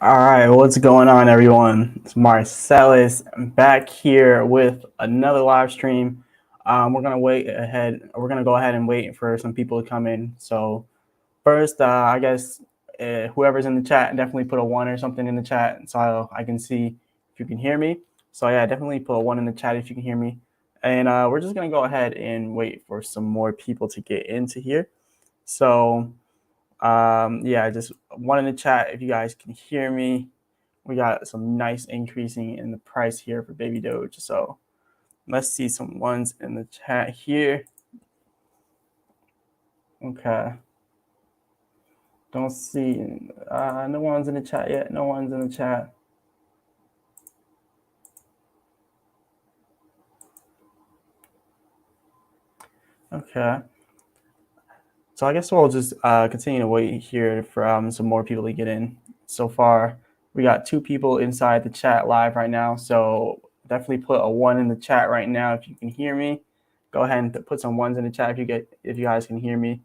All right, what's going on, everyone? It's Marsellis back here with another live stream. We're gonna wait ahead. We're gonna go ahead and wait for some people to come in. So first, I guess whoever's in the chat, definitely put a 1 or something in the chat so I can see if you can hear me. So yeah, definitely put a 1 in the chat if you can hear me. And we're just gonna go ahead and wait for some more people to get into here. So yeah, just 1 in the chat if you guys can hear me. We got some nice increasing in the price here for baby Doge. So let's see some ones in the chat here. Okay. Don't see no one's in the chat yet. No one's in the chat. Okay. So I guess we'll just continue to wait here for some more people to get in. So far, we got 2 people inside the chat live right now. So definitely put a 1 in the chat right now if you can hear me. Go ahead and put some 1s in the chat if you guys can hear me.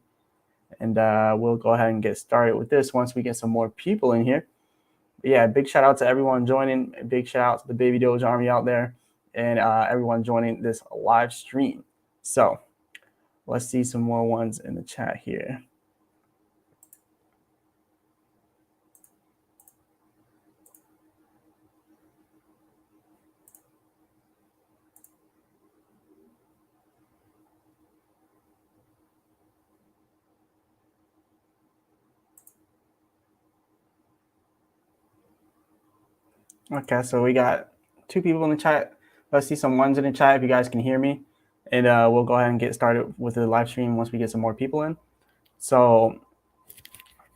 And we'll go ahead and get started with this once we get some more people in here. But yeah, big shout out to everyone joining. A big shout out to the Baby Doge Army out there and everyone joining this live stream. So let's see some more ones in the chat here. Okay, so we got 2 people in the chat. Let's see some ones in the chat if you guys can hear me. And we'll go ahead and get started with the live stream once we get some more people in. So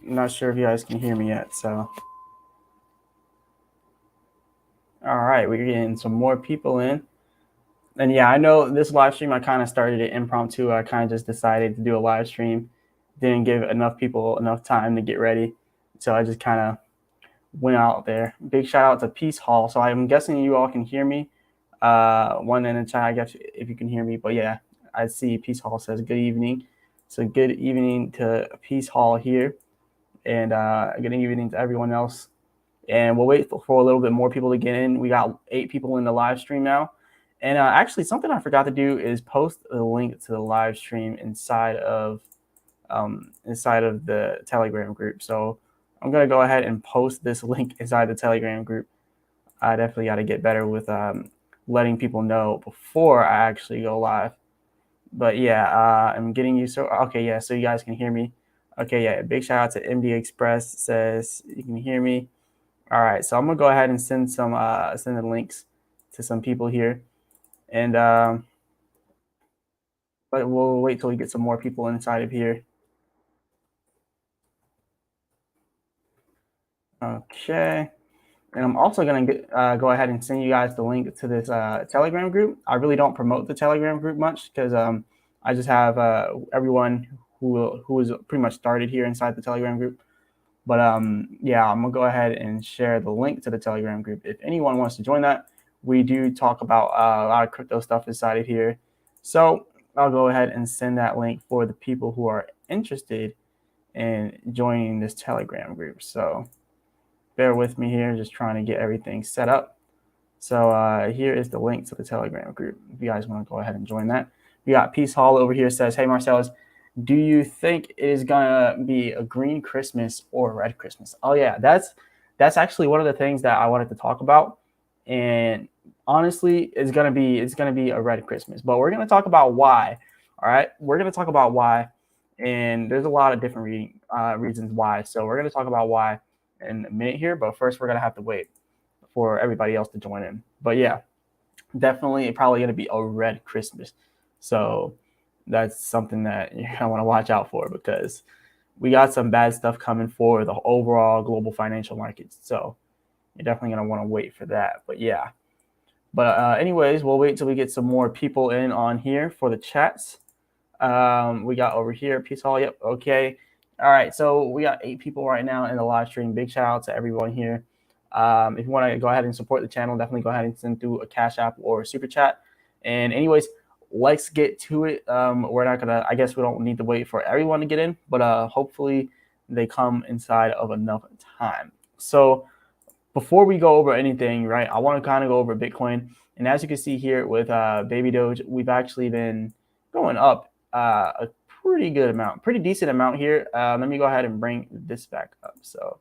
I'm not sure if you guys can hear me yet. So all right, we're getting some more people in. And yeah, I know this live stream, I kind of started it impromptu. I kind of just decided to do a live stream. Didn't give enough people enough time to get ready. So I just kind of went out there. Big shout out to Peace Hall. So I'm guessing you all can hear me. 1 in the chat, I guess, if you can hear me. But yeah, I see Peace Hall says good evening. So good evening to Peace Hall here. And good evening to everyone else. And we'll wait for a little bit more people to get in. We got 8 people in the live stream now. And actually, something I forgot to do is post a link to the live stream inside of the Telegram group. So I'm gonna go ahead and post this link inside the Telegram group. I definitely got to get better with letting people know before I actually go live. But yeah, I'm getting you. So okay, yeah. So you guys can hear me. Okay, yeah. Big shout out to MD Express says you can hear me. All right, so I'm gonna go ahead and send the links to some people here, and but we'll wait till we get some more people inside of here. Okay, and I'm also gonna go ahead and send you guys the link to this Telegram group. I really don't promote the Telegram group much because I just have everyone who is pretty much started here inside the Telegram group. But yeah, I'm gonna go ahead and share the link to the Telegram group. If anyone wants to join that, we do talk about a lot of crypto stuff inside of here. So I'll go ahead and send that link for the people who are interested in joining this Telegram group. So bear with me here, just trying to get everything set up. So here is the link to the Telegram group. If you guys want to go ahead and join that. We got Peace Hall over here says, hey, Marcellus, do you think it is gonna be a green Christmas or a red Christmas? Oh yeah, that's actually one of the things that I wanted to talk about. And honestly, it's gonna be a red Christmas. But we're gonna talk about why. All right, we're gonna talk about why, and there's a lot of different reasons why. So we're gonna talk about why in a minute here. But first, we're gonna have to wait for everybody else to join in. But yeah, definitely probably gonna be a red Christmas. So that's something that you're gonna want to watch out for because we got some bad stuff coming for the overall global financial markets. So you're definitely gonna want to wait for that. But yeah. But anyways, we'll wait till we get some more people in on here for the chats. We got over here, Peace Hall. Yep. Okay. All right. So we got 8 people right now in the live stream. Big shout out to everyone here. If you want to go ahead and support the channel, definitely go ahead and send through a Cash App or a Super Chat. And anyways, let's get to it. We're not gonna. I guess we don't need to wait for everyone to get in, but hopefully they come inside of enough time. So before we go over anything, right, I want to kind of go over Bitcoin. And as you can see here with Baby Doge, we've actually been going up a pretty good amount, pretty decent amount here. Let me go ahead and bring this back up. So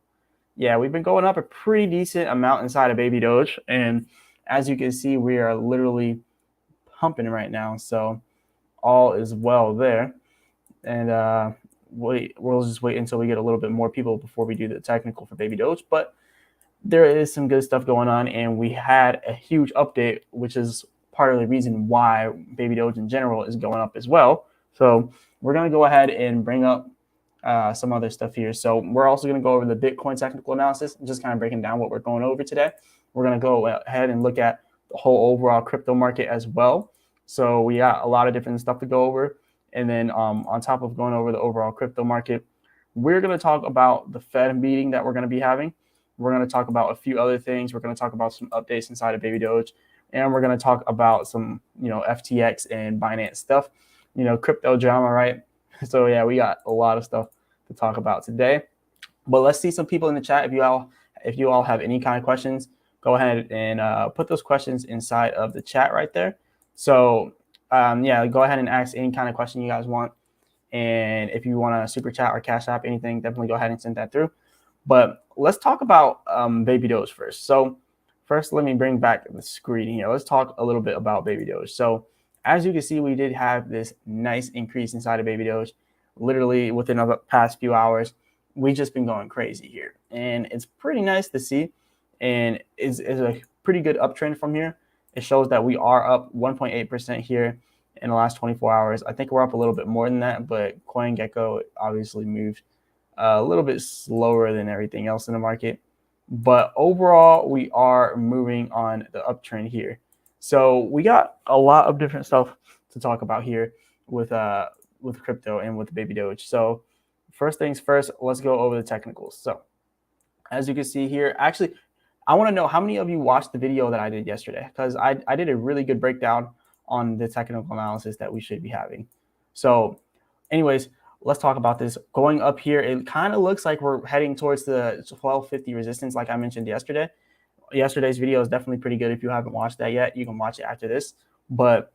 yeah, we've been going up a pretty decent amount inside of Baby Doge. And as you can see, we are literally pumping right now. So all is well there. And we'll just wait until we get a little bit more people before we do the technical for Baby Doge. But there is some good stuff going on, and we had a huge update, which is part of the reason why Baby Doge in general is going up as well. So we're going to go ahead and bring up some other stuff here. So we're also going to go over the Bitcoin technical analysis, just kind of breaking down what we're going over today. We're going to go ahead and look at the whole overall crypto market as well. So we got a lot of different stuff to go over. And then on top of going over the overall crypto market, we're going to talk about the Fed meeting that we're going to be having. We're going to talk about a few other things. We're going to talk about some updates inside of Baby Doge, and we're going to talk about some, FTX and Binance stuff, crypto drama, right? So yeah, we got a lot of stuff to talk about today. But let's see some people in the chat. If you all have any kind of questions, go ahead and put those questions inside of the chat right there. So yeah, go ahead and ask any kind of question you guys want. And if you want to super chat or cash app anything, definitely go ahead and send that through. But let's talk about Baby Doge first. So first, let me bring back the screen here. Let's talk a little bit about Baby Doge. So as you can see, we did have this nice increase inside of Baby Doge. Literally within the past few hours, we've just been going crazy here. And it's pretty nice to see. And is a pretty good uptrend from here. It shows that we are up 1.8% here in the last 24 hours. I think we're up a little bit more than that, but CoinGecko obviously moved a little bit slower than everything else in the market. But overall, we are moving on the uptrend here. So we got a lot of different stuff to talk about here with crypto and with Baby Doge. So first things first, let's go over the technicals. So as you can see here, actually, I want to know how many of you watched the video that I did yesterday, because I did a really good breakdown on the technical analysis that we should be having. So anyways, let's talk about this. Going up here, it kind of looks like we're heading towards the 1250 resistance, like I mentioned yesterday. Yesterday's video is definitely pretty good. If you haven't watched that yet, you can watch it after this. But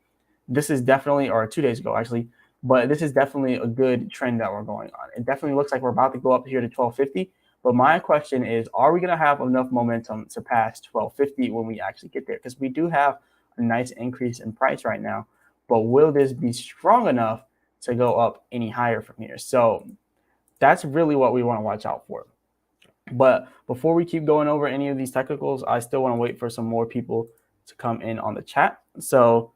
this is definitely, or 2 days ago actually, but this is definitely a good trend that we're going on. It definitely looks like we're about to go up here to 1250. But my question is, are we going to have enough momentum to pass 1250 when we actually get there? Because we do have a nice increase in price right now. But will this be strong enough to go up any higher from here? So that's really what we want to watch out for. But before we keep going over any of these technicals, I still want to wait for some more people to come in on the chat. So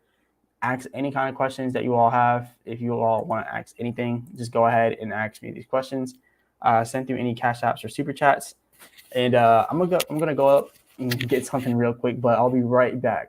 ask any kind of questions that you all have. If you all want to ask anything, just go ahead and ask me these questions. Send through any cash apps or super chats. And I'm gonna go up and get something real quick, but I'll be right back.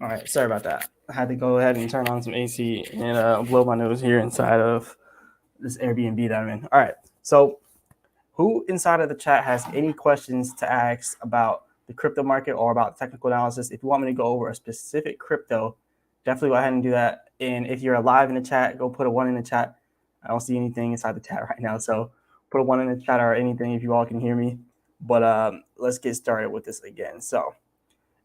All right, sorry about that. I had to go ahead and turn on some AC and blow my nose here inside of this Airbnb that I'm in. All right, so who inside of the chat has any questions to ask about the crypto market or about technical analysis? If you want me to go over a specific crypto, definitely go ahead and do that. And if you're alive in the chat, go put a 1 in the chat. I don't see anything inside the chat right now, so put a 1 in the chat or anything if you all can hear me. But let's get started with this again. So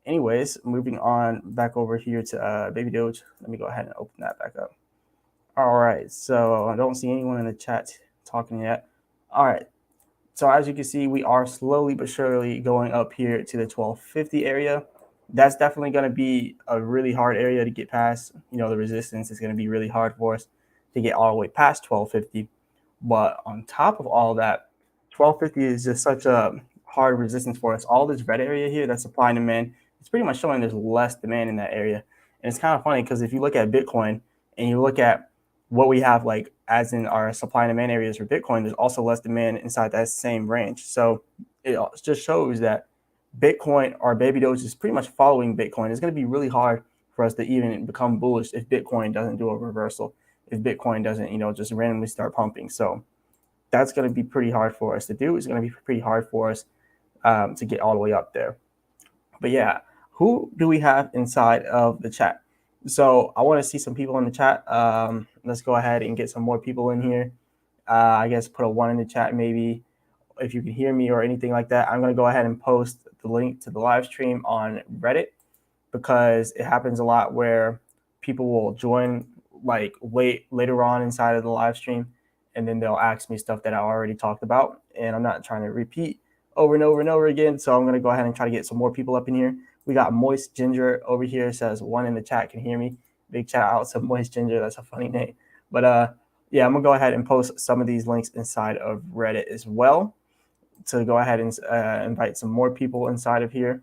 anyways, moving on back over here to Baby Doge. Let me go ahead and open that back up. All right, so I don't see anyone in the chat talking yet. All right, so as you can see, we are slowly but surely going up here to the 1250 area. That's definitely going to be a really hard area to get past. The resistance is going to be really hard for us to get all the way past 1250. But on top of all that, 1250 is just such a hard resistance for us. All this red area here, that's supply and demand, it's pretty much showing there's less demand in that area. And it's kind of funny because if you look at Bitcoin, and you look at what we have, like as in our supply and demand areas for Bitcoin, there's also less demand inside that same range. So it just shows that Bitcoin or Baby Doge is pretty much following Bitcoin. It's going to be really hard for us to even become bullish if Bitcoin doesn't do a reversal, if Bitcoin doesn't, just randomly start pumping. So that's going to be pretty hard for us to do. It's going to be pretty hard for us to get all the way up there. But yeah, who do we have inside of the chat? So I want to see some people in the chat. Let's go ahead and get some more people in here. I guess put a 1 in the chat maybe if you can hear me or anything like that. I'm going to go ahead and post the link to the live stream on Reddit, because it happens a lot where people will join like later on inside of the live stream, and then they'll ask me stuff that I already talked about, and I'm not trying to repeat over and over and over again. So I'm going to go ahead and try to get some more people up in here. We got Moist Ginger over here, says 1 in the chat can hear me. Big shout out to Moist Ginger. That's a funny name. But yeah, I'm gonna go ahead and post some of these links inside of Reddit as well to go ahead and invite some more people inside of here.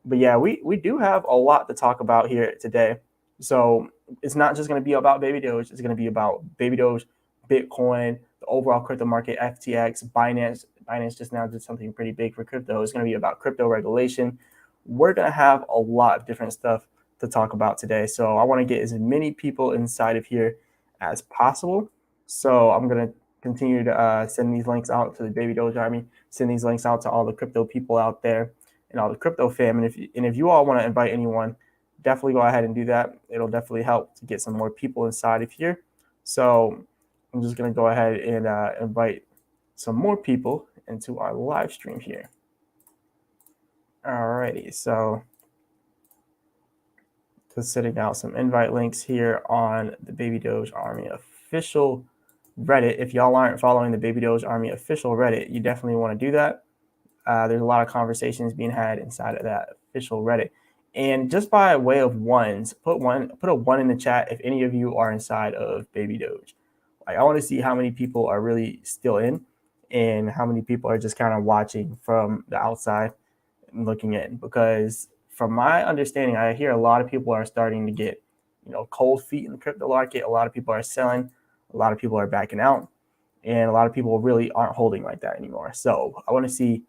But yeah, we do have a lot to talk about here today. So it's not just going to be about Baby Doge. It's going to be about Baby Doge, Bitcoin, the overall crypto market, FTX, Binance. Binance just now did something pretty big for crypto. It's going to be about crypto regulation. We're going to have a lot of different stuff to talk about today. So I want to get as many people inside of here as possible. So I'm going to continue to send these links out to the Baby Doge Army, send these links out to all the crypto people out there and all the crypto fam. And if you all want to invite anyone, definitely go ahead and do that. It'll definitely help to get some more people inside of here. So I'm just going to go ahead and invite some more people into our live stream here. Alrighty, so just sending out some invite links here on the Baby Doge Army official Reddit. If y'all aren't following the Baby Doge Army official Reddit, you definitely want to do that. There's a lot of conversations being had inside of that official Reddit. And just by way of ones, put a 1 in the chat if any of you are inside of Baby Doge. Like, I want to see how many people are really still in and how many people are just kind of watching from the outside and looking in. Because from my understanding, I hear a lot of people are starting to get, cold feet in the crypto market. A lot of people are selling. A lot of people are backing out. And a lot of people really aren't holding like that anymore. So I want to see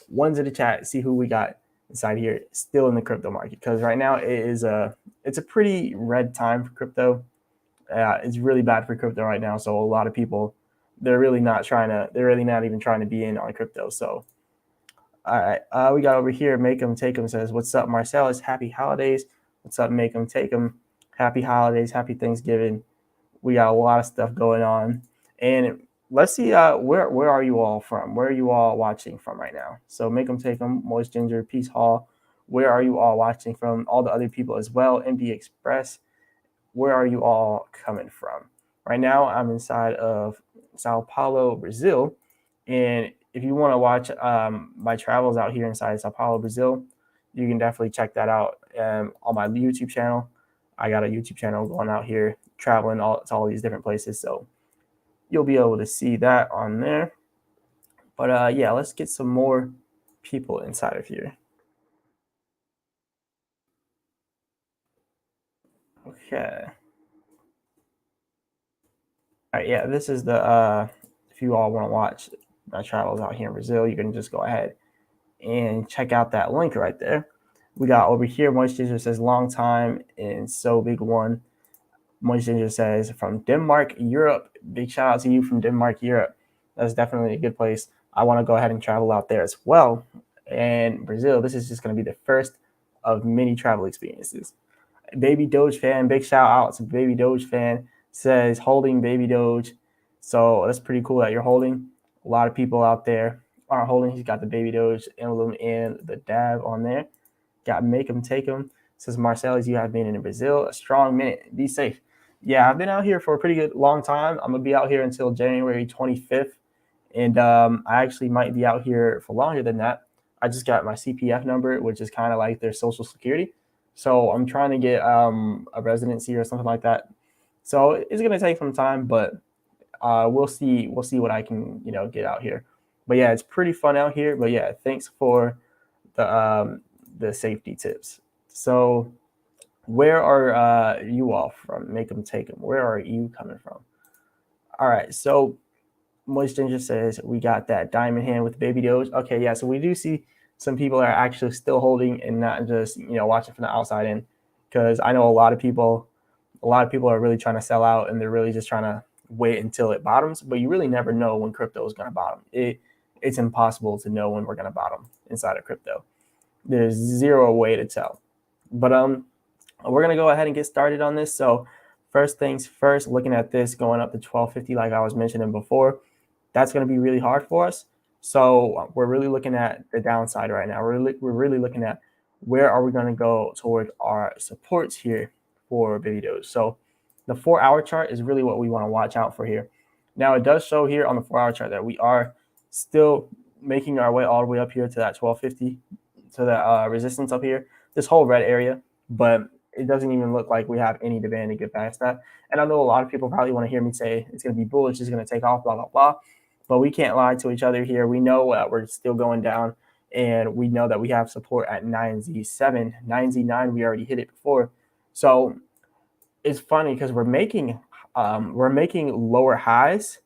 ones in the chat, see who we got inside here still in the crypto market, because right now it's a pretty red time for crypto. It's really bad for crypto right now. So a lot of people, they're really not even trying to be in on crypto. So all right, we got over here, Make 'em Take 'em says, what's up, Marsellis? Happy holidays. What's up, Make 'em Take 'em? Happy holidays, happy Thanksgiving. We got a lot of stuff going on. And let's see, where are you all from? Where are you all watching from right now? So Make 'em Take 'em, Moist Ginger, Peace Hall. Where are you all watching from? All the other people as well, MD Express. Where are you all coming from? Right now, I'm inside of Sao Paulo, Brazil. And if you want to watch my travels out here inside Sao Paulo, Brazil, you can definitely check that out on my YouTube channel. I got a YouTube channel going out here, traveling to all these different places. So you'll be able to see that on there. But yeah, let's get some more people inside of here. Okay. All right, yeah, this is the if you all want to watch my travels out here in Brazil, you can just go ahead and check out that link right there. We got over here, Moist Ginger says long time and so big one. Moist Ginger says from Denmark, Europe. Big shout out to you from Denmark, Europe. That's definitely a good place. I want to go ahead and travel out there as well. And Brazil, this is just going to be the first of many travel experiences. Baby Doge fan, big shout out to Baby Doge fan, says holding Baby Doge. So that's pretty cool that you're holding. A lot of people out there aren't holding. He's got the Baby Doge emblem and the dab on there. Got Make 'em Take 'em. Says Marsellis, you have been in Brazil a strong minute. Be safe. Yeah, I've been out here for a pretty good long time. I'm gonna be out here until January 25th, and I actually might be out here for longer than that. I just got my CPF number, which is kind of like their social security. So I'm trying to get a residency or something like that. So it's gonna take some time, but we'll see. We'll see what I can get out here. But yeah, it's pretty fun out here. But yeah, thanks for the safety tips. So Where are you all from? Make them take them. Where are you coming from? All right, so Moist Ginger says we got that diamond hand with baby Doge. Okay, yeah, so we do see some people are actually still holding and not just watching from the outside in, because I know a lot of people are really trying to sell out and they're really just trying to wait until it bottoms. But you really never know when crypto is going to bottom. It's impossible to know when we're going to bottom inside of crypto. There's zero way to tell. But we're going to go ahead and get started on this. So first things first, looking at this going up to 1250 like I was mentioning before, that's going to be really hard for us. So we're really looking at the downside right now. We're really looking at where are we going to go toward our supports here for baby Doge. So the 4-hour chart is really what we want to watch out for here. Now it does show here on the 4-hour chart that we are still making our way all the way up here to that 1250, to that resistance up here, this whole red area, but it doesn't even look like we have any demand to get past that. And I know a lot of people probably want to hear me say it's going to be bullish, it's going to take off, blah, blah, blah. But we can't lie to each other here. We know we're still going down, and we know that we have support at 9Z7. 9Z9, we already hit it before. So it's funny because we're making lower highs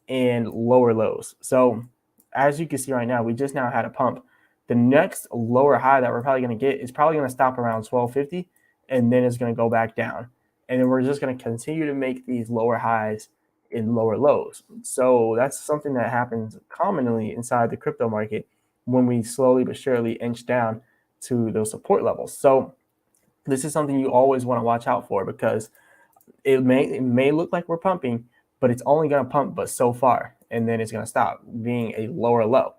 and lower lows. So as you can see right now, we just now had a pump. The next lower high that we're probably going to get is probably going to stop around 1250, and then it's going to go back down. And then we're just going to continue to make these lower highs in lower lows. So that's something that happens commonly inside the crypto market when we slowly but surely inch down to those support levels. So this is something you always want to watch out for, because it may look like we're pumping, but it's only going to pump but so far, and then it's going to stop being a lower low,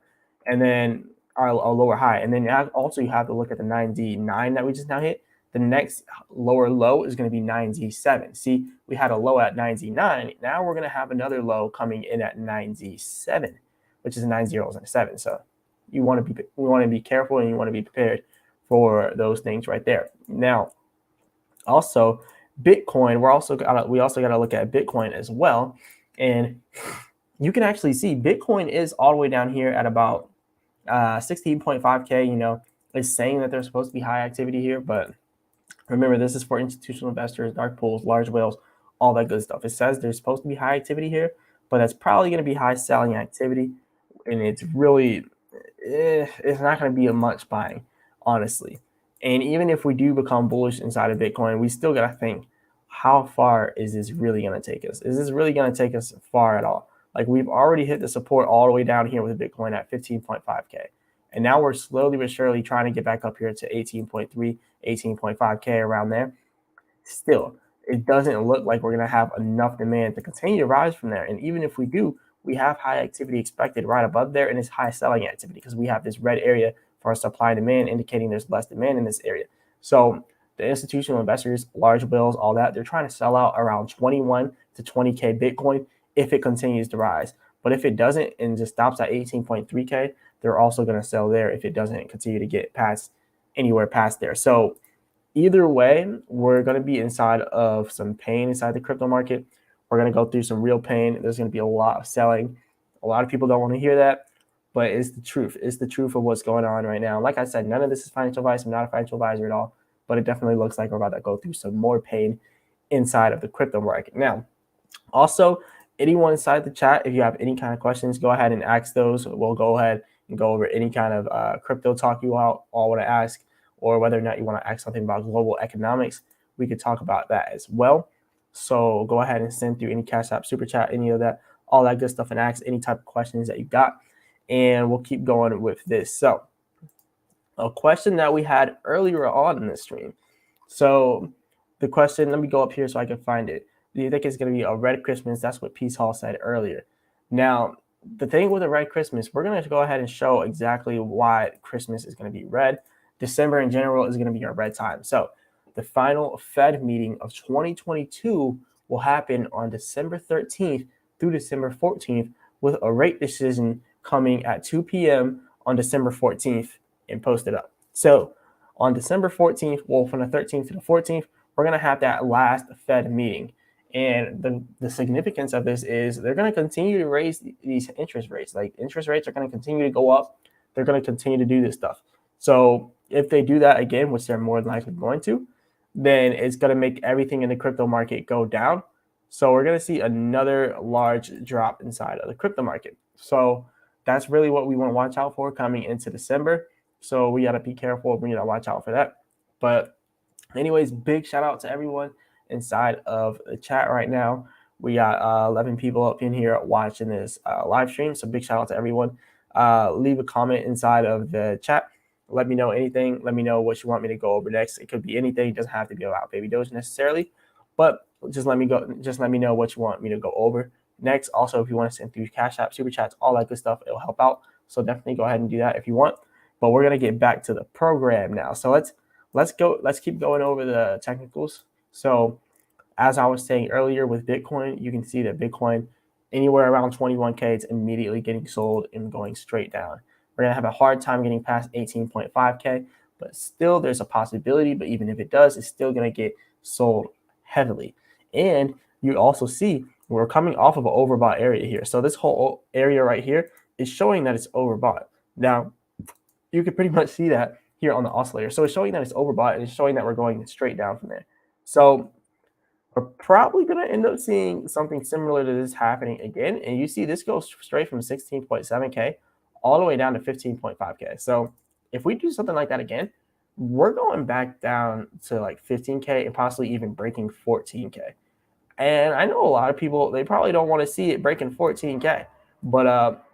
and then a lower high. And then also you have to look at the 9Z9 that we just now hit. The next lower low is going to be 9Z7. See, we had a low at 9Z9. Now we're going to have another low coming in at 9Z7, which is 9 zeros and a 7. So we want to be careful, and you want to be prepared for those things right there. Now, also Bitcoin, we also got to look at Bitcoin as well. And you can actually see Bitcoin is all the way down here at about 16.5K. It's saying that there's supposed to be high activity here, but remember, this is for institutional investors, dark pools, large whales, all that good stuff. It says there's supposed to be high activity here, but that's probably going to be high selling activity, and it's really it's not going to be a much buying, honestly. And even if we do become bullish inside of Bitcoin, we still got to think, how far is this really going to take us? Is this really going to take us far at all? Like, we've already hit the support all the way down here with Bitcoin at 15.5K. And now we're slowly but surely trying to get back up here to 18.3, 18.5K, around there. Still, it doesn't look like we're going to have enough demand to continue to rise from there. And even if we do, we have high activity expected right above there, and it's high selling activity because we have this red area for our supply and demand, indicating there's less demand in this area. So the institutional investors, large whales, all that, they're trying to sell out around 21 to 20K Bitcoin if it continues to rise. But if it doesn't and just stops at 18.3K, they're also going to sell there if it doesn't continue to get anywhere past there. So either way, we're going to be inside of some pain inside the crypto market. We're going to go through some real pain. There's going to be a lot of selling. A lot of people don't want to hear that, but it's the truth. It's the truth of what's going on right now. Like I said, none of this is financial advice. I'm not a financial advisor at all, but it definitely looks like we're about to go through some more pain inside of the crypto market. Now, also, anyone inside the chat, if you have any kind of questions, go ahead and ask those. We'll go ahead and go over any kind of crypto talk you all want to ask, or whether or not you want to ask something about global economics. We could talk about that as well. So go ahead and send through any Cash App, Super Chat, any of that, all that good stuff, and ask any type of questions that you got. And we'll keep going with this. So a question that we had earlier on in the stream. So the question, let me go up here so I can find it. Do you think it's going to be a red Christmas? That's what Peace Hall said earlier. Now, the thing with a red Christmas, we're going to go ahead and show exactly why Christmas is going to be red. December in general is going to be our red time. So the final Fed meeting of 2022 will happen on December 13th through December 14th, with a rate decision coming at 2 p.m. on December 14th and posted up. So on December 14th, well, from the 13th to the 14th, we're going to have that last Fed meeting. And the significance of this is they're going to continue to raise these interest rates. Like, interest rates are going to continue to go up. They're going to continue to do this stuff. So if they do that again, which they're more than likely going to, then it's going to make everything in the crypto market go down. So we're going to see another large drop inside of the crypto market. So that's really what we want to watch out for coming into December. So we got to be careful. We got to watch out for that. But anyways, big shout out to everyone inside of the chat right now. We got 11 people up in here watching this live stream. So big shout out to everyone. Leave a comment inside of the chat. Let me know anything. Let me know what you want me to go over next. It could be anything. It doesn't have to be about Baby Doge necessarily, but just let me know what you want me to go over next. Also, if you want to send through Cash App, Super Chats, all that good stuff, it'll help out. So definitely go ahead and do that if you want. But we're gonna get back to the program now. So let's keep going over the technicals. So as I was saying earlier with Bitcoin, you can see that Bitcoin anywhere around 21K, it's immediately getting sold and going straight down. We're going to have a hard time getting past 18.5K, but still there's a possibility. But even if it does, it's still going to get sold heavily. And you also see we're coming off of an overbought area here. So this whole area right here is showing that it's overbought. Now, you can pretty much see that here on the oscillator. So it's showing that it's overbought and it's showing that we're going straight down from there. So we're probably going to end up seeing something similar to this happening again. And you see this goes straight from 16.7K all the way down to 15.5K. So if we do something like that again, we're going back down to like 15K and possibly even breaking 14K. And I know a lot of people, they probably don't want to see it breaking 14K, but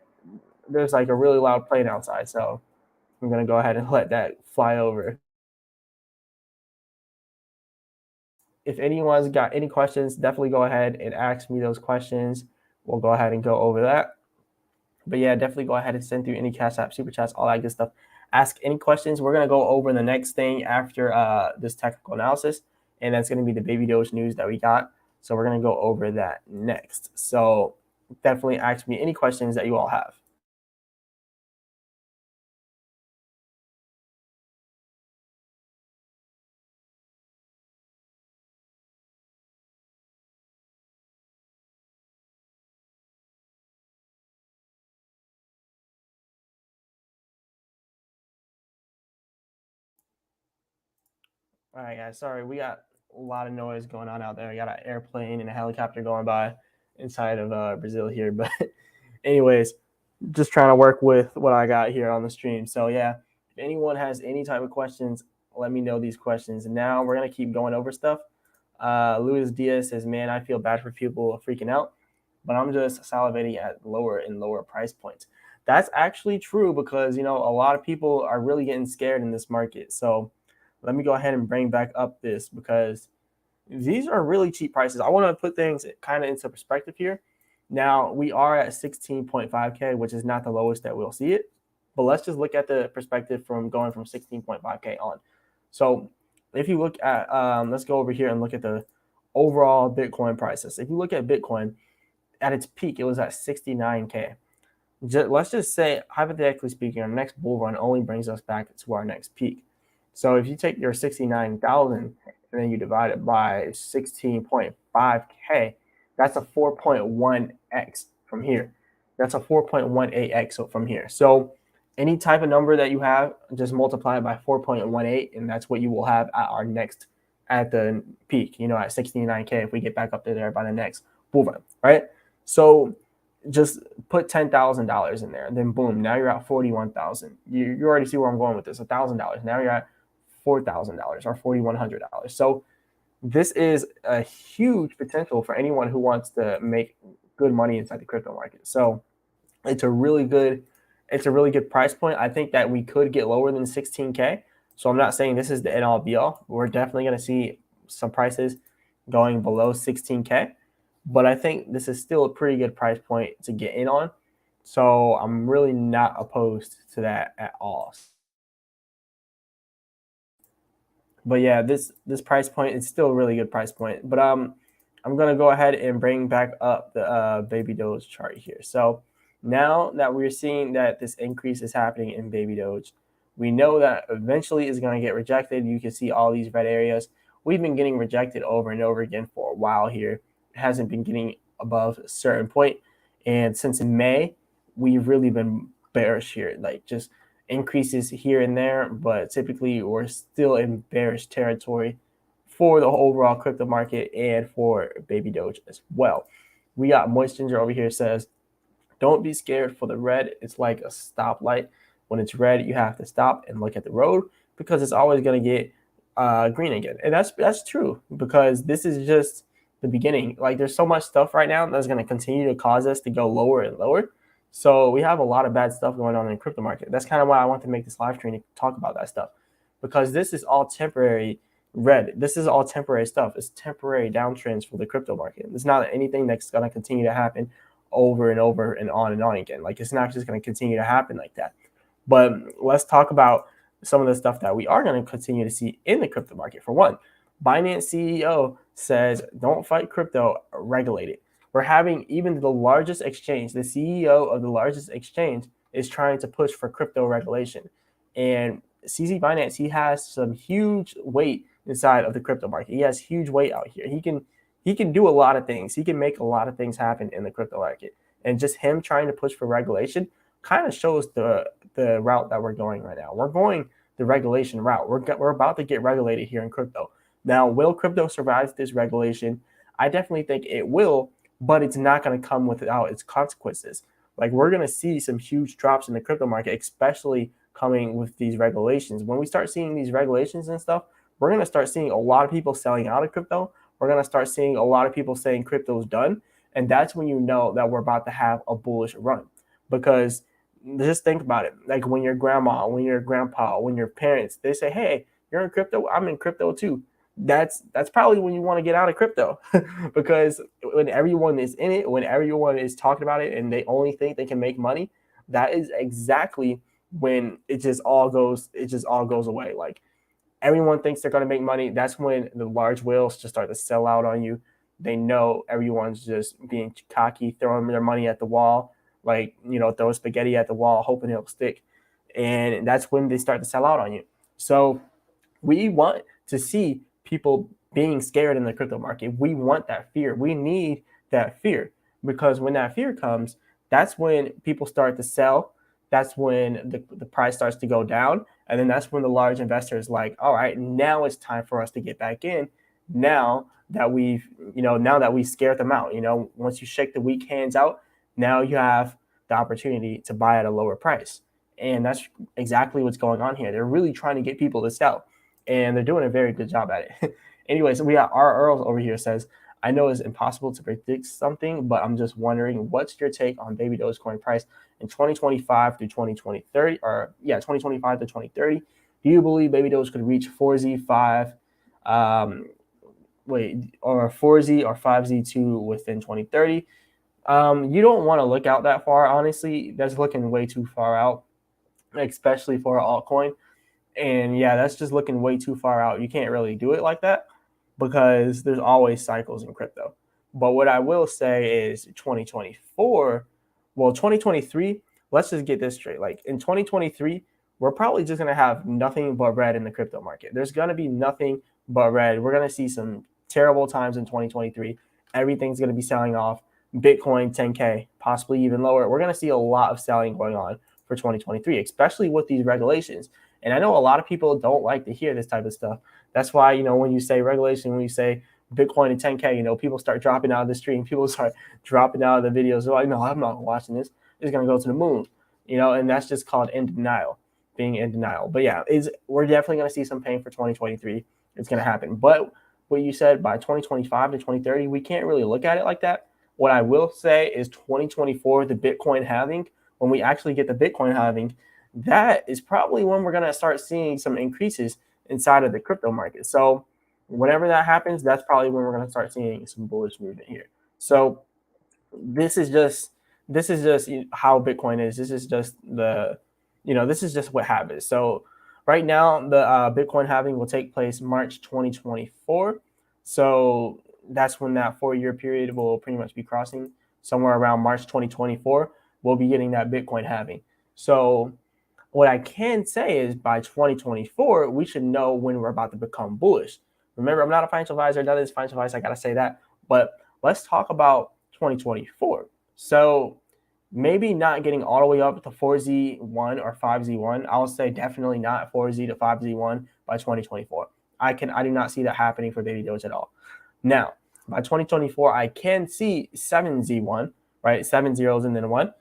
there's like a really loud plane outside. So I'm going to go ahead and let that fly over. If anyone's got any questions, definitely go ahead and ask me those questions. We'll go ahead and go over that. But yeah, definitely go ahead and send through any Cash App, Super Chats, all that good stuff. Ask any questions. We're going to go over the next thing after this technical analysis, and that's going to be the Baby Doge news that we got. So we're going to go over that next. So definitely ask me any questions that you all have. All right, guys. Sorry, we got a lot of noise going on out there. I got an airplane and a helicopter going by inside of Brazil here. But, anyways, just trying to work with what I got here on the stream. So, yeah, if anyone has any type of questions, let me know these questions. And now we're going to keep going over stuff. Luis Diaz says, man, I feel bad for people freaking out, but I'm just salivating at lower and lower price points. That's actually true because, a lot of people are really getting scared in this market. So, let me go ahead and bring back up this because these are really cheap prices. I want to put things kind of into perspective here. Now, we are at 16.5K, which is not the lowest that we'll see it. But let's just look at the perspective from going from 16.5K on. So if you look at, let's go over here and look at the overall Bitcoin prices. If you look at Bitcoin, at its peak, it was at 69K. Let's just say, hypothetically speaking, our next bull run only brings us back to our next peak. So if you take your 69,000 and then you divide it by 16.5K, that's a 4.1x from here. That's a 4.18x from here. So any type of number that you have, just multiply it by 4.18, and that's what you will have at the peak, at 69K if we get back up to there by the next bull run, right? So just put $10,000 in there, and then boom, now you're at 41,000. You already see where I'm going with this. $1,000. Now you're at $4,000 or $4,100. So this is a huge potential for anyone who wants to make good money inside the crypto market. So it's a really good price point. I think that we could get lower than 16K. So I'm not saying this is the end all be all. We're definitely going to see some prices going below 16K, but I think this is still a pretty good price point to get in on. So I'm really not opposed to that at all. But yeah, this price point is still a really good price point. But I'm gonna go ahead and bring back up the Baby Doge chart here. So now that we're seeing that this increase is happening in Baby Doge, we know that eventually it's gonna get rejected. You can see all these red areas. We've been getting rejected over and over again for a while here. It hasn't been getting above a certain point, and since May, we've really been bearish here, like just increases here and there, but typically we're still in bearish territory for the overall crypto market and for Baby Doge as well. We got Moistinger over here says, don't be scared for the red. It's like a stoplight. When it's red, you have to stop and look at the road because it's always going to get green again. And that's true because this is just the beginning. Like there's so much stuff right now that's going to continue to cause us to go lower and lower. So we have a lot of bad stuff going on in the crypto market. That's kind of why I want to make this live stream to talk about that stuff because this is all temporary. This is all temporary stuff. It's temporary downtrends for the crypto market. It's not anything that's going to continue to happen over and over and on again. Like it's not just going to continue to happen like that. But let's talk about some of the stuff that we are going to continue to see in the crypto market. For one, Binance CEO says, don't fight crypto, regulate it. We're having even the largest exchange, the CEO of the largest exchange is trying to push for crypto regulation. And CZ Binance, he has some huge weight inside of the crypto market. He has huge weight out here. He can do a lot of things. He can make a lot of things happen in the crypto market. And just him trying to push for regulation kind of shows the route that we're going right now. We're going the regulation route. We're about to get regulated here in crypto. Now, will crypto survive this regulation? I definitely think it will, but it's not going to come without its consequences. Like we're going to see some huge drops in the crypto market, especially coming with these regulations. When we start seeing these regulations and stuff, we're going to start seeing a lot of people selling out of crypto. We're going to start seeing a lot of people saying crypto's done. And that's when you know that we're about to have a bullish run. Because just think about it. Like when your grandma, when your grandpa, when your parents, they say, hey, you're in crypto, I'm in crypto too. That's probably when you want to get out of crypto. Because when everyone is in it, when everyone is talking about it and they only think they can make money, that is exactly when it just all goes away. Like everyone thinks they're going to make money. That's when the large whales just start to sell out on you. They know everyone's just being cocky, throwing their money at the wall, like, throw spaghetti at the wall, hoping it'll stick. And that's when they start to sell out on you. So we want to see people being scared in the crypto market. We want that fear. We need that fear because when that fear comes, that's when people start to sell. That's when the price starts to go down. And then that's when the large investors like, all right, now it's time for us to get back in. Now that we scared them out, once you shake the weak hands out, now you have the opportunity to buy at a lower price. And that's exactly what's going on here. They're really trying to get people to sell, and they're doing a very good job at it. Anyway, so we got R. Earls over here says, I know it's impossible to predict something, but I'm just wondering, what's your take on Baby Dogecoin price in 2025 to 2030, or 2025 to 2030? Do you believe Baby Doge could reach 4Z5, or 4Z or 5Z2 within 2030? You don't want to look out that far, honestly. That's looking way too far out, especially for an altcoin. And yeah, that's just looking way too far out. You can't really do it like that because there's always cycles in crypto. But what I will say is 2023, let's just get this straight. Like in 2023, we're probably just going to have nothing but red in the crypto market. There's going to be nothing but red. We're going to see some terrible times in 2023. Everything's going to be selling off. Bitcoin 10K, possibly even lower. We're going to see a lot of selling going on for 2023, especially with these regulations. And I know a lot of people don't like to hear this type of stuff. That's why, when you say regulation, when you say Bitcoin and 10K, people start dropping out of the stream. People start dropping out of the videos. They're like, no, I'm not watching this. It's going to go to the moon, and that's just called being in denial. But yeah, we're definitely going to see some pain for 2023. It's going to happen. But what you said, by 2025 to 2030, we can't really look at it like that. What I will say is 2024, the Bitcoin halving, when we actually get the Bitcoin halving, that is probably when we're going to start seeing some increases inside of the crypto market. So whenever that happens, that's probably when we're going to start seeing some bullish movement here. So this is just how Bitcoin is. This is just this is just what happens. So right now, the Bitcoin halving will take place March 2024. So that's when that 4-year period will pretty much be crossing. Somewhere around March 2024, we'll be getting that Bitcoin halving. So what I can say is by 2024, we should know when we're about to become bullish. Remember, I'm not a financial advisor. None of this financial advice, I got to say that. But let's talk about 2024. So maybe not getting all the way up to 4Z1 or 5Z1. I would say definitely not 4Z to 5Z1 by 2024. I do not see that happening for Baby Doge at all. Now, by 2024, I can see 7Z1, right? 7 zeros and then 1.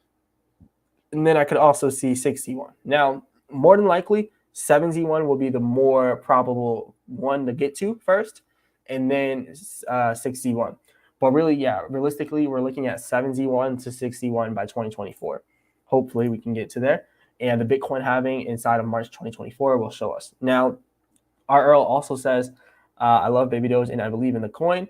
And then I could also see 6Z1. Now, more than likely, 7Z1 will be the more probable one to get to first, and then 6Z1. But really, yeah, realistically, we're looking at 7Z1 to 6Z1 by 2024. Hopefully, we can get to there. And the Bitcoin halving inside of March 2024 will show us. Now, our Earl also says, I love Baby Doge and I believe in the coin.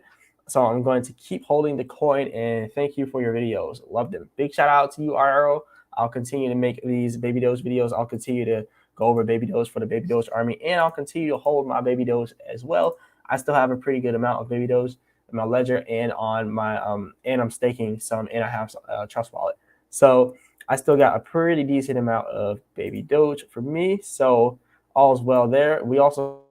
So I'm going to keep holding the coin and thank you for your videos. Love them. Big shout out to you, our Earl. I'll continue to make these Baby Doge videos. I'll continue to go over Baby Doge for the Baby Doge army, and I'll continue to hold my Baby Doge as well. I still have a pretty good amount of Baby Doge in my ledger and on my and I'm staking some, and I have a trust wallet. So I still got a pretty decent amount of Baby Doge for me. So all's well there. We also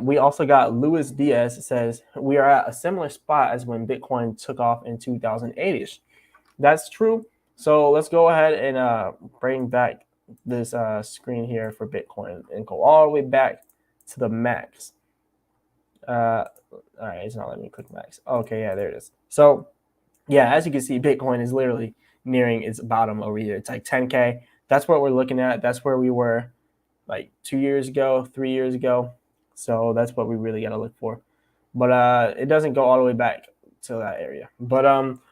we also got Luis Diaz says we are at a similar spot as when Bitcoin took off in 2008ish. That's true. So let's go ahead and bring back this screen here for Bitcoin and go all the way back to the max. All right, it's not letting me click max. Okay, yeah, there it is. So yeah, as you can see, Bitcoin is literally nearing its bottom over here. It's like 10K. That's what we're looking at. That's where we were like 2 years ago, 3 years ago. So that's what we really got to look for. But it doesn't go all the way back to that area. But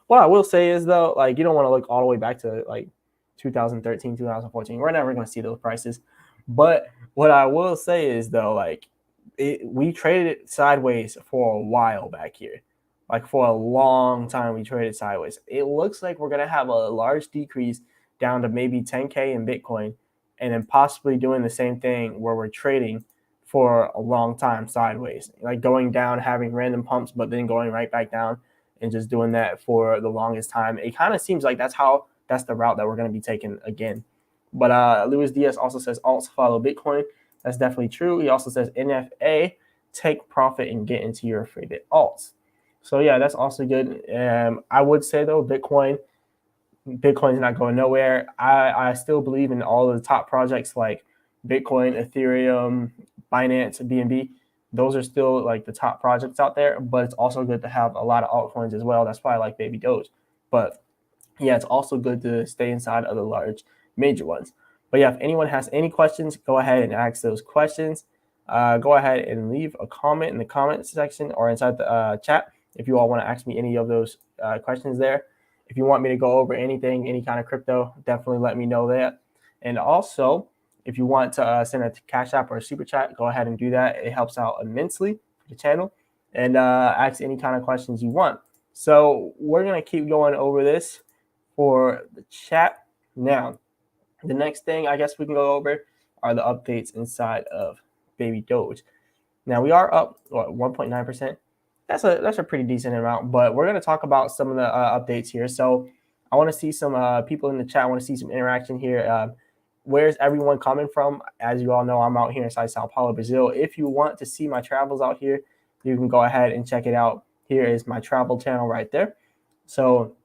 what I will say is though, like you don't want to look all the way back to like 2013, 2014. We're never going to see those prices. But what I will say is though, like we traded it sideways for a while back here. Like for a long time, we traded sideways. It looks like we're going to have a large decrease down to maybe 10K in Bitcoin, and then possibly doing the same thing where we're trading for a long time sideways, like going down, having random pumps, but then going right back down and just doing that for the longest time. It kind of seems like that's the route that we're going to be taking again. But Luis Diaz also says alts follow Bitcoin. That's definitely true. He also says NFA, take profit and get into your favorite alts. So yeah, that's also good. I would say though, Bitcoin's not going nowhere. I still believe in all of the top projects like Bitcoin, Ethereum, Binance, BNB. Those are still like the top projects out there, but it's also good to have a lot of altcoins as well. That's why I like Baby Doge. But yeah, it's also good to stay inside of the large major ones. But yeah, if anyone has any questions, go ahead and ask those questions. Go ahead and leave a comment in the comment section or inside the chat if you all want to ask me any of those questions there. If you want me to go over anything, any kind of crypto, definitely let me know that. And also, if you want to send a Cash App or a Super Chat, go ahead and do that. It helps out immensely for the channel. And ask any kind of questions you want. So we're going to keep going over this for the chat. Now, the next thing I guess we can go over are the updates inside of Baby Doge. Now, we are up, 1.9%. That's a pretty decent amount, but we're going to talk about some of the updates here. So I want to see some people in the chat. I want to see some interaction here. Where's everyone coming from? As you all know, I'm out here inside Sao Paulo, Brazil. If you want to see my travels out here, you can go ahead and check it out. Here is my travel channel right there. So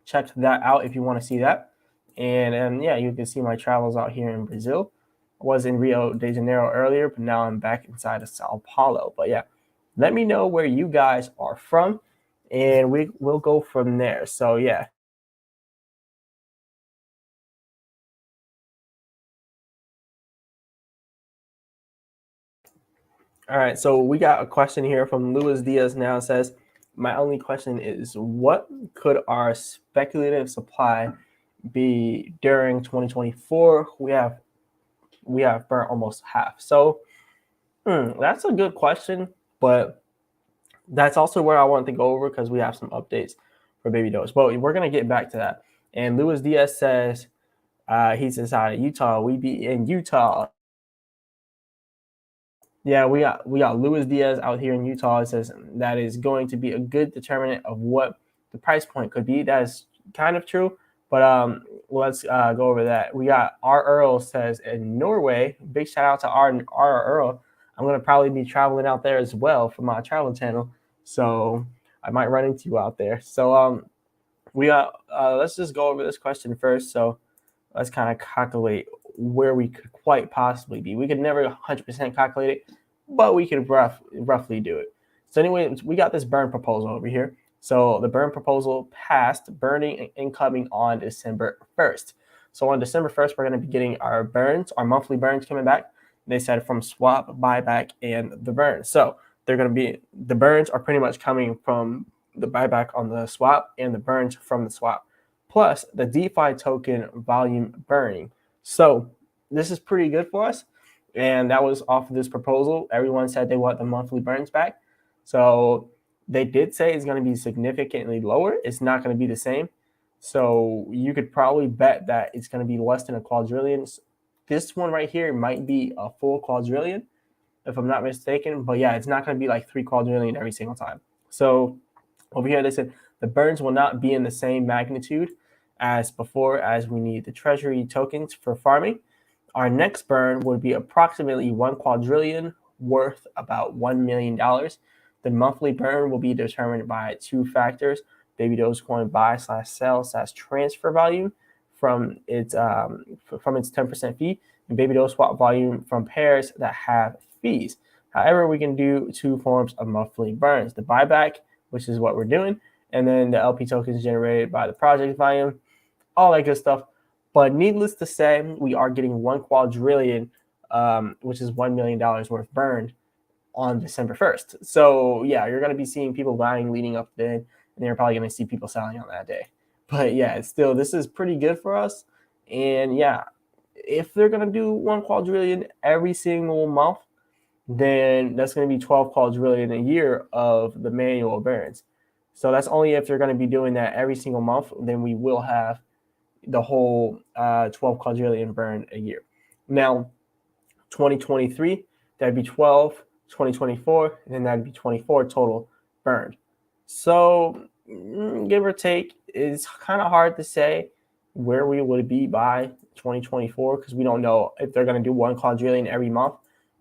check that out if you want to see that. And yeah, you can see my travels out here in Brazil. I was in Rio de Janeiro earlier, but now I'm back inside of Sao Paulo. But yeah, let me know where you guys are from, and we'll go from there. So yeah. All right, so we got a question here from Luis Diaz now. It says, my only question is, what could our speculative supply be during 2024? We have burnt almost half. So that's a good question, but that's also where I want to go over because we have some updates for Baby Doge. But we're going to get back to that. And Luis Diaz says he's inside of Utah. We be in Utah. Yeah, we got Luis Diaz out here in Utah. It says that is going to be a good determinant of what the price point could be. That is kind of true, but let's go over that. We got R. Earl says in Norway. Big shout out to R. Earl. I'm gonna probably be traveling out there as well for my travel channel, so I might run into you out there. So we got. Let's just go over this question first. So let's kind of calculate where we could quite possibly be. We could never 100% calculate it, but we could roughly do it. So anyway, we got this burn proposal over here. So the burn proposal passed, burning incoming on December 1st. So on December 1st, we're going to be getting our burns, our monthly burns coming back. They said from swap, buyback, and the burn. So they're going to be, the burns are pretty much coming from the buyback on the swap and the burns from the swap, plus the DeFi token volume burning. So this is pretty good for us. And that was off of this proposal. Everyone said they want the monthly burns back. So they did say it's going to be significantly lower. It's not going to be the same. So you could probably bet that it's going to be less than a quadrillion. This one right here might be a full quadrillion, if I'm not mistaken. But yeah, it's not going to be like 3 quadrillion every single time. So over here, they said the burns will not be in the same magnitude as before, as we need the treasury tokens for farming. Our next burn would be approximately 1 quadrillion, worth about $1 million. The monthly burn will be determined by 2 factors: Baby Dogecoin buy/sell/transfer volume from its 10% fee, and Baby Doge swap volume from pairs that have fees. However, we can do 2 forms of monthly burns: the buyback, which is what we're doing, and then the LP tokens generated by the project volume, all that good stuff. But needless to say, we are getting 1 quadrillion, which is $1 million worth burned on December 1st. So yeah, you're going to be seeing people buying leading up then, and you're probably going to see people selling on that day. But yeah, it's still, this is pretty good for us. And yeah, if they're going to do 1 quadrillion every single month, then that's going to be 12 quadrillion a year of the manual burns. So that's only if they're going to be doing that every single month, then we will have the whole 12 quadrillion burn a year. Now, 2023, that'd be 12, 2024, and then that'd be 24 total burned. So give or take, it's kind of hard to say where we would be by 2024, because we don't know if they're going to do 1 quadrillion every month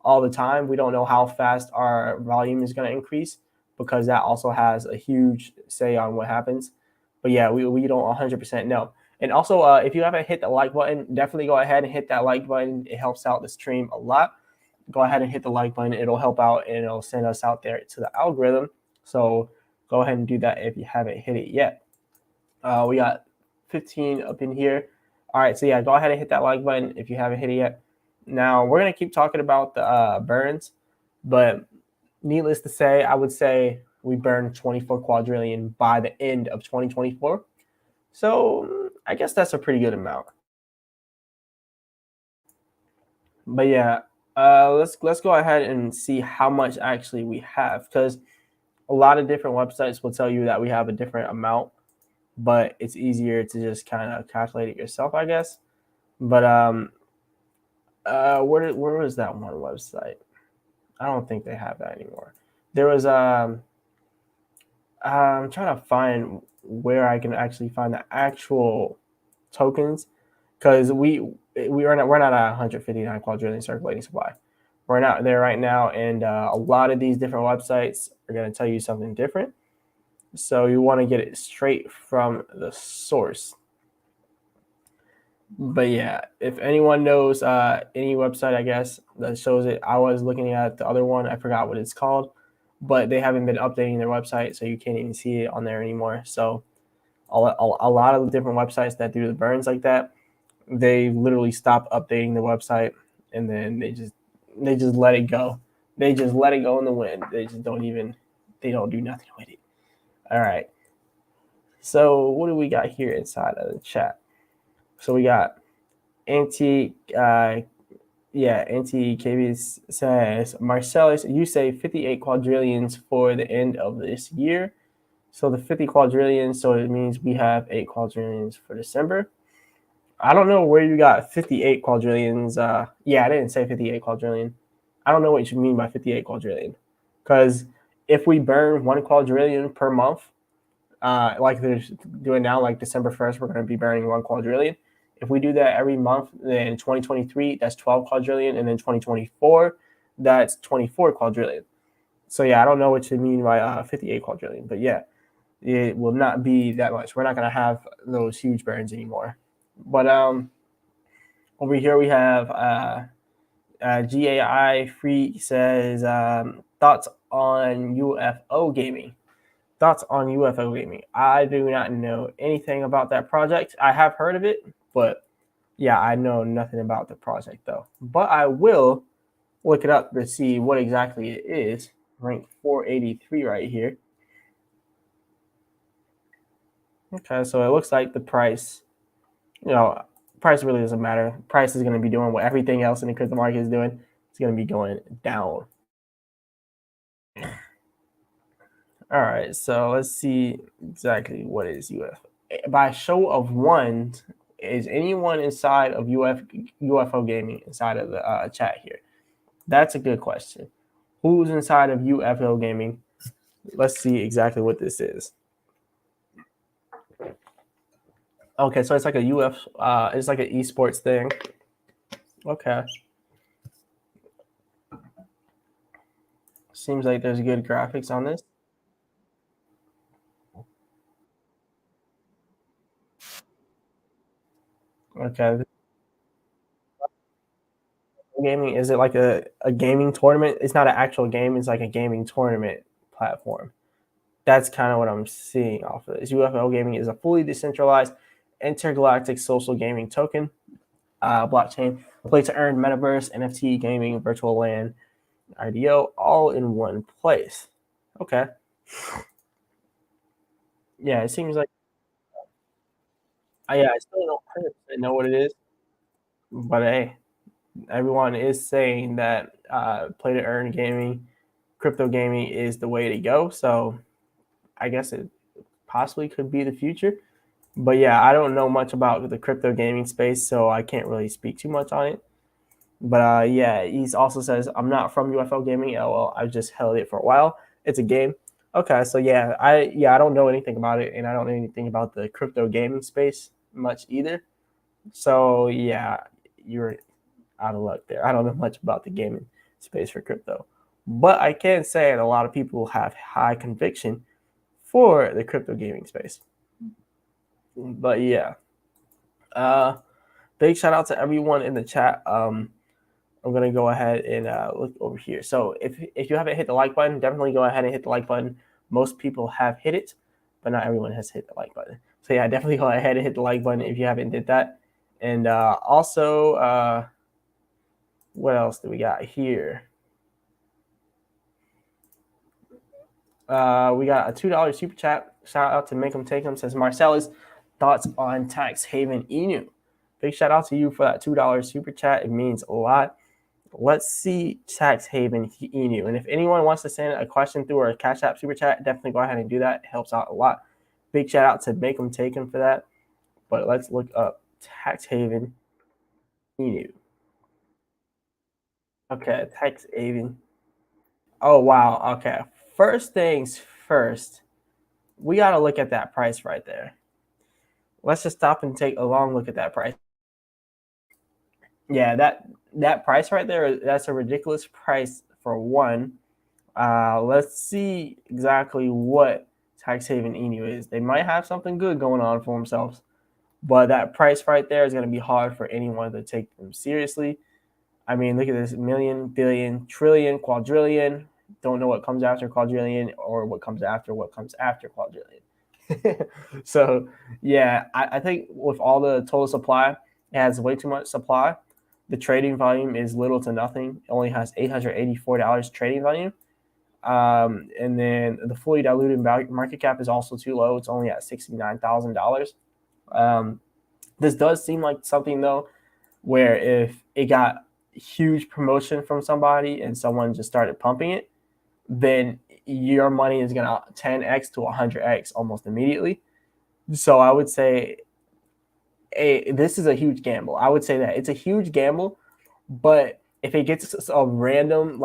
all the time. We don't know how fast our volume is going to increase, because that also has a huge say on what happens. But yeah, we don't 100% know. And also, if you haven't hit the like button, definitely go ahead and hit that like button. It helps out the stream a lot. Go ahead and hit the like button. It'll help out, and it'll send us out there to the algorithm. So go ahead and do that if you haven't hit it yet. We got 15 up in here. All right, so yeah, go ahead and hit that like button if you haven't hit it yet. Now, we're going to keep talking about the burns, but needless to say, I would say we burned 24 quadrillion by the end of 2024. So I guess that's a pretty good amount. But yeah, let's go ahead and see how much actually we have, because a lot of different websites will tell you that we have a different amount, but it's easier to just kind of calculate it yourself, I guess. But where was that one website? I don't think they have that anymore. There was I'm trying to find where I can actually find the actual tokens, because we're not at 159 quadrillion circulating supply. We're not there right now, and a lot of these different websites are going to tell you something different. So you want to get it straight from the source. But yeah, if anyone knows any website, I guess, that shows it. I was looking at the other one. I forgot what it's called, but they haven't been updating their website, so you can't even see it on there anymore. So a lot of the different websites that do the burns like that, they literally stop updating their website, and then they just let it go. They just let it go in the wind. They just don't do nothing with it. All right. So what do we got here inside of the chat? So we got Anti KBS says, Marsellis, you say 58 quadrillions for the end of this year. So the 50 quadrillions, so it means we have 8 quadrillions for December. I don't know where you got 58 quadrillions. Yeah, I didn't say 58 quadrillion. I don't know what you mean by 58 quadrillion. Because if we burn 1 quadrillion per month, like they're doing now, like December 1st, we're going to be burning 1 quadrillion. If we do that every month, then 2023, that's 12 quadrillion. And then 2024, that's 24 quadrillion. So yeah, I don't know what you mean by 58 quadrillion. But yeah, it will not be that much. We're not going to have those huge burns anymore. But Over here we have GAI Free says thoughts on UFO gaming. Thoughts on UFO gaming. I do not know anything about that project. I have heard of it, but yeah, I know nothing about the project though. But I will look it up to see what exactly it is. Rank 483 right here. Okay, so it looks like the price, price really doesn't matter. Price is going to be doing what everything else in the crypto market is doing. It's going to be going down. All right, so let's see exactly what is UFO. By show of ones, is anyone inside of UFO gaming inside of the chat here? That's a good question. Who's inside of UFO gaming? Let's see exactly what this is. Okay, so it's like a it's like an esports thing. Okay. Seems like there's good graphics on this. Okay. Gaming, is it like a gaming tournament? It's not an actual game, it's like a gaming tournament platform. That's kind of what I'm seeing off of this. UFL Gaming is a fully decentralized intergalactic social gaming token blockchain, play to earn metaverse, NFT gaming, virtual land, IDO, all in one place. Okay. Yeah, it seems like yeah, I still don't 100% know what it is, but hey, everyone is saying that play to earn gaming, crypto gaming is the way to go. So I guess it possibly could be the future. But yeah, I don't know much about the crypto gaming space, so I can't really speak too much on it. But yeah, he also says, I'm not from UFO Gaming. LOL, I've just held it for a while. It's a game. Okay, so I don't know anything about it, and I don't know anything about the crypto gaming space much either. So yeah, you're out of luck there. I don't know much about the gaming space for crypto. But I can say that a lot of people have high conviction for the crypto gaming space. But yeah. Uh big shout out to everyone in the chat. I'm gonna go ahead and look over here. So if you haven't hit the like button, definitely go ahead and hit the like button. Most people have hit it, but not everyone has hit the like button. So yeah, definitely go ahead and hit the like button if you haven't did that. And also, what else do we got here? We got a $2 super chat. Shout out to Make 'em Take 'em. Says Marsellis, thoughts on tax haven Inu. Big shout out to you for that $2 super chat. It means a lot. Let's see tax haven Inu. And if anyone wants to send a question through our Cash App super chat, definitely go ahead and do that. It helps out a lot. Big shout out to Make 'em Take 'em for that. But let's look up tax haven Inu. Okay, tax haven. Oh wow. Okay. First things first, we got to look at that price right there. Let's just stop and take a long look at that price. Yeah, that price right there, that's a ridiculous price for one. Let's see exactly what tax haven Inu is. They might have something good going on for themselves, but that price right there is going to be hard for anyone to take them seriously. I mean, look at this: million, billion, trillion, quadrillion. Don't know what comes after quadrillion or what comes after quadrillion. So yeah, I think with all the total supply, it has way too much supply. The trading volume is little to nothing. It only has $884 trading volume. And then the fully diluted market cap is also too low. It's only at $69,000. This does seem like something though, where if it got huge promotion from somebody and someone just started pumping it, then your money is gonna 10x to 100x almost immediately. So I would say, this is a huge gamble. I would say that it's a huge gamble, but if it gets a random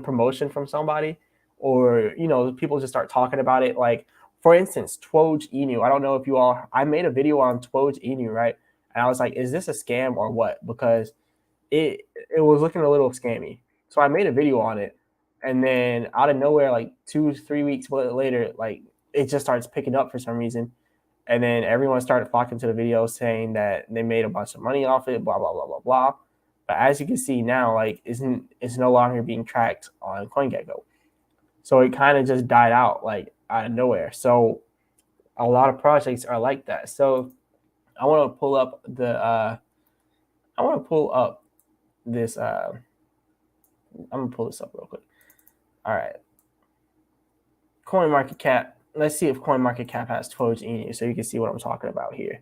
promotion from somebody, or people just start talking about it, like for instance, Doge Inu. I don't know if you all. I made a video on Doge Inu, right? And I was like, is this a scam or what? Because it was looking a little scammy. So I made a video on it, and then out of nowhere, like 2-3 weeks later, like it just starts picking up for some reason, And then everyone started flocking to the video saying that they made a bunch of money off it, blah, blah, blah, blah, blah. But as you can see now, like, it's no longer being tracked on CoinGecko. So it kind of just died out, like, out of nowhere. So a lot of projects are like that. So I want to pull up this. I'm gonna pull this up real quick. All right, CoinMarketCap. Let's see if CoinMarketCap has Doge in it, so you can see what I'm talking about here.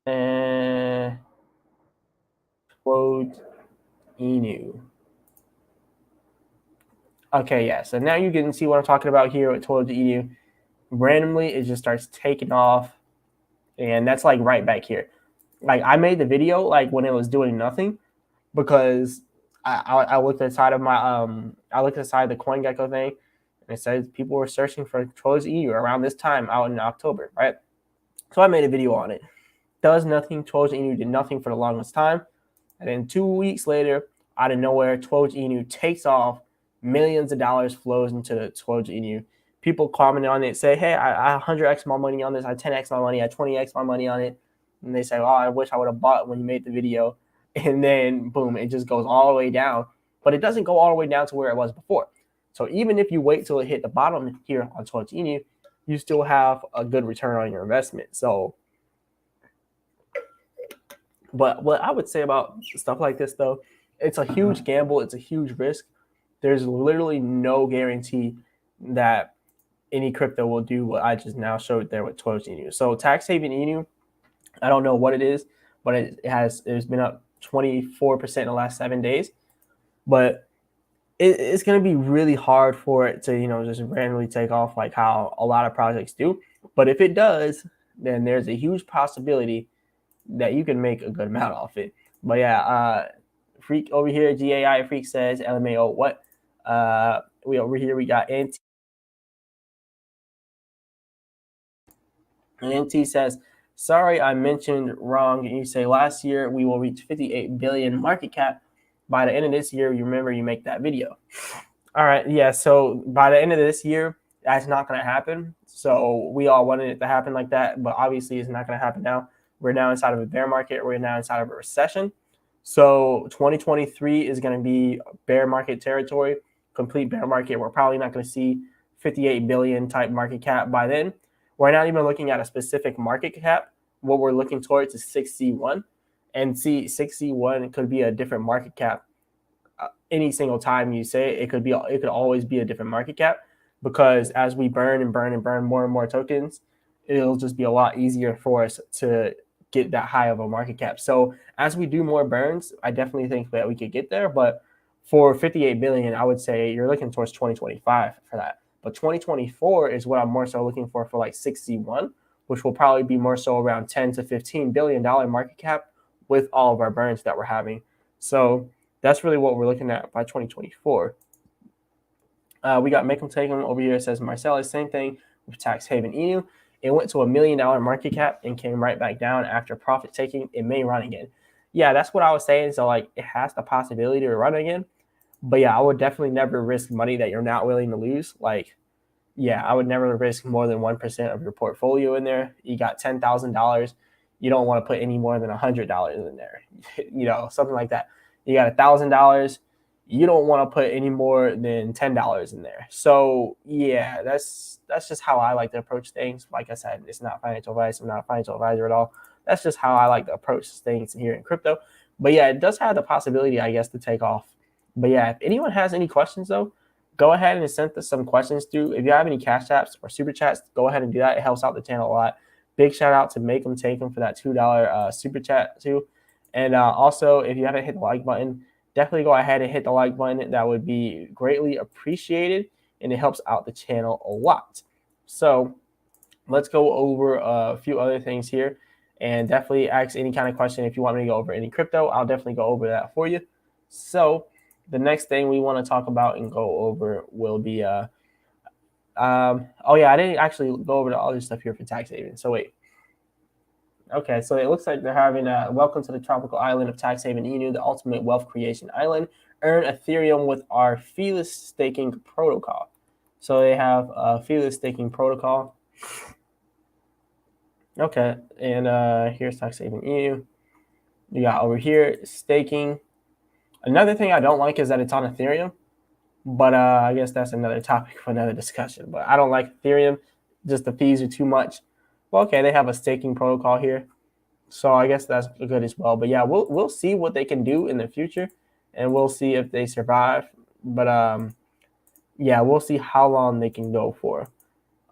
And Doge Inu. Okay, yeah. So now you can see what I'm talking about here with Doge Inu. Randomly, it just starts taking off, and that's like right back here. Like I made the video like when it was doing nothing, because I looked inside of my I looked inside the CoinGecko thing, and it says people were searching for Doge EU around this time out in October, right? So I made a video on it. Does nothing. Doge EU did nothing for the longest time, and then 2 weeks later, out of nowhere, Doge EU takes off. Millions of dollars flows into the Doge EU. People comment on it, say, "Hey, I 100x my money on this. I 10x my money. I 20x my money on it." And they say, "Oh, I wish I would have bought when you made the video." And then boom, it just goes all the way down. But it doesn't go all the way down to where it was before. So even if you wait till it hit the bottom here on Doge EU, you still have a good return on your investment. So, but what I would say about stuff like this though, it's a huge gamble. It's a huge risk. There's literally no guarantee that any crypto will do what I just now showed there with Doge EU. So tax haven EU, I don't know what it is, but it's been up 24% in the last 7 days. But it's going to be really hard for it to, just randomly take off like how a lot of projects do. But if it does, then there's a huge possibility that you can make a good amount off it. But yeah, Freak over here, GAI Freak says, LMAO, what? We over here, we got NT. And NT says, sorry, I mentioned wrong. And you say last year we will reach 58 billion market cap. By the end of this year, you remember you make that video. All right, yeah. So by the end of this year, that's not going to happen. So we all wanted it to happen like that, but obviously it's not going to happen now. We're now inside of a bear market. We're now inside of a recession. So 2023 is going to be bear market territory, complete bear market. We're probably not going to see 58 billion type market cap by then. We're not even looking at a specific market cap. What we're looking towards is 6C1. And see, 6C1 could be a different market cap any single time you say it. It could always be a different market cap, because as we burn and burn and burn more and more tokens, it'll just be a lot easier for us to get that high of a market cap. So as we do more burns, I definitely think that we could get there. But for 58 billion, I would say you're looking towards 2025 for that. But 2024 is what I'm more so looking for like 6C1, which will probably be more so around 10 to $15 billion market cap with all of our burns that we're having. So that's really what we're looking at by 2024. We got Make 'em Take 'em over here. It says Marsellis, same thing with tax haven EU. It went to $1 million market cap and came right back down after profit taking. It may run again. Yeah, that's what I was saying. So like it has the possibility to run again. But yeah, I would definitely never risk money that you're not willing to lose. Like, yeah, I would never risk more than 1% of your portfolio in there. You got $10,000. You don't want to put any more than $100 in there. Something like that. You got $1,000. You don't want to put any more than $10 in there. So yeah, that's just how I like to approach things. Like I said, it's not financial advice. I'm not a financial advisor at all. That's just how I like to approach things here in crypto. But yeah, it does have the possibility, I guess, to take off. But yeah, if anyone has any questions though, go ahead and send us some questions through. If you have any cash apps or super chats, go ahead and do that. It helps out the channel a lot. Big shout out to Make 'em Take 'em for that $2 super chat too. And also, if you haven't hit the like button, definitely go ahead and hit the like button. That would be greatly appreciated, and it helps out the channel a lot. So let's go over a few other things here, and definitely ask any kind of question. If you want me to go over any crypto, I'll definitely go over that for you. So the next thing we want to talk about and go over will be oh yeah, I didn't actually go over the other stuff here for tax haven. So wait. Okay, so it looks like they're having a welcome to the tropical island of tax haven EU, the ultimate wealth creation island. Earn Ethereum with our feeless staking protocol. So they have a feeless staking protocol. Okay, and here's tax saving EU. You got over here staking. Another thing I don't like is that it's on Ethereum, but I guess that's another topic for another discussion. But I don't like Ethereum; just the fees are too much. Well, okay, they have a staking protocol here, so I guess that's good as well. But yeah, we'll see what they can do in the future, and we'll see if they survive. But yeah, we'll see how long they can go for.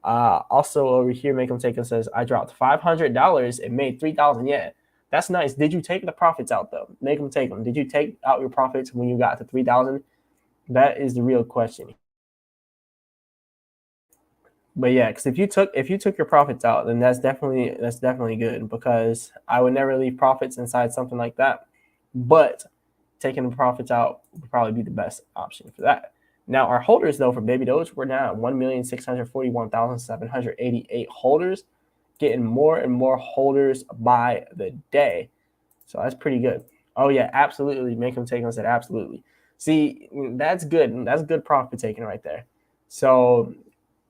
Also over here, Make them take it says I dropped $500 and made 3,000. Yeah, that's nice. Did you take the profits out though? Make them take them. Did you take out your profits when you got to 3,000? That is the real question. But yeah, because if you took your profits out, then that's definitely good because I would never leave profits inside something like that. But taking the profits out would probably be the best option for that. Now our holders though for Baby Doge, we're now at 1,641,788 holders, getting more and more holders by the day. So that's pretty good. Oh yeah, absolutely. Make them take on said absolutely. See, that's good. That's good profit taking right there. So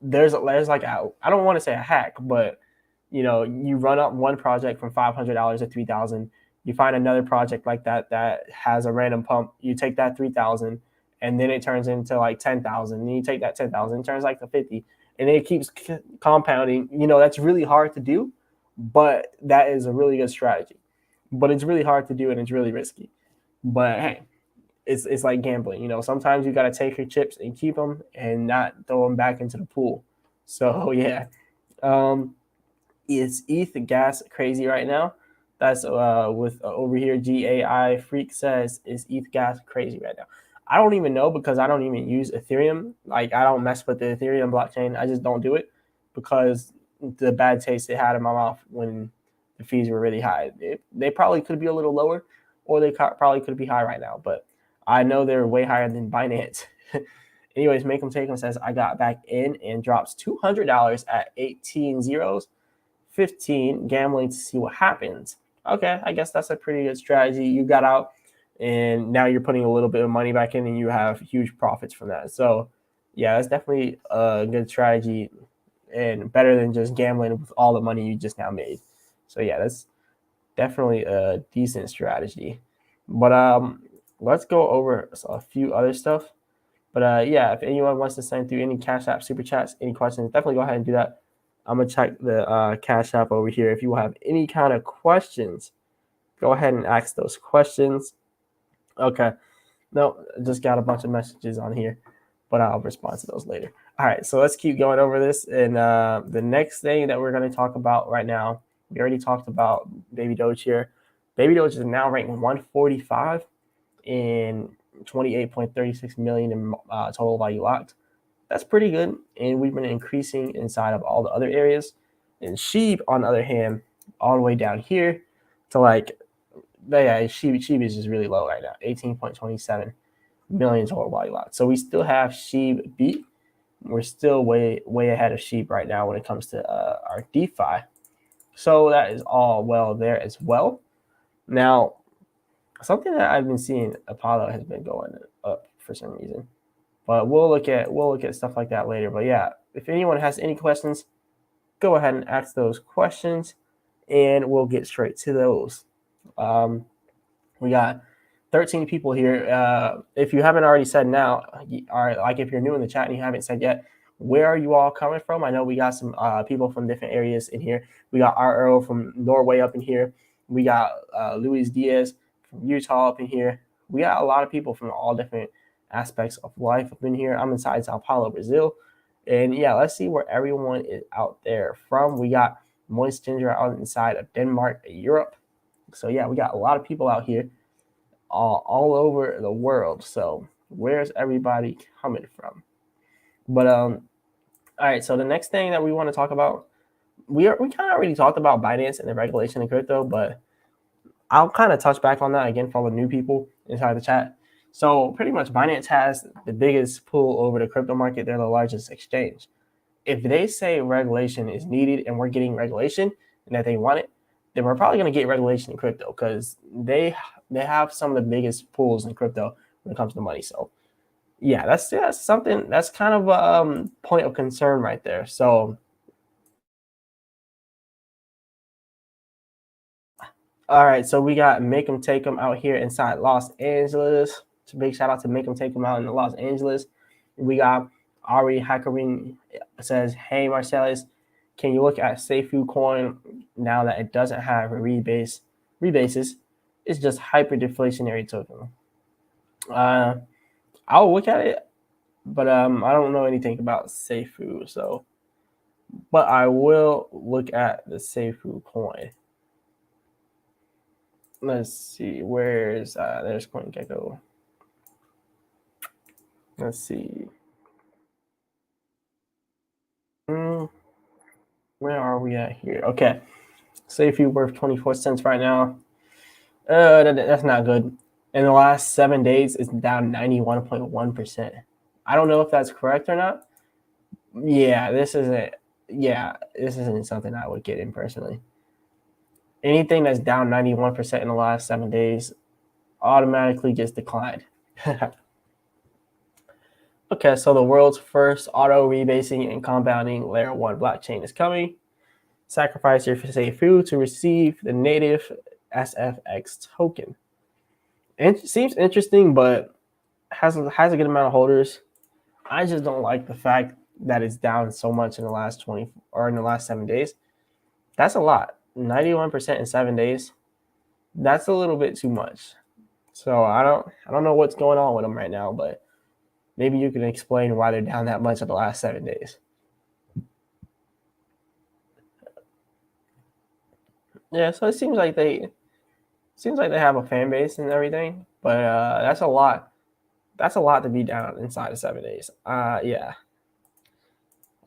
there's like I don't want to say a hack, but you run up one project from $500 to 3,000. You find another project like that has a random pump. You take that 3,000, and then it turns into like 10,000. And you take that 10,000, it turns like to 50, and it keeps compounding. That's really hard to do, but that is a really good strategy. But it's really hard to do, and it's really risky. But hey, it's like gambling. Sometimes you got to take your chips and keep them and not throw them back into the pool. So yeah, um, is ETH gas crazy right now? That's with over here. GAI Freak says, is ETH gas crazy right now? I don't even know because I don't even use Ethereum. Like I don't mess with the Ethereum blockchain. I just don't do it because the bad taste it had in my mouth when the fees were really high. They probably could be a little lower, or they probably could be high right now. But I know they're way higher than Binance. Anyways, Make them take them says I got back in and drops $200 at 18 zeros. 15 gambling to see what happens. Okay, I guess that's a pretty good strategy. You got out and now you're putting a little bit of money back in and you have huge profits from that. So, yeah, that's definitely a good strategy and better than just gambling with all the money you just now made. So, yeah, that's definitely a decent strategy. But let's go over a few other stuff. But yeah, if anyone wants to send through any Cash App, Super Chats, any questions, definitely go ahead and do that. I'm going to check the Cash App over here. If you have any kind of questions, go ahead and ask those questions. Okay. No, just got a bunch of messages on here, but I'll respond to those later. All right, so let's keep going over this. And the next thing that we're going to talk about right now, we already talked about Baby Doge here. Baby Doge is now ranked 145 in 28.36 million in total value locked. That's pretty good, and we've been increasing inside of all the other areas. And sheep, on the other hand, all the way down here to like, yeah, sheep is just really low right now, 18.27 million total value locked. So we still have sheep beat. We're still way ahead of sheep right now when it comes to our DeFi. So that is all well there as well. Now, something that I've been seeing, Apollo has been going up for some reason, but we'll look at stuff like that later. But yeah, if anyone has any questions, go ahead and ask those questions, and we'll get straight to those. We got 13 people here. If you haven't already said now, or like if you're new in the chat and you haven't said yet, where are you all coming from? I know we got some people from different areas in here. We got our Earl from Norway up in here. We got Luis Diaz from Utah up in here. We got a lot of people from all different aspects of life up in here. I'm inside Sao Paulo, Brazil. And yeah, let's see where everyone is out there from. We got Moist Ginger out inside of Denmark, Europe. So yeah, we got a lot of people out here all over the world. So where's everybody coming from? But all right. So the next thing that we want to talk about, we kind of already talked about Binance and the regulation in crypto, but I'll kind of touch back on that again for all the new people inside the chat. So pretty much Binance has the biggest pull over the crypto market. They're the largest exchange. If they say regulation is needed and we're getting regulation and that they want it, then we're probably going to get regulation in crypto because they have some of the biggest pools in crypto when it comes to money. So yeah, that's something that's kind of a point of concern right there. So All right, so we got Make 'em Take 'em out here inside Los Angeles. So big shout out to Make 'em Take 'em out in Los Angeles. We got Ari Hakarin says, "Hey Marsellis, can you look at Seifu coin now that it doesn't have a rebases? It's just hyper deflationary token." I'll look at it, but I don't know anything about Seifu, so but I will look at the Seifu coin. Let's see, where's there's CoinGecko. Let's see. Where are we at here? Okay. Seifu worth 24 cents right now. That's not good. In the last 7 days, it's down 91.1%. I don't know if that's correct or not. Yeah, this isn't. Yeah, this isn't something I would get in personally. Anything that's down 91% in the last 7 days automatically gets declined. Okay, so the world's first auto rebasing and compounding layer 1 blockchain is coming. Sacrifice your Seifu to receive the native SFX token. It seems interesting, but has a good amount of holders. I just don't like the fact that it's down so much in the last 20 or in the last 7 days. That's a lot. 91% in 7 days. That's a little bit too much. So I don't know what's going on with them right now, but maybe you can explain why they're down that much in the last 7 days. Yeah, so it seems like they have a fan base and everything, but that's a lot. That's a lot to be down inside of 7 days. Yeah,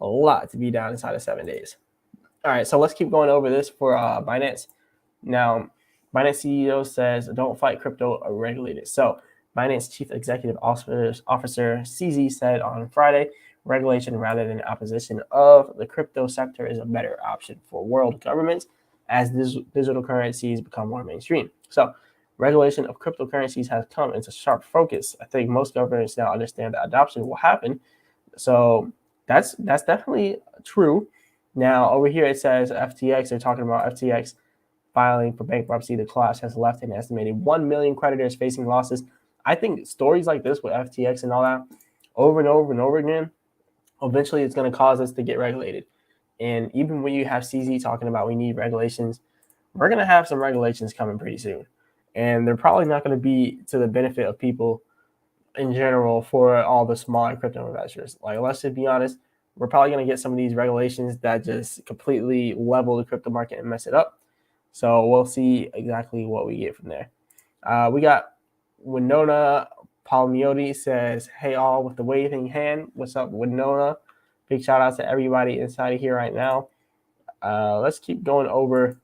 a lot to be down inside of 7 days. All right, so let's keep going over this for Binance. Now, Binance CEO says, "Don't fight crypto, regulate it." So, Binance Chief Executive Officer CZ said on Friday, "Regulation rather than opposition of the crypto sector is a better option for world governments as digital currencies become more mainstream." So, regulation of cryptocurrencies has come into sharp focus. I think most governments now understand that adoption will happen. So, that's definitely true. Now, over here it says FTX. They're talking about FTX filing for bankruptcy. The collapse has left an estimated 1 million creditors facing losses. I think stories like this with FTX and all that over and over and over again, eventually it's going to cause us to get regulated. And even when you have CZ talking about we need regulations, we're going to have some regulations coming pretty soon. And they're probably not going to be to the benefit of people in general for all the smaller crypto investors. Like, let's just be honest, we're probably going to get some of these regulations that just completely level the crypto market and mess it up. So we'll see exactly what we get from there. We got Winona Palmiotti says, "Hey all with the waving hand. What's up, Winona? Big shout out to everybody inside of here right now." Let's keep going over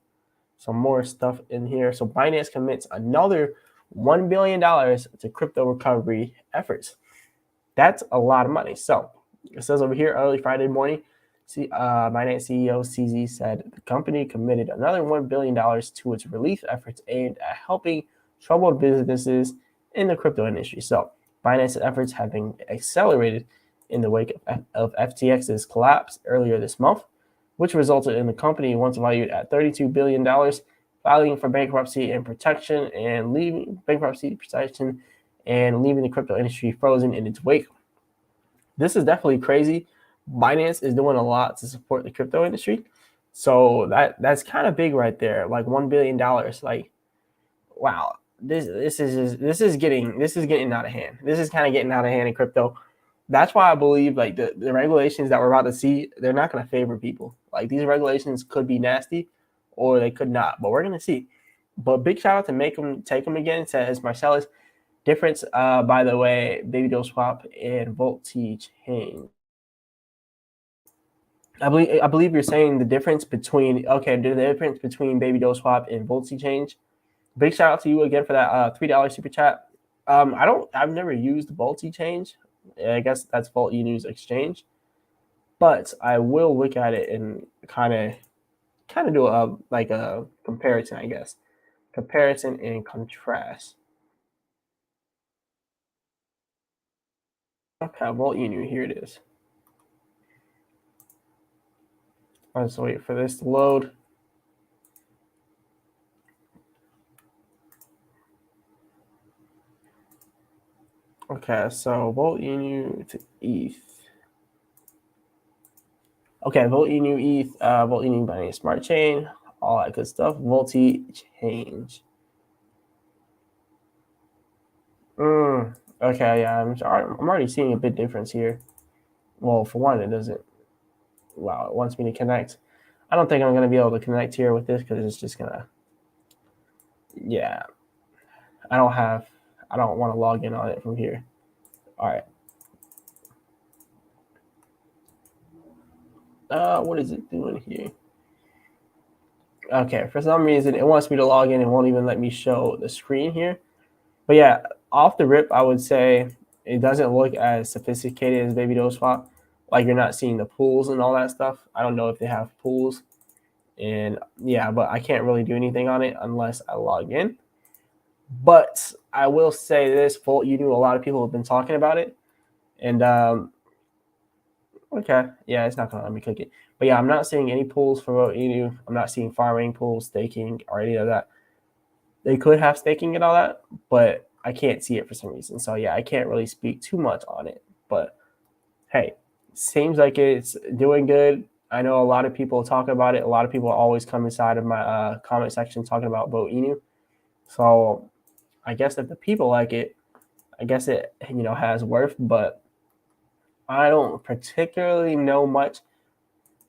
some more stuff in here. So Binance commits another $1 billion to crypto recovery efforts. That's a lot of money. So it says over here, early Friday morning, Binance CEO CZ said the company committed another $1 billion to its relief efforts aimed at helping troubled businesses in the crypto industry. So Binance's efforts have been accelerated in the wake of FTX's collapse earlier this month, which resulted in the company, once valued at $32 billion, filing for bankruptcy and protection and leaving the crypto industry frozen in its wake. This is definitely crazy. Binance is doing a lot to support the crypto industry. So that's kind of big right there. Like $1 billion. Like, wow. This is getting out of hand. This is kind of getting out of hand in crypto. That's why I believe like the regulations that we're about to see, they're not going to favor people. Like, these regulations could be nasty or they could not, but we're going to see. But big shout out to Make 'em Take 'em again, says Marsellis. Difference, by the way, Baby Doge Swap and Volt T change. I believe you're saying the difference between Baby Doge Swap and Volt T change. Big shout out to you again for that $3 super chat. I've never used Volt T change. I guess that's Volt News Exchange, but I will look at it and kind of do a comparison, I guess. Comparison and contrast. Okay, Volt Unu, here it is. Let's wait for this to load. Okay, so Volt Inu to ETH. Okay, Volt Inu ETH, Volt Inu buying a smart chain, all that good stuff. Volti change. Okay, yeah, I'm already seeing a big difference here. Well, for one, it doesn't. Wow, it wants me to connect. I don't think I'm gonna be able to connect here with this because it's just gonna. Yeah, I don't want to log in on it from here. All right. What is it doing here? Okay, for some reason it wants me to log in and won't even let me show the screen here. But yeah, off the rip, I would say it doesn't look as sophisticated as Baby Doge Swap. Like you're not seeing the pools and all that stuff. I don't know if they have pools, and yeah, but I can't really do anything on it unless I log in. But I will say this, Volt, you knew a lot of people have been talking about it, and okay, yeah, it's not gonna let me click it. But yeah, I'm not seeing any pools for Volt Inu. I'm not seeing farming pools, staking, or any of that. They could have staking and all that, but I can't see it for some reason. So yeah, I can't really speak too much on it. But hey, seems like it's doing good. I know a lot of people talk about it. A lot of people always come inside of my comment section talking about Volt Inu. So I guess if the people like it, I guess it has worth. But I don't particularly know much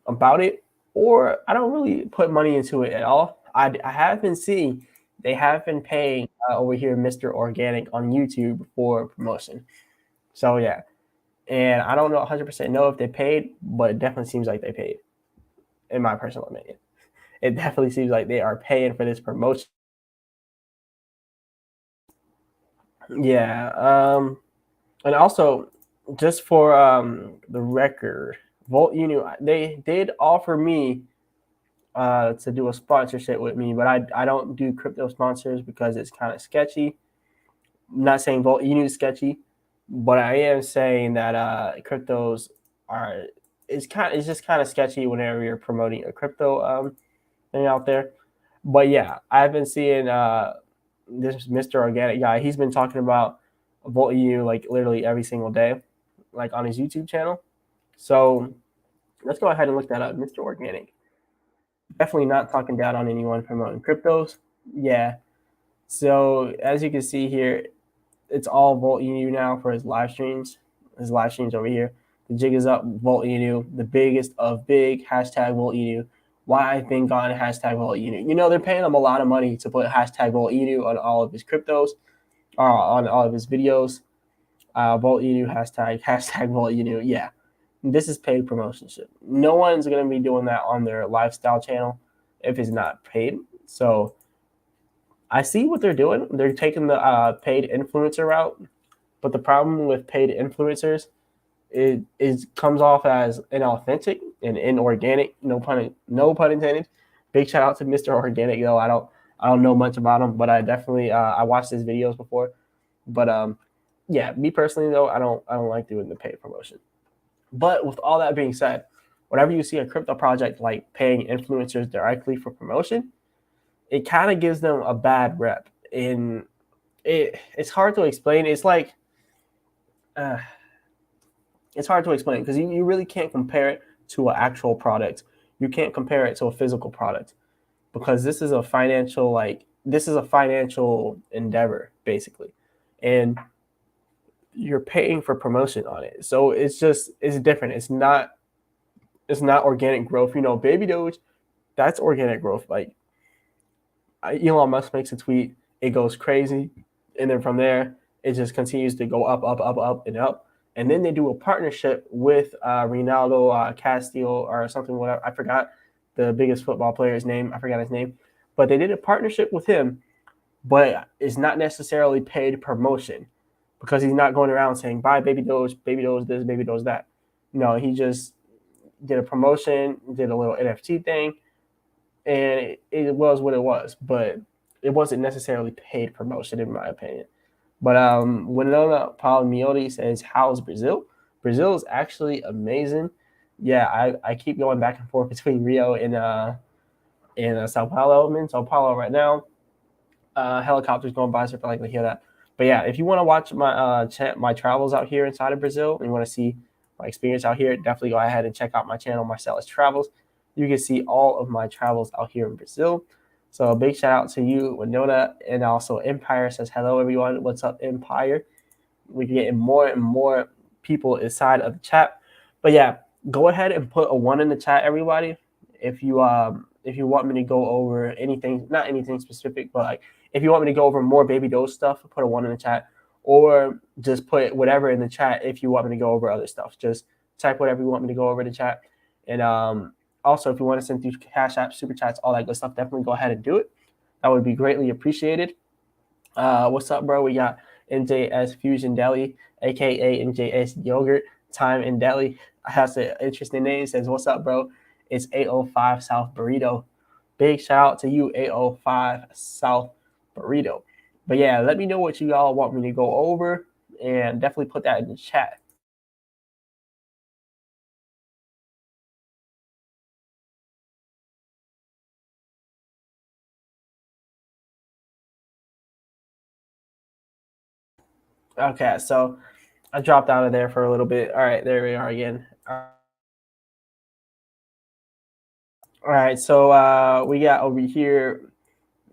about it, or I don't really put money into it at all. I have been seeing they have been paying over here Mr. Organic on YouTube for promotion. So yeah, and I don't know 100% know if they paid, but it definitely seems like they paid, in my personal opinion. It definitely seems like they are paying for this promotion. Yeah, and also just for the record, Volt Unu, they did offer me to do a sponsorship with me, but I don't do crypto sponsors because it's kind of sketchy. I'm not saying Volt Inu is sketchy, but I am saying that cryptos are it's just kind of sketchy whenever you're promoting a crypto thing out there. But yeah, I've been seeing this Mr. Organic guy. He's been talking about Volt Inu like literally every single day, like on his YouTube channel. So let's go ahead and look that up, Mr. Organic. Definitely not talking down on anyone promoting cryptos. Yeah. So as you can see here, it's all Volt Inu now for his live streams. His live streams over here. The jig is up, Volt Inu, the biggest of big, hashtag Volt Inu. Why I've been gone, hashtag Volt Inu. You know, they're paying him a lot of money to put hashtag Volt Inu on all of his cryptos, on all of his videos. Volt Inu, hashtag Volt Inu. Yeah. This is paid promotion shit. No one's going to be doing that on their lifestyle channel if it's not paid. So I see what they're doing. They're taking the paid influencer route, but the problem with paid influencers is comes off as inauthentic and inorganic. No pun intended. Big shout out to Mr. Organic though. I don't know much about him, but I definitely I watched his videos before. But yeah, me personally though, I don't like doing the paid promotion. But with all that being said, whenever you see a crypto project like paying influencers directly for promotion, it kind of gives them a bad rep. And it's hard to explain. It's like it's hard to explain because you really can't compare it to an actual product. You can't compare it to a physical product because this is a financial endeavor basically, and you're paying for promotion on it. So it's different. It's not organic growth. You know, Baby Doge, that's organic growth. Like Elon Musk makes a tweet, it goes crazy, and then from there it just continues to go up, up, up, up, and up. And then they do a partnership with Ronaldo Castillo or something. Whatever, I forgot the biggest football player's name. I forgot his name, but they did a partnership with him. But it's not necessarily paid promotion because he's not going around saying "Buy Baby Doge, Baby Doge this, Baby Doge that." No, he just did a promotion, did a little NFT thing, and it was what it was. But it wasn't necessarily paid promotion, in my opinion. But Winona Palmioti says, "How's Brazil? Brazil is actually amazing." Yeah, I keep going back and forth between Rio and Sao Paulo. I'm in Sao Paulo right now. Helicopters going by, so if I like to hear that. But yeah, if you want to watch my travels out here inside of Brazil and you want to see my experience out here, definitely go ahead and check out my channel, Marsellis Travels. You can see all of my travels out here in Brazil. So a big shout out to you, Winona, and also Empire says hello everyone. What's up, Empire? We're getting more and more people inside of the chat. But yeah, go ahead and put a 1 in the chat, everybody. If you want me to go over anything, not anything specific, but like if you want me to go over more Baby Doge stuff, put a 1 in the chat, or just put whatever in the chat if you want me to go over other stuff. Just type whatever you want me to go over in the chat. And also, if you want to send through Cash App, Super Chats, all that good stuff, definitely go ahead and do it. That would be greatly appreciated. What's up, bro? We got MJS Fusion Deli, aka MJS Yogurt Time in Delhi. Has an interesting name. It says, "What's up, bro? It's 805 South Burrito." Big shout out to you, 805 South Burrito. But yeah, let me know what you all want me to go over, and definitely put that in the chat. Okay, so I dropped out of there for a little bit. All right, there we are again. All right, so we got over here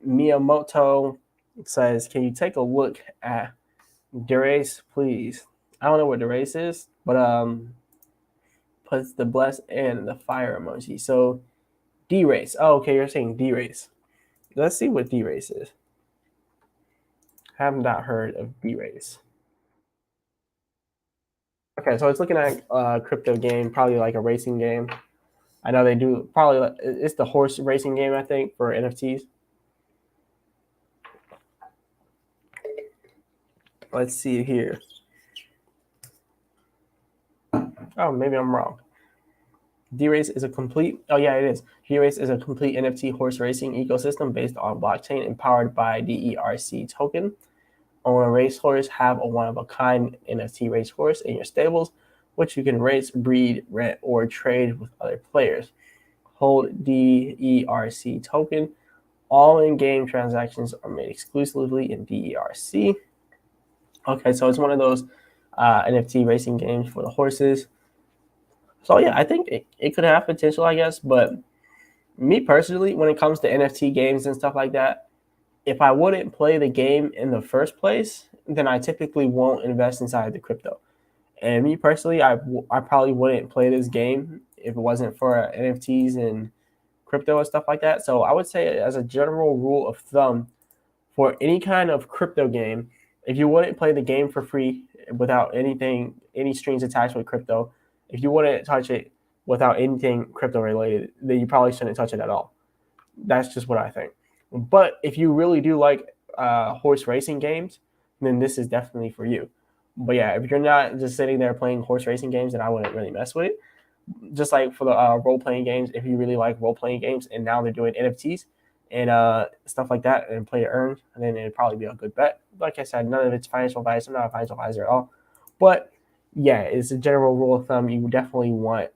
Miyamoto says, "Can you take a look at Derace, please?" I don't know what Derace is, but puts the bless and the fire emoji. So D-Race. Oh, okay, you're saying D-Race. Let's see what D-Race is. Have not heard of D-Race. Okay, so it's looking at a crypto game, probably like a racing game. I know they do probably. It's the horse racing game, I think, for NFTs. Let's see here. Oh, maybe I'm wrong. D-Race is a complete. Oh yeah, it is. D-Race is a complete NFT horse racing ecosystem based on blockchain and powered by DERC token. Own a racehorse, have a one-of-a-kind NFT racehorse in your stables, which you can race, breed, rent, or trade with other players. Hold DERC token. All in-game transactions are made exclusively in DERC. Okay, so it's one of those NFT racing games for the horses. So yeah, I think it could have potential, I guess. But me personally, when it comes to NFT games and stuff like that, if I wouldn't play the game in the first place, then I typically won't invest inside the crypto. And me personally, I probably wouldn't play this game if it wasn't for NFTs and crypto and stuff like that. So I would say, as a general rule of thumb, for any kind of crypto game, if you wouldn't play the game for free without any strings attached with crypto, if you wouldn't touch it without anything crypto related, then you probably shouldn't touch it at all. That's just what I think. But if you really do like horse racing games, then this is definitely for you. But yeah, if you're not just sitting there playing horse racing games, then I wouldn't really mess with it. Just like for the role playing games, if you really like role playing games, and now they're doing NFTs and stuff like that, and play to earn, then it'd probably be a good bet. Like I said, none of it's financial advice. I'm not a financial advisor at all. But yeah, it's a general rule of thumb. You definitely want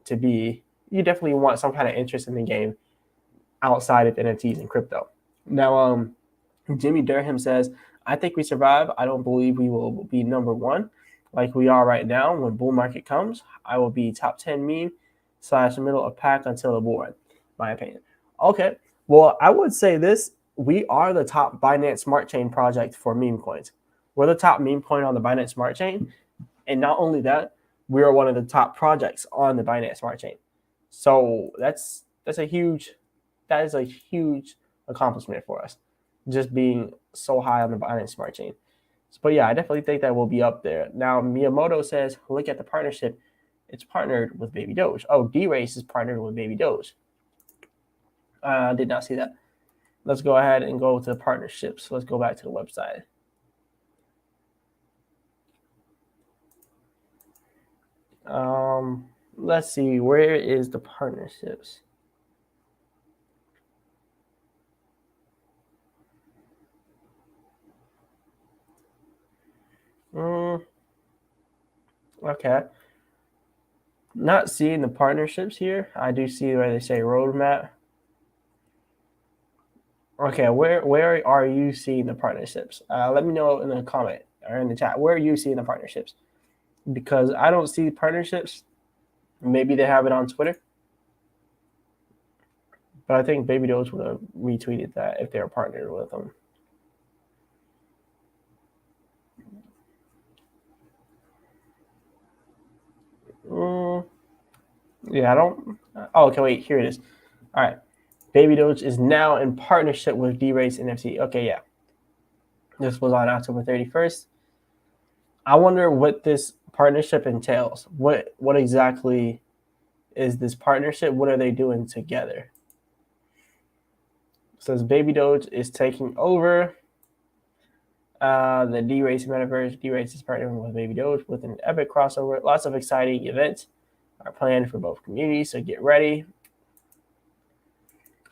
some kind of interest in the game outside of NFTs and crypto. Now, Jimmy Durham says, "I think we survive. I don't believe we will be number one like we are right now. When bull market comes, I will be top 10 meme / middle of pack until the board, my opinion." Okay. Well, I would say this. We are the top Binance Smart Chain project for meme coins. We're the top meme coin on the Binance Smart Chain. And not only that, we are one of the top projects on the Binance Smart Chain. So that is a huge accomplishment for us, just being so high on the Binance Smart Chain. But yeah, I definitely think that we'll be up there. Now, Miyamoto says, "Look at the partnership. It's partnered with Baby Doge." Oh, D-Race is partnered with Baby Doge. I did not see that. Let's go ahead and go to the partnerships. Let's go back to the website. Let's see. Where is the partnerships? Okay. Not seeing the partnerships here. I do see where they say roadmap. Okay, where are you seeing the partnerships? Let me know in the comment or in the chat. Where are you seeing the partnerships? Because I don't see partnerships. Maybe they have it on Twitter, but I think Baby Doge would have retweeted that if they were partnered with them. Yeah, I don't. Oh, okay, wait. Here it is. All right. Baby Doge is now in partnership with D-Race NFT. Okay, yeah. This was on October 31st. I wonder what this partnership entails. What exactly is this partnership? What are they doing together? It says Baby Doge is taking over the D-Race metaverse. D-Race is partnering with Baby Doge with an epic crossover. Lots of exciting events are planned for both communities, so get ready.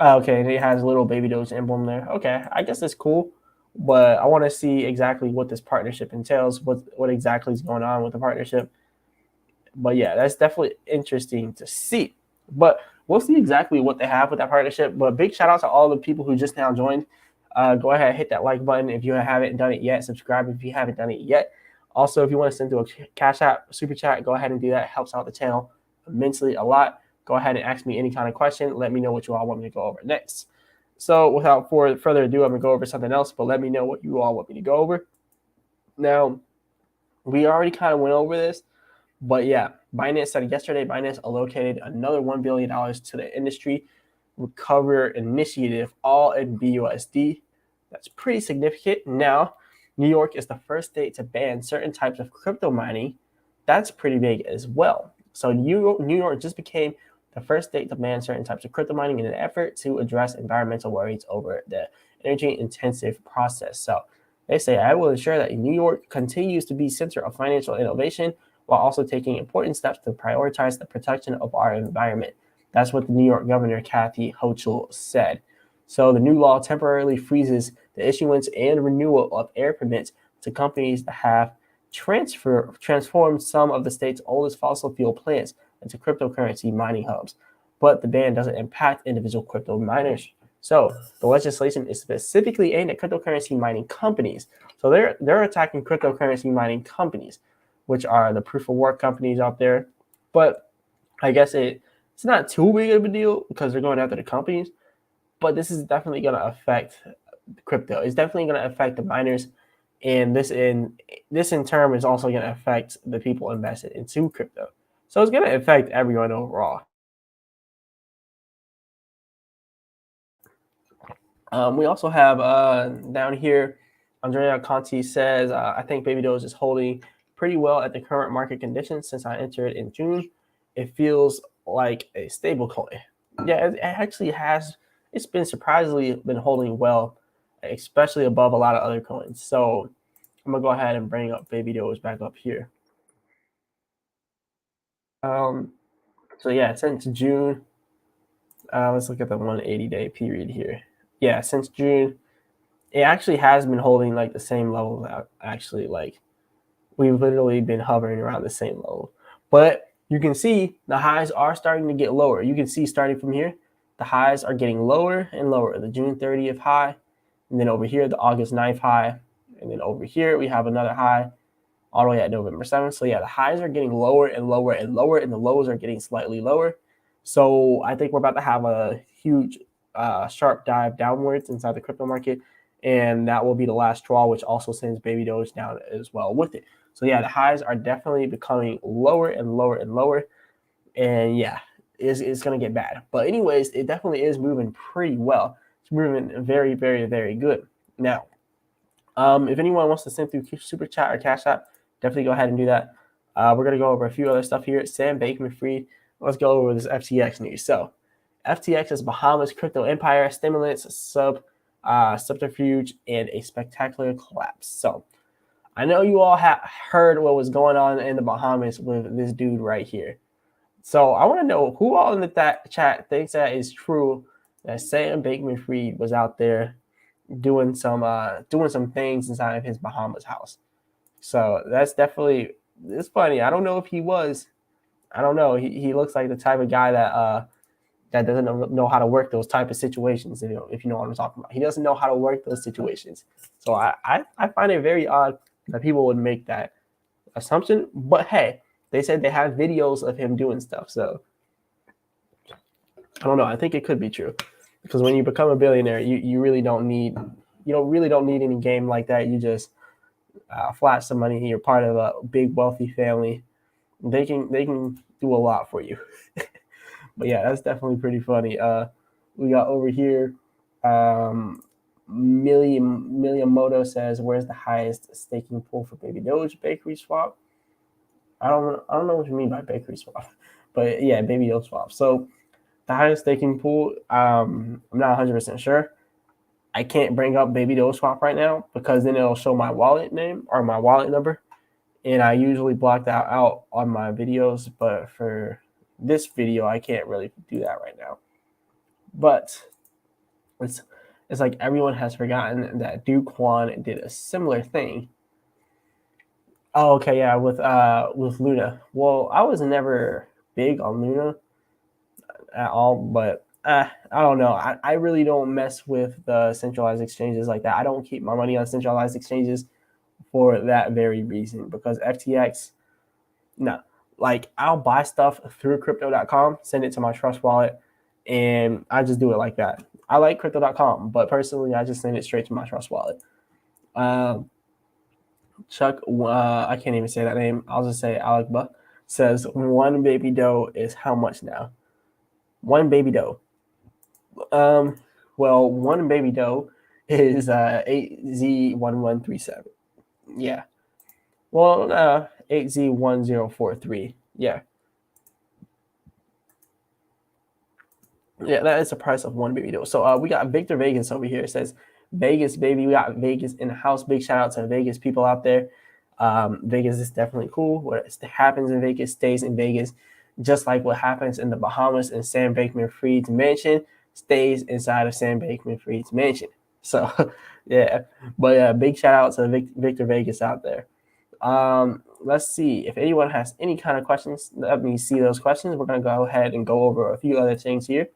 Okay, and it has a little Baby Doge emblem there. Okay, I guess it's cool, but I want to see exactly what this partnership entails. What exactly is going on with the partnership? But yeah, that's definitely interesting to see. But we'll see exactly what they have with that partnership. But big shout out to all the people who just now joined. Go ahead, hit that like button if you haven't done it yet. Subscribe if you haven't done it yet. Also, if you want to send through a Cash App, Super Chat, go ahead and do that. It helps out the channel immensely a lot. Go ahead and ask me any kind of question. Let me know what you all want me to go over next. So without further ado, I'm going to go over something else, but let me know what you all want me to go over. Now, we already kind of went over this, but yeah, Binance said yesterday Binance allocated another $1 billion to the industry recover initiative, all in BUSD. That's pretty significant. Now, New York is the first state to ban certain types of crypto mining. That's pretty big as well. So New York just became the first state to ban certain types of crypto mining in an effort to address environmental worries over the energy-intensive process. So they say, I will ensure that New York continues to be center of financial innovation while also taking important steps to prioritize the protection of our environment. That's what the New York Governor Kathy Hochul said. So the new law temporarily freezes the issuance and renewal of air permits to companies that have transformed some of the state's oldest fossil fuel plants into cryptocurrency mining hubs. But the ban doesn't impact individual crypto miners. So the legislation is specifically aimed at cryptocurrency mining companies. So they're attacking cryptocurrency mining companies, which are the proof of work companies out there. But I guess it's not too big of a deal because they're going after the companies. But this is definitely going to affect crypto. It's definitely going to affect the miners, and this in turn is also going to affect the people invested into crypto. So it's going to affect everyone overall. We also have down here, Andrea Conti says, I think Baby Doge is holding pretty well at the current market conditions since I entered in June. It feels like a stable coin. Yeah, it actually has. It's been surprisingly been holding well, especially above a lot of other coins. So I'm gonna go ahead and bring up Baby Doge back up here. So yeah, since June, let's look at the 180-day period here. Yeah, since June, it actually has been holding like the same level. Actually, like we've literally been hovering around the same level. But you can see the highs are starting to get lower. You can see starting from here, the highs are getting lower and lower. The June 30th high, and then over here, the August 9th high, and then over here, we have another high all the way at November 7th. So yeah, the highs are getting lower and lower and lower, and the lows are getting slightly lower. So I think we're about to have a huge sharp dive downwards inside the crypto market, and that will be the last straw, which also sends Baby Doge down as well with it. So yeah, the highs are definitely becoming lower and lower and lower, and yeah, it's going to get bad. But anyways, it definitely is moving pretty well. It's moving very, very, very good. Now, if anyone wants to send through Super Chat or Cash App, definitely go ahead and do that. We're going to go over a few other stuff here. Sam Bankman-Fried. Let's go over this FTX news. So FTX is Bahamas crypto empire, stimulants, subterfuge, and a spectacular collapse. So I know you all have heard what was going on in the Bahamas with this dude right here. So I want to know who all in the chat thinks that is true, that Sam Bankman-Fried was out there doing some things inside of his Bahamas house. So that's definitely, it's funny. I don't know if he was. I don't know. He looks like the type of guy that that doesn't know how to work those type of situations. If you know what I'm talking about, he doesn't know how to work those situations. So I find it very odd that people would make that assumption. But hey, they said they have videos of him doing stuff, so I don't know. I think it could be true, because when you become a billionaire, you really don't need any game like that. You just flash some money. You're part of a big wealthy family. They can do a lot for you. But yeah, that's definitely pretty funny. We got over here. Milliamoto says, "Where's the highest staking pool for Baby Doge bakery swap?" I don't know what you mean by bakery swap, but yeah, Baby Doge swap. So the highest staking pool, I'm not 100% sure. I can't bring up Baby Doge swap right now because then it'll show my wallet name or my wallet number, and I usually block that out on my videos. But for this video, I can't really do that right now. But it's like everyone has forgotten that Duke Kwan did a similar thing. Oh, okay, yeah, with Luna. Well, I was never big on Luna at all, but I don't know. I really don't mess with the centralized exchanges like that. I don't keep my money on centralized exchanges for that very reason, because FTX, no, like I'll buy stuff through crypto.com, send it to my trust wallet, and I just do it like that. I like crypto.com, but personally, I just send it straight to my trust wallet. Chuck, I can't even say that name. I'll just say Alekba says one baby doe is how much now? One baby doe. Well, one baby doe is 8Z1137. Yeah. Well, 8Z1043. Yeah. Yeah, that is the price of one baby doe. So we got Victor Vegas over here. It says Vegas, baby. We got Vegas in the house. Big shout out to Vegas people out there. Vegas is definitely cool. What happens in Vegas stays in Vegas, just like what happens in the Bahamas and Sam Bankman-Fried's mansion stays inside of Sam Bankman-Fried's mansion. So, yeah. But big shout out to Victor Vegas out there. Let's see if anyone has any kind of questions. Let me see those questions. We're going to go ahead and go over a few other things here.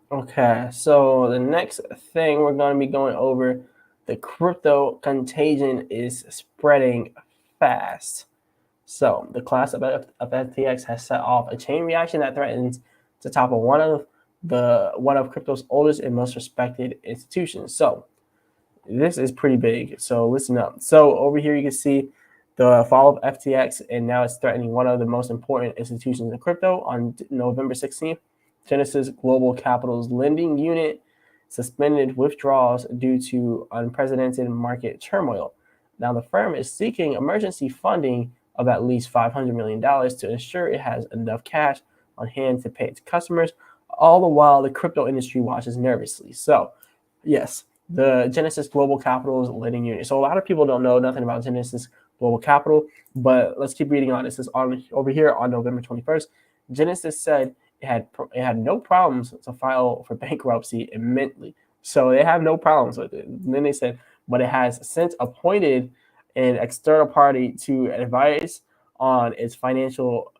Okay, so the next thing we're going to be going over, the crypto contagion is spreading fast. So the class of FTX has set off a chain reaction that threatens to topple one of crypto's oldest and most respected institutions. So this is pretty big. So listen up. So over here you can see the fall of FTX, and now it's threatening one of the most important institutions in crypto. On November 16th, Genesis Global Capital's lending unit suspended withdrawals due to unprecedented market turmoil. Now the firm is seeking emergency funding of at least $500 million to ensure it has enough cash on hand to pay its customers, all the while the crypto industry watches nervously. So, yes, the Genesis Global Capital's lending unit. So a lot of people don't know nothing about Genesis Global Capital, but let's keep reading on. This is over here on November 21st. Genesis said it had no problems to file for bankruptcy immediately. So they have no problems with it. And then they said, but it has since appointed an external party to advise on its financial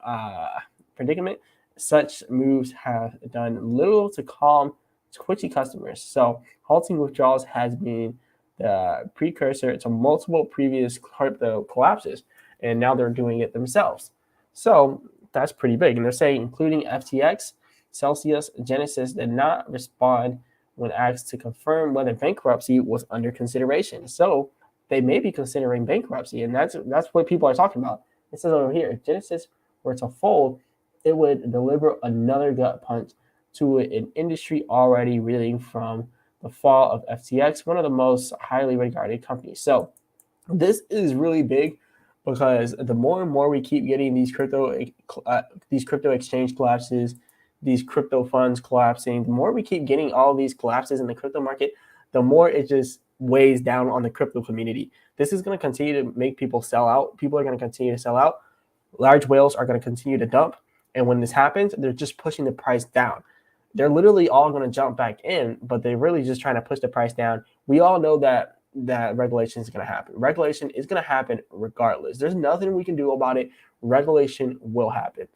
predicament. Such moves have done little to calm twitchy customers. So halting withdrawals has been the precursor to multiple previous crypto collapses, and now they're doing it themselves. So that's pretty big. And they're saying, including FTX, Celsius, Genesis did not respond when asked to confirm whether bankruptcy was under consideration. So they may be considering bankruptcy, and that's what people are talking about. It says over here, if Genesis were to fold, it would deliver another gut punch to an industry already reeling from the fall of FTX, one of the most highly regarded companies. So this is really big, because the more and more we keep getting these crypto exchange collapses, these crypto funds collapsing, the more we keep getting all these collapses in the crypto market, the more it just weighs down on the crypto community. This is going to continue to make people sell out. People are going to continue to sell out. Large whales are going to continue to dump. And when this happens, they're just pushing the price down. they're literally all going to jump back in, but they're really just trying to push the price down. We all know that regulation is going to happen. Regulation is going to happen regardless. There's nothing we can do about it. Regulation will happen.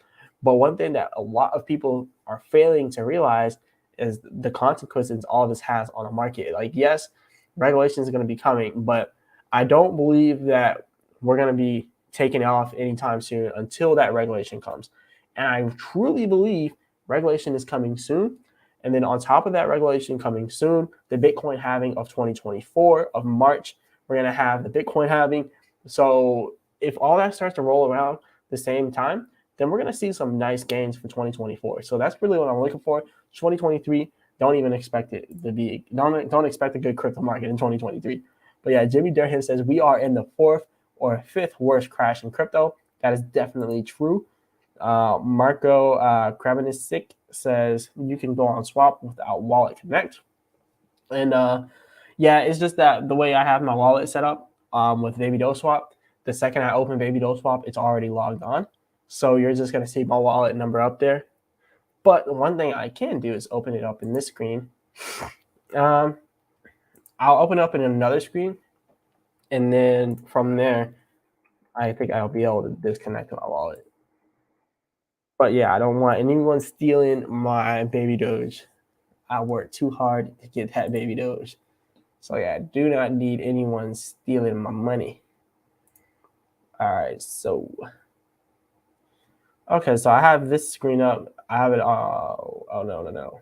But one thing that a lot of people are failing to realize is the consequences all this has on the market. Like, yes, regulation is going to be coming, but I don't believe that we're going to be taken off anytime soon until that regulation comes. And I truly believe regulation is coming soon. And then on top of that regulation coming soon, the Bitcoin halving of 2024 of March, we're going to have the Bitcoin halving. So if all that starts to roll around the same time, then we're going to see some nice gains for 2024. So that's really what I'm looking for. 2023, don't even expect it to be, don't expect a good crypto market in 2023. But yeah, Jimmy Durham says we are in the 4th or 5th worst crash in crypto. That is definitely true. Marco Krabanisic says you can go on Swap without Wallet Connect. And yeah, it's just that the way I have my wallet set up with Baby Doge Swap, the second I open Baby Doge Swap, it's already logged on. So you're just going to see my wallet number up there. But one thing I can do is open it up in this screen. I'll open up in another screen. And then from there, I think I'll be able to disconnect my wallet. But yeah, I don't want anyone stealing my Baby Doge. I worked too hard to get that Baby Doge. So yeah, I do not need anyone stealing my money. All right, so okay, so I have this screen up. I have it. Oh no.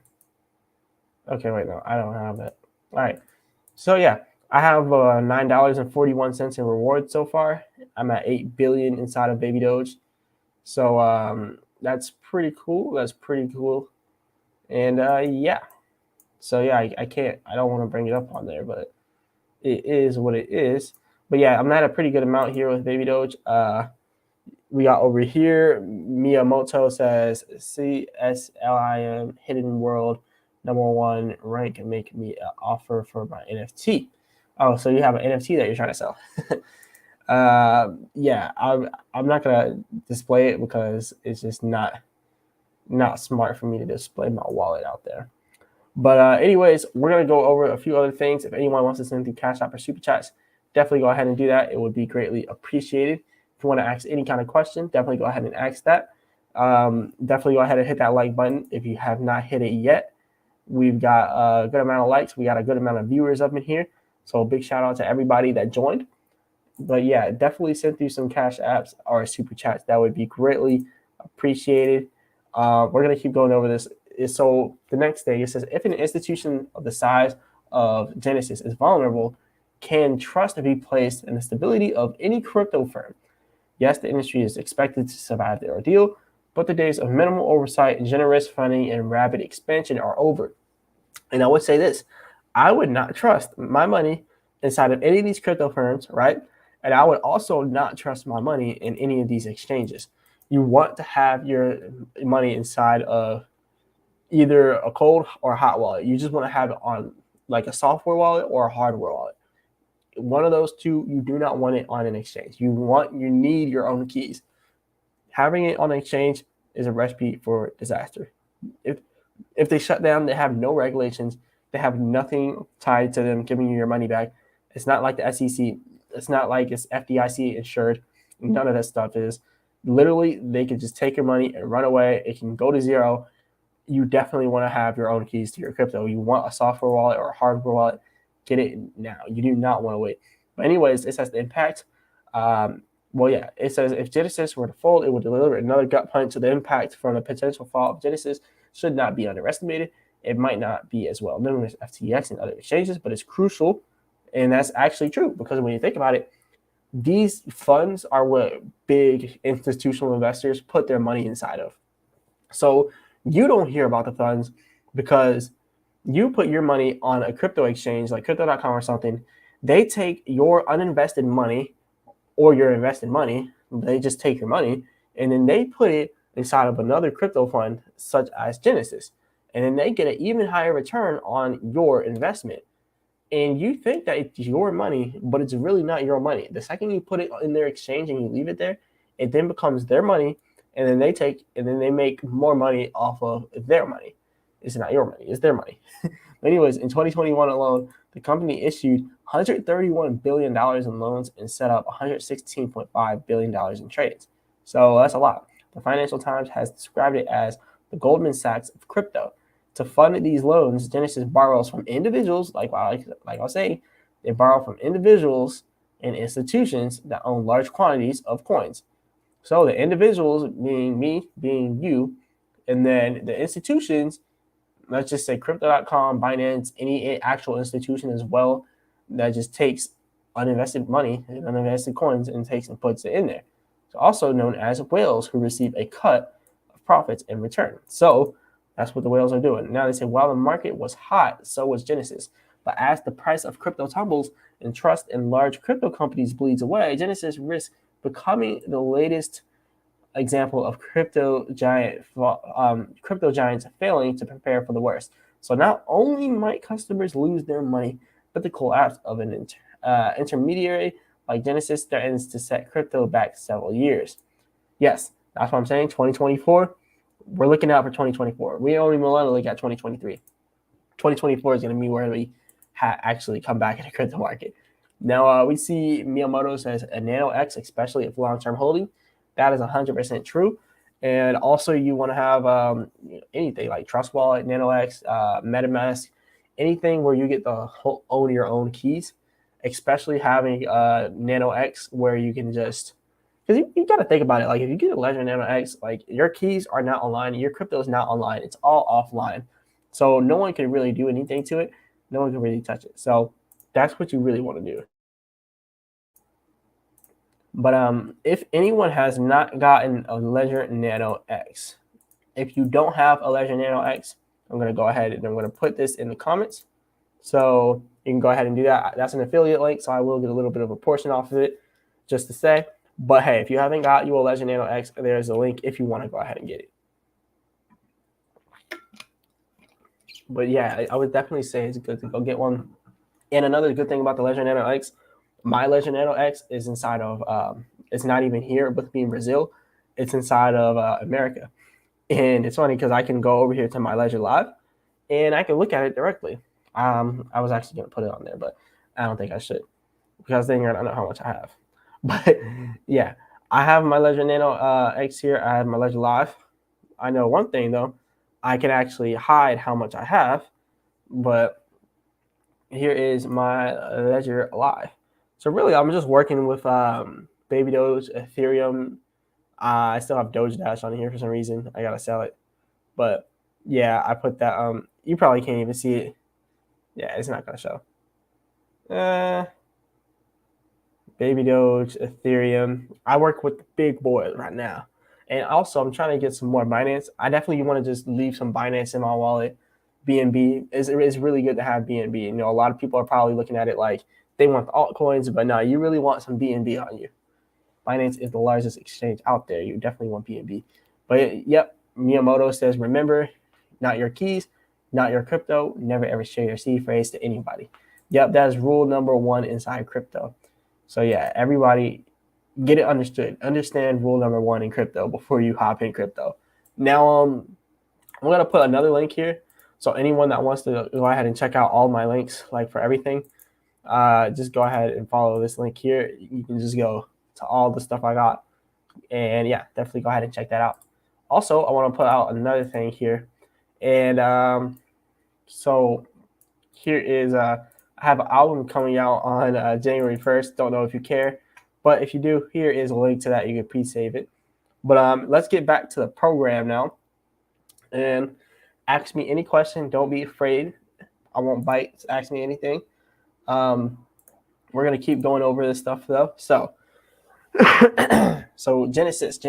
Okay, wait, no, I don't have it. All right, so yeah, I have $9.41 in rewards so far. I'm at 8 billion inside of Baby Doge. So that's pretty cool. And yeah. So yeah, I don't want to bring it up on there, but it is what it is. But yeah, I'm at a pretty good amount here with Baby Doge. We got over here, Miyamoto says CSLIM Hidden World #1 rank and make me an offer for my NFT. Oh, so you have an NFT that you're trying to sell. Yeah, I'm not gonna display it because it's just not smart for me to display my wallet out there. But anyways, we're going to go over a few other things. If anyone wants to send through Cash App or Super Chats, definitely go ahead and do that. It would be greatly appreciated. If you want to ask any kind of question, definitely go ahead and ask that. Definitely go ahead and hit that like button if you have not hit it yet. We've got a good amount of likes. We got a good amount of viewers up in here. So a big shout out to everybody that joined. But yeah, definitely send through some Cash Apps or Super Chats. That would be greatly appreciated. We're going to keep going over this. So the next thing, it says, if an institution of the size of Genesis is vulnerable, can trust be placed in the stability of any crypto firm? Yes, the industry is expected to survive the ordeal, but the days of minimal oversight, generous funding, and rapid expansion are over. And I would say this, I would not trust my money inside of any of these crypto firms, right? And I would also not trust my money in any of these exchanges. You want to have your money inside of either a cold or hot wallet. You just want to have it on like a software wallet or a hardware wallet. One of those two, you do not want it on an exchange. You need your own keys. Having it on an exchange is a recipe for disaster. If they shut down, they have no regulations. They have nothing tied to them giving you your money back. It's not like the SEC. It's not like it's FDIC insured. None of that stuff is. Literally, they could just take your money and run away. It can go to zero. You definitely want to have your own keys to your crypto. You want a software wallet or a hardware wallet, get it now. You do not want to wait. But anyways, it says the impact. Well, yeah, it says if Genesis were to fold, it would deliver another gut punch. So the impact from the potential fall of Genesis should not be underestimated. It might not be as well known as FTX and other exchanges, but it's crucial. And that's actually true because when you think about it, these funds are what big institutional investors put their money inside of. So you don't hear about the funds because you put your money on a crypto exchange like crypto.com or something. They take your uninvested money or your invested money. They just take your money and then they put it inside of another crypto fund such as Genesis. And then they get an even higher return on your investment. And you think that it's your money, but it's really not your money. The second you put it in their exchange and you leave it there, it then becomes their money. And then they make more money off of their money. It's not your money, it's their money. Anyways, in 2021 alone, the company issued $131 billion in loans and set up $116.5 billion in trades. So that's a lot. The Financial Times has described it as the Goldman Sachs of crypto. To fund these loans, Genesis borrows from individuals, like I was saying, they borrow from individuals and institutions that own large quantities of coins. So the individuals being me, being you, and then the institutions, let's just say crypto.com, Binance, any actual institution as well that just takes uninvested money and uninvested coins and takes and puts it in there. It's also known as whales, who receive a cut of profits in return. So that's what the whales are doing. Now they say, while the market was hot, so was Genesis. But as the price of crypto tumbles and trust in large crypto companies bleeds away, Genesis risks becoming the latest example of crypto giants failing to prepare for the worst. So not only might customers lose their money, but the collapse of an intermediary like Genesis threatens to set crypto back several years. Yes, that's what I'm saying. 2024, we're looking out for 2024. We only want to look at 2023. 2024 is going to be where we actually come back in the crypto market. Now, we see Miyamoto says a Nano X, especially if long-term holding. That is 100% true. And also, you want to have anything like Trust Wallet, Nano X, MetaMask, anything where you get the whole own your own keys, especially having Nano X where you can just, because you got to think about it. Like if you get a Ledger Nano X, like your keys are not online, your crypto is not online, it's all offline. So no one can really do anything to it. No one can really touch it. So that's what you really want to do. But if anyone has not gotten a Ledger Nano X, if you don't have a Ledger Nano X, I'm going to go ahead and I'm going to put this in the comments. So you can go ahead and do that. That's an affiliate link, so I will get a little bit of a portion off of it, just to say. But hey, if you haven't got you a Ledger Nano X, there's a link if you want to go ahead and get it. But yeah, I would definitely say it's good to go get one. And another good thing about the Ledger Nano X, my Ledger Nano X is inside of, it's not even here with me in Brazil. It's inside of America. And it's funny because I can go over here to my Ledger Live and I can look at it directly. I was actually going to put it on there, but I don't think I should because then you're going to know how much I have. But yeah, I have my Ledger Nano X here. I have my Ledger Live. I know one thing though, I can actually hide how much I have, but here is my Ledger Live. So really, I'm just working with Baby Doge, Ethereum. I still have Doge Dash on here for some reason. I gotta sell it, but yeah, I put that. You probably can't even see it. Yeah, it's not gonna show. Baby Doge, Ethereum. I work with the big boys right now, and also I'm trying to get some more Binance. I definitely want to just leave some Binance in my wallet. BNB is really good to have BNB. You know, a lot of people are probably looking at it like they want the altcoins, but no, you really want some BNB on you. Binance is the largest exchange out there. You definitely want BNB. But yep, Miyamoto says, remember, not your keys, not your crypto. Never ever share your seed phrase to anybody. Yep, that is rule number 1 inside crypto. So yeah, everybody get it understood. Understand rule number 1 in crypto before you hop in crypto. Now, I'm going to put another link here. So anyone that wants to go ahead and check out all my links, like for everything, just go ahead and follow this link here. You can just go to all the stuff I got. And yeah, definitely go ahead and check that out. Also, I want to put out another thing here. And so here is, I have an album coming out on January 1st. Don't know if you care. But if you do, here is a link to that. You can pre-save it. But let's get back to the program now. And ask me any question. Don't be afraid. I won't bite. Ask me anything. We're going to keep going over this stuff, though. So, Genesis.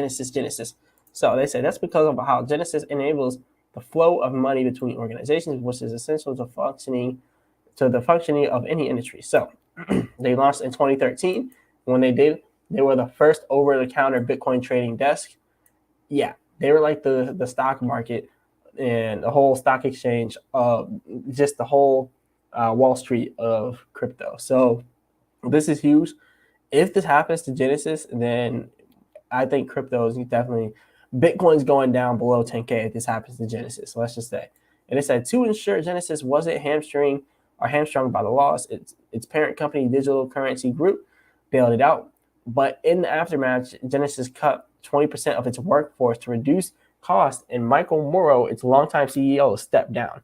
So they say that's because of how Genesis enables the flow of money between organizations, which is essential to the functioning of any industry. So they launched in 2013. When they did, they were the first over-the-counter Bitcoin trading desk. Yeah, they were like the stock market and the whole stock exchange of just the whole Wall Street of crypto. So this is huge. If this happens to Genesis, then I think crypto is definitely, Bitcoin's going down below 10K if this happens to Genesis. So let's just say And it said to ensure Genesis wasn't hamstrung by the loss, its parent company, Digital Currency Group, bailed it out. But in the aftermath, Genesis cut 20% of its workforce to reduce costs, and Michael Morrow, its longtime CEO, stepped down.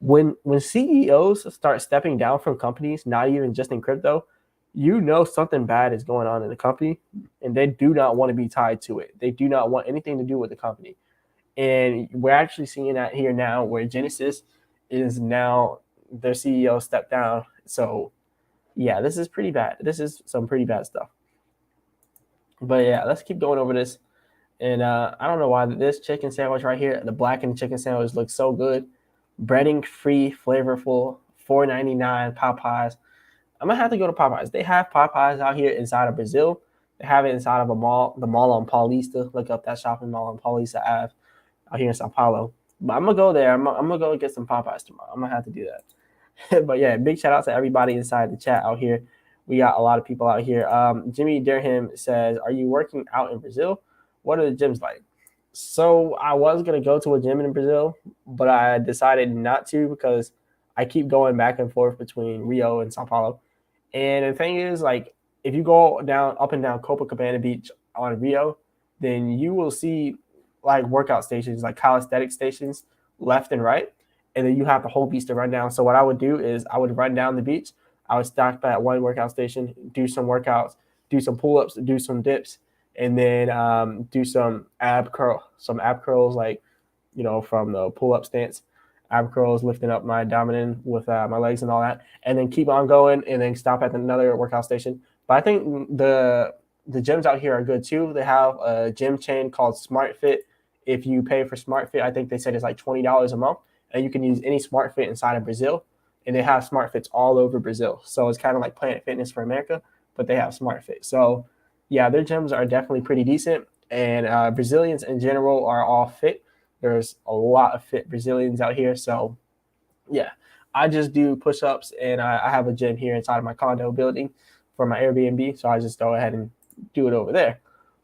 When CEOs start stepping down from companies, not even just in crypto, you know something bad is going on in the company, and they do not want to be tied to it. They do not want anything to do with the company. And we're actually seeing that here now, where Genesis is now their CEO stepped down. So yeah, this is pretty bad. This is some pretty bad stuff. But yeah, let's keep going over this. And I don't know why this chicken sandwich right here, the blackened chicken sandwich, looks so good. Breading free, flavorful, $4.99 Popeyes. I'm gonna have to go to Popeyes. They have Popeyes out here inside of Brazil. They have it inside of a mall, the mall on Paulista. Look up that shopping mall on Paulista Ave out here in Sao Paulo. But I'm gonna go there. I'm gonna go get some Popeyes tomorrow. I'm gonna have to do that. But yeah, big shout out to everybody inside the chat out here. We got a lot of people out here. Jimmy Durham says, "Are you working out in Brazil? What are the gyms like?" So I was gonna go to a gym in Brazil, but I decided not to because I keep going back and forth between Rio and Sao Paulo. And the thing is, like, if you go down up and down Copacabana Beach on Rio, then you will see like workout stations, like calisthenic stations, left and right, and then you have the whole beach to run down. So what I would do is I would run down the beach. I would stop at one workout station, do some workouts, do some pull-ups, do some dips, and then do some ab curls, like from the pull-up stance, ab curls, lifting up my abdomen with my legs and all that, and then keep on going, and then stop at another workout station. But I think the gyms out here are good too. They have a gym chain called SmartFit. If you pay for SmartFit, I think they said it's like $20 a month, and you can use any SmartFit inside of Brazil. And they have SmartFits all over Brazil. So it's kind of like Planet Fitness for America, but they have SmartFit. So yeah, their gyms are definitely pretty decent. And Brazilians in general are all fit. There's a lot of fit Brazilians out here. So yeah, I just do push-ups, and I have a gym here inside of my condo building for my Airbnb. So I just go ahead and do it over there.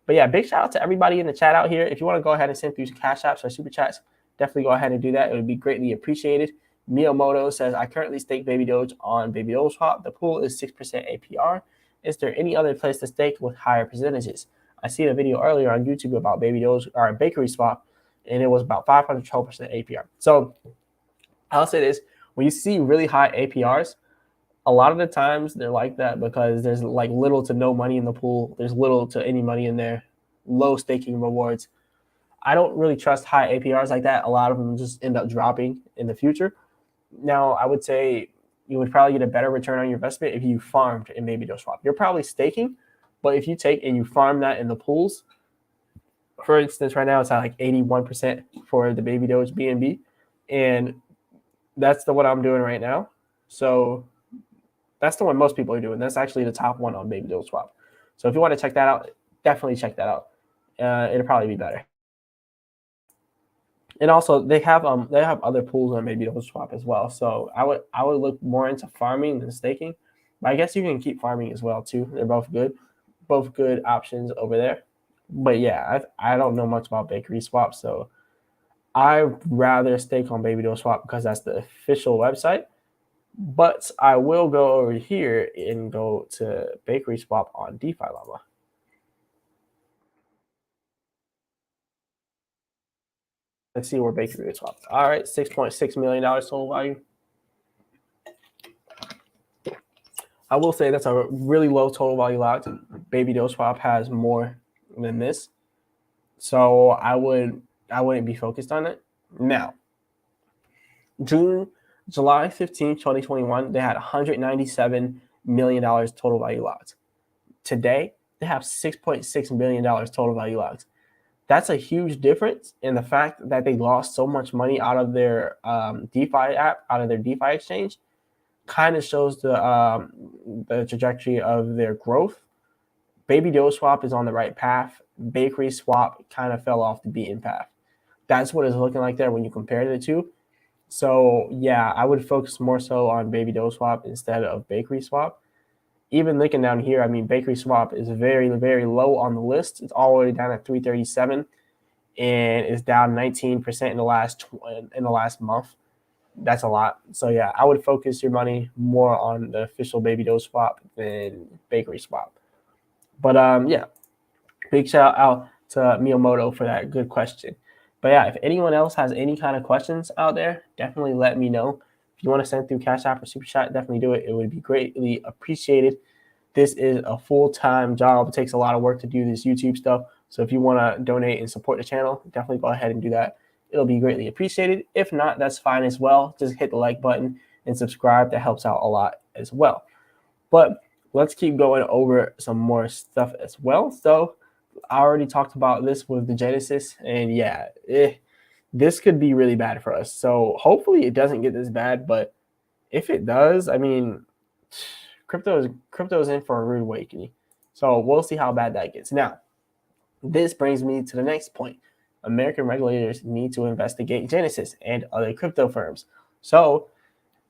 But yeah, big shout out to everybody in the chat out here. If you want to go ahead and send through cash apps or super chats, definitely go ahead and do that. It would be greatly appreciated. Miyamoto says, I currently stake Baby Doge on Baby Doge Swap. The pool is 6% APR. Is there any other place to stake with higher percentages? I see a video earlier on YouTube about Baby Doge or Bakery Swap, and it was about 512% APR. So I'll say this, when you see really high APRs, a lot of the times they're like that because there's like little to no money in the pool. There's little to any money in there, low staking rewards. I don't really trust high APRs like that. A lot of them just end up dropping in the future. Now, I would say you would probably get a better return on your investment if you farmed in Baby Doge Swap. You're probably staking, but if you take and you farm that in the pools, for instance, right now it's at like 81% for the Baby Doge BNB, and that's the one I'm doing right now. So that's the one most people are doing. That's actually the top one on Baby Doge Swap. So if you want to check that out, definitely check that out. It'll probably be better. And also they have other pools on Baby Doge Swap as well. So I would look more into farming than staking. But I guess you can keep farming as well too. They're both good options over there. But yeah, I don't know much about Bakery Swap, so I'd rather stake on Baby Doge Swap because that's the official website. But I will go over here and go to Bakery Swap on DeFi Llama. Let's see where Bakery Swap. All right, $6.6 million total value. I will say that's a really low total value locked. Baby Doge Swap has more than this, so I wouldn't be focused on it. Now, July 15, 2021, they had $197 million total value locked. Today, they have $6.6 million total value locked. That's a huge difference in the fact that they lost so much money out of their DeFi app, out of their DeFi exchange, kind of shows the trajectory of their growth. Baby Doge Swap is on the right path. Bakery Swap kind of fell off the beaten path. That's what it's looking like there when you compare the two. So yeah, I would focus more so on Baby Doge Swap instead of Bakery Swap. Even looking down here, I mean, Bakery Swap is very, very low on the list. It's all the way down at 337, and it's down 19% in the last month. that's a lot. So yeah, I would focus your money more on the official Baby Doge swap than Bakery swap. But yeah, big shout out to Miyamoto for that good question. But yeah, if anyone else has any kind of questions out there, definitely let me know. If you want to send through Cash App or Super Chat, definitely do it. It would be greatly appreciated. This is a full-time job. It takes a lot of work to do this YouTube stuff. So if you want to donate and support the channel, definitely go ahead and do that. It'll be greatly appreciated. If not, that's fine as well. Just hit the like button and subscribe. That helps out a lot as well. But let's keep going over some more stuff as well. So I already talked about this with the Genesis, and yeah, this could be really bad for us. So hopefully it doesn't get this bad, but if it does, I mean, crypto is in for a rude awakening. So we'll see how bad that gets. Now, this brings me to the next point. American regulators need to investigate Genesis and other crypto firms. So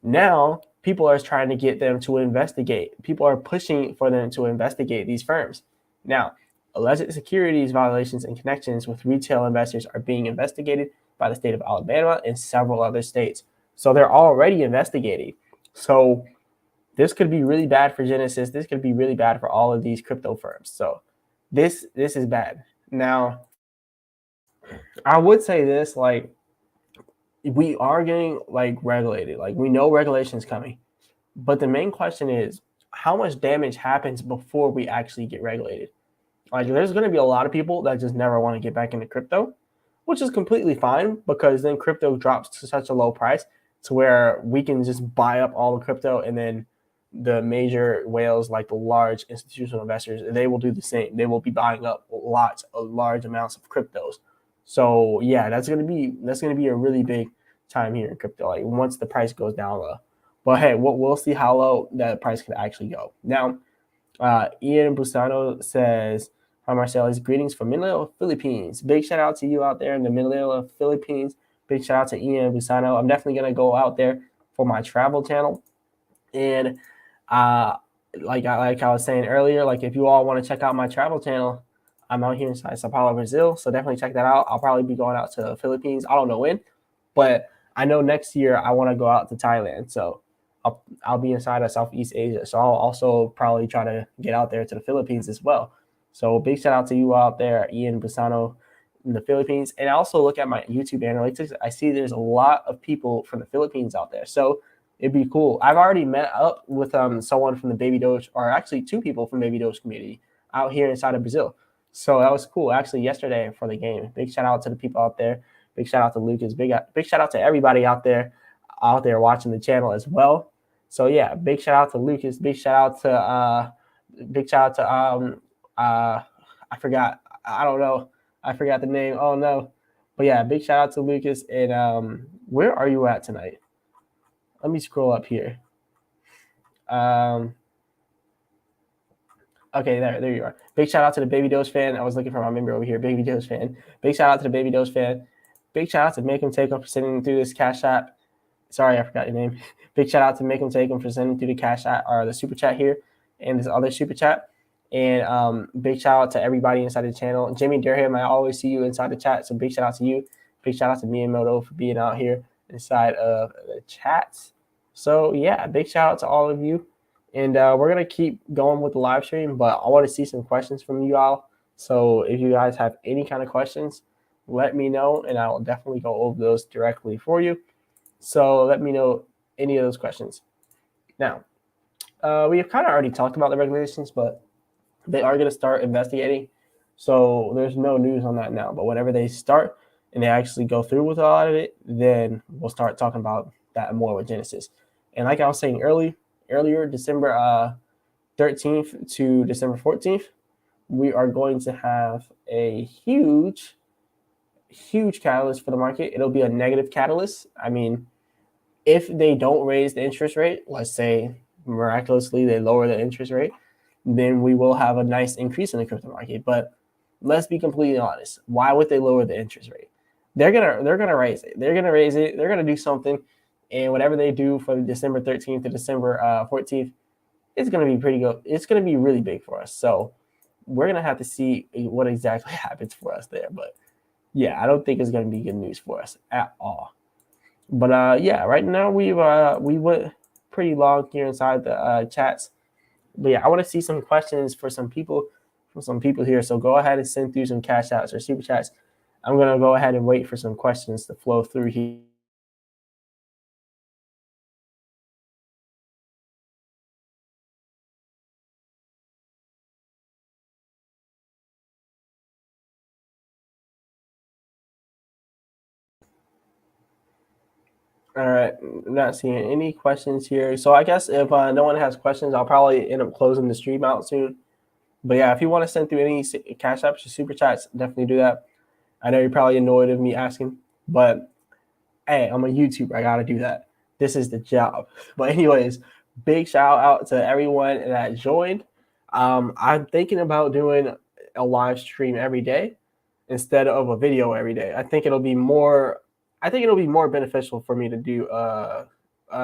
now people are trying to get them to investigate. People are pushing for them to investigate these firms. Now, alleged securities violations and connections with retail investors are being investigated by the state of Alabama and several other states. So they're already investigating. So this could be really bad for Genesis. This could be really bad for all of these crypto firms. So this is bad. Now, I would say this, like, we are getting like regulated. Like, we know regulation's coming. But the main question is, how much damage happens before we actually get regulated? Like, there's going to be a lot of people that just never want to get back into crypto, which is completely fine, because then crypto drops to such a low price to where we can just buy up all the crypto, and then the major whales, like the large institutional investors, they will do the same. They will be buying up large amounts of cryptos. So yeah, that's gonna be a really big time here in crypto. Like, once the price goes down low. But hey, we'll see how low that price can actually go. Now, Ian Busano says, "Hi Marsellis, greetings from Manila, Philippines. Big shout out to you out there in the Manila, Philippines. Big shout out to Ian Busano. I'm definitely gonna go out there for my travel channel, and like I was saying earlier, like, if you all want to check out my travel channel, I'm out here inside Sao Paulo, Brazil. So definitely check that out. I'll probably be going out to the Philippines. I don't know when, but I know next year I want to go out to Thailand. So I'll be inside of Southeast Asia. So I'll also probably try to get out there to the Philippines as well. So big shout out to you out there, Ian Busano in the Philippines. And I also look at my YouTube analytics. I see there's a lot of people from the Philippines out there. So it'd be cool. I've already met up with someone from the Baby Doge, or actually two people from Baby Doge community out here inside of Brazil. So that was cool. Actually, yesterday for the game. Big shout out to the people out there. Big shout out to Lucas. Big shout out to everybody out there watching the channel as well. So yeah, big shout out to Lucas. Big shout out to I forgot. I don't know. I forgot the name. Oh no. But yeah, big shout out to Lucas. And where are you at tonight? Let me scroll up here. Okay, there you are. Big shout out to the Baby Doge fan. I was looking for my member over here. Baby Doge fan. Big shout out to the Baby Doge fan. Big shout out to Make Him Take Him for sending through this Cash App. Sorry, I forgot your name. Big shout out to Make Him Take Him for sending through the Cash App, or the Super Chat here, and this other Super Chat. And big shout out to everybody inside the channel. Jimmy Durham, I always see you inside the chat, so big shout out to you. Big shout out to Miyamoto for being out here inside of the chats. So yeah, big shout out to all of you. And we're going to keep going with the live stream, but I want to see some questions from you all. So if you guys have any kind of questions, let me know, and I will definitely go over those directly for you. So let me know any of those questions. Now, we have kind of already talked about the regulations, but they are going to start investigating. So there's no news on that now. But whenever they start and they actually go through with a lot of it, then we'll start talking about that more with Genesis. And like I was saying earlier, December 13th to December 14th, we are going to have a huge catalyst for the market. It'll be a negative catalyst. I mean, if they don't raise the interest rate, let's say miraculously they lower the interest rate, then we will have a nice increase in the crypto market. But let's be completely honest. Why would they lower the interest rate? They're gonna raise it. They're gonna do something. And whatever they do from December 13th to December 14th, it's going to be pretty good. It's going to be really big for us. So we're going to have to see what exactly happens for us there. But yeah, I don't think it's going to be good news for us at all. But yeah, right now we went pretty long here inside the chats. But yeah, I want to see some questions for some people here. So go ahead and send through some cash outs or super chats. I'm gonna go ahead and wait for some questions to flow through here. All right, not seeing any questions here. So I guess if no one has questions, I'll probably end up closing the stream out soon. But yeah, if you want to send through any cash apps or super chats, definitely do that. I know you're probably annoyed of me asking, but hey, I'm a YouTuber. I got to do that. This is the job. But anyways, big shout out to everyone that joined. I'm thinking about doing a live stream every day instead of a video every day. I think it'll be more. I think it'll be more beneficial for me to do a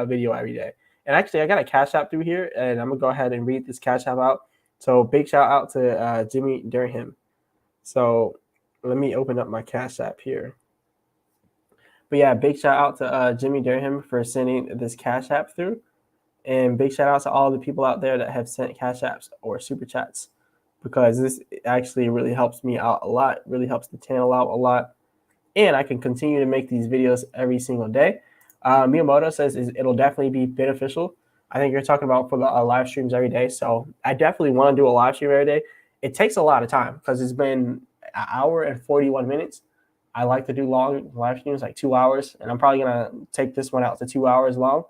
video every day. And actually, I got a cash app through here, and I'm gonna go ahead and read this cash app out. So big shout out to Jimmy Durham. So let me open up my cash app here. But yeah, big shout out to Jimmy Durham for sending this cash app through. And big shout out to all the people out there that have sent cash apps or super chats because this actually really helps me out a lot, really helps the channel out a lot. And I can continue to make these videos every single day. Miyamoto says it'll definitely be beneficial. I think you're talking about for the live streams every day. So I definitely want to do a live stream every day. It takes a lot of time because it's been an hour and 41 minutes. I like to do long live streams, like 2 hours, and I'm probably gonna take this one out to 2 hours long.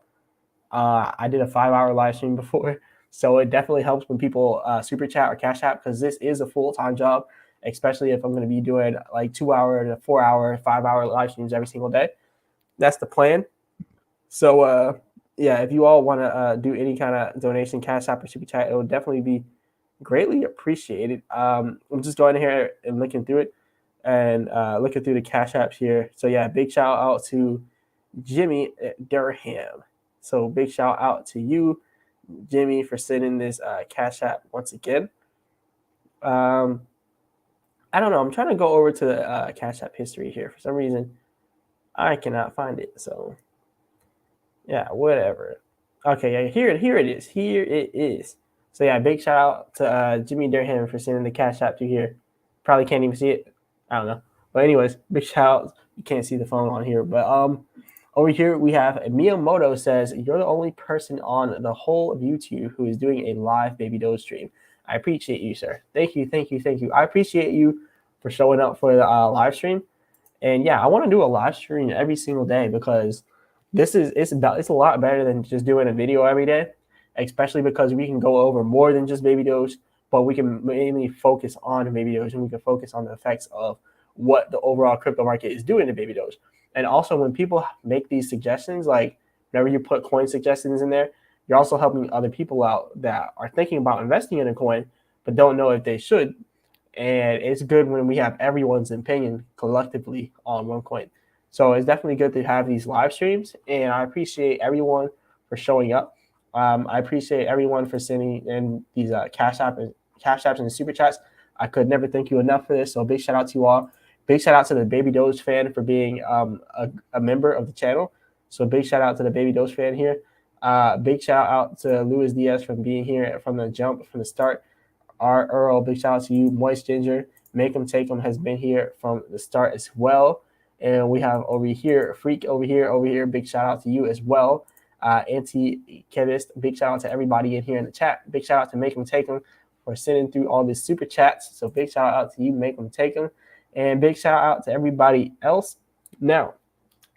I did a 5 hour live stream before, so it definitely helps when people super chat or cash app because this is a full time job, especially if I'm going to be doing like 2 hour to 4 hour, 5 hour live streams every single day. That's the plan. So yeah, if you all want to do any kind of donation, cash app or super chat, it will definitely be greatly appreciated. I'm just going here and looking through it and looking through the cash apps here. So yeah, big shout out to Jimmy Durham. So big shout out to you, Jimmy, for sending this cash app once again. Um, I don't know. I'm trying to go over to the cash app history here. For some reason, I cannot find it. So yeah, whatever. Okay, yeah, here it is. Here it is. So yeah, big shout out to Jimmy Durham for sending the cash app to here. Probably can't even see it. I don't know. But anyways, big shout out. You can't see the phone on here, but over here we have Miyamoto says you're the only person on the whole of YouTube who is doing a live Baby Doge stream. I appreciate you, sir. Thank you, thank you, thank you. I appreciate you for showing up for the live stream. And yeah, I want to do a live stream every single day because it's a lot better than just doing a video every day, especially because we can go over more than just Baby Doge, but we can mainly focus on Baby Doge and we can focus on the effects of what the overall crypto market is doing to Baby Doge. And also when people make these suggestions, like whenever you put coin suggestions in there, you're also helping other people out that are thinking about investing in a coin but don't know if they should, and it's good when we have everyone's opinion collectively on one coin. So it's definitely good to have these live streams, and I appreciate everyone for showing up. I appreciate everyone for sending in these cash apps and super chats. I could never thank you enough for this. So big shout out to you all. Big shout out to the Baby Doge fan for being a member of the channel. So big shout out to the Baby Doge fan here. Big shout out to Luis Diaz for being here from the jump, from the start. R. Earl, big shout out to you. Moist Ginger, Make 'em Take 'em has been here from the start as well. And we have over here, Freak over here. Big shout out to you as well. Anti Chemist, big shout out to everybody in here in the chat. Big shout out to Make 'em Take 'em for sending through all these super chats. So big shout out to you, Make 'em Take 'em. And big shout out to everybody else. Now,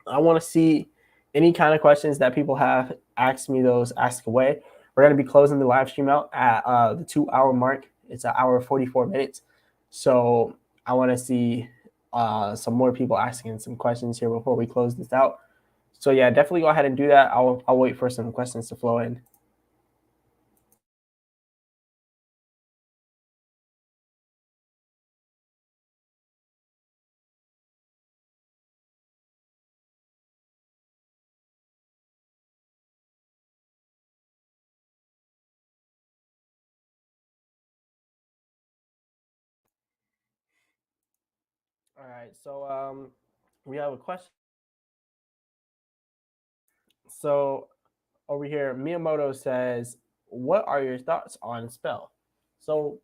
I want to see any kind of questions that people have. Ask me those, ask away. We're going to be closing the live stream out at the 2 hour mark. It's an hour 44 minutes. So I want to see some more people asking some questions here before we close this out. So yeah, definitely go ahead and do that. I'll wait for some questions to flow in. All right. So we have a question So over here, Miyamoto says, "What are your thoughts on Spell?" So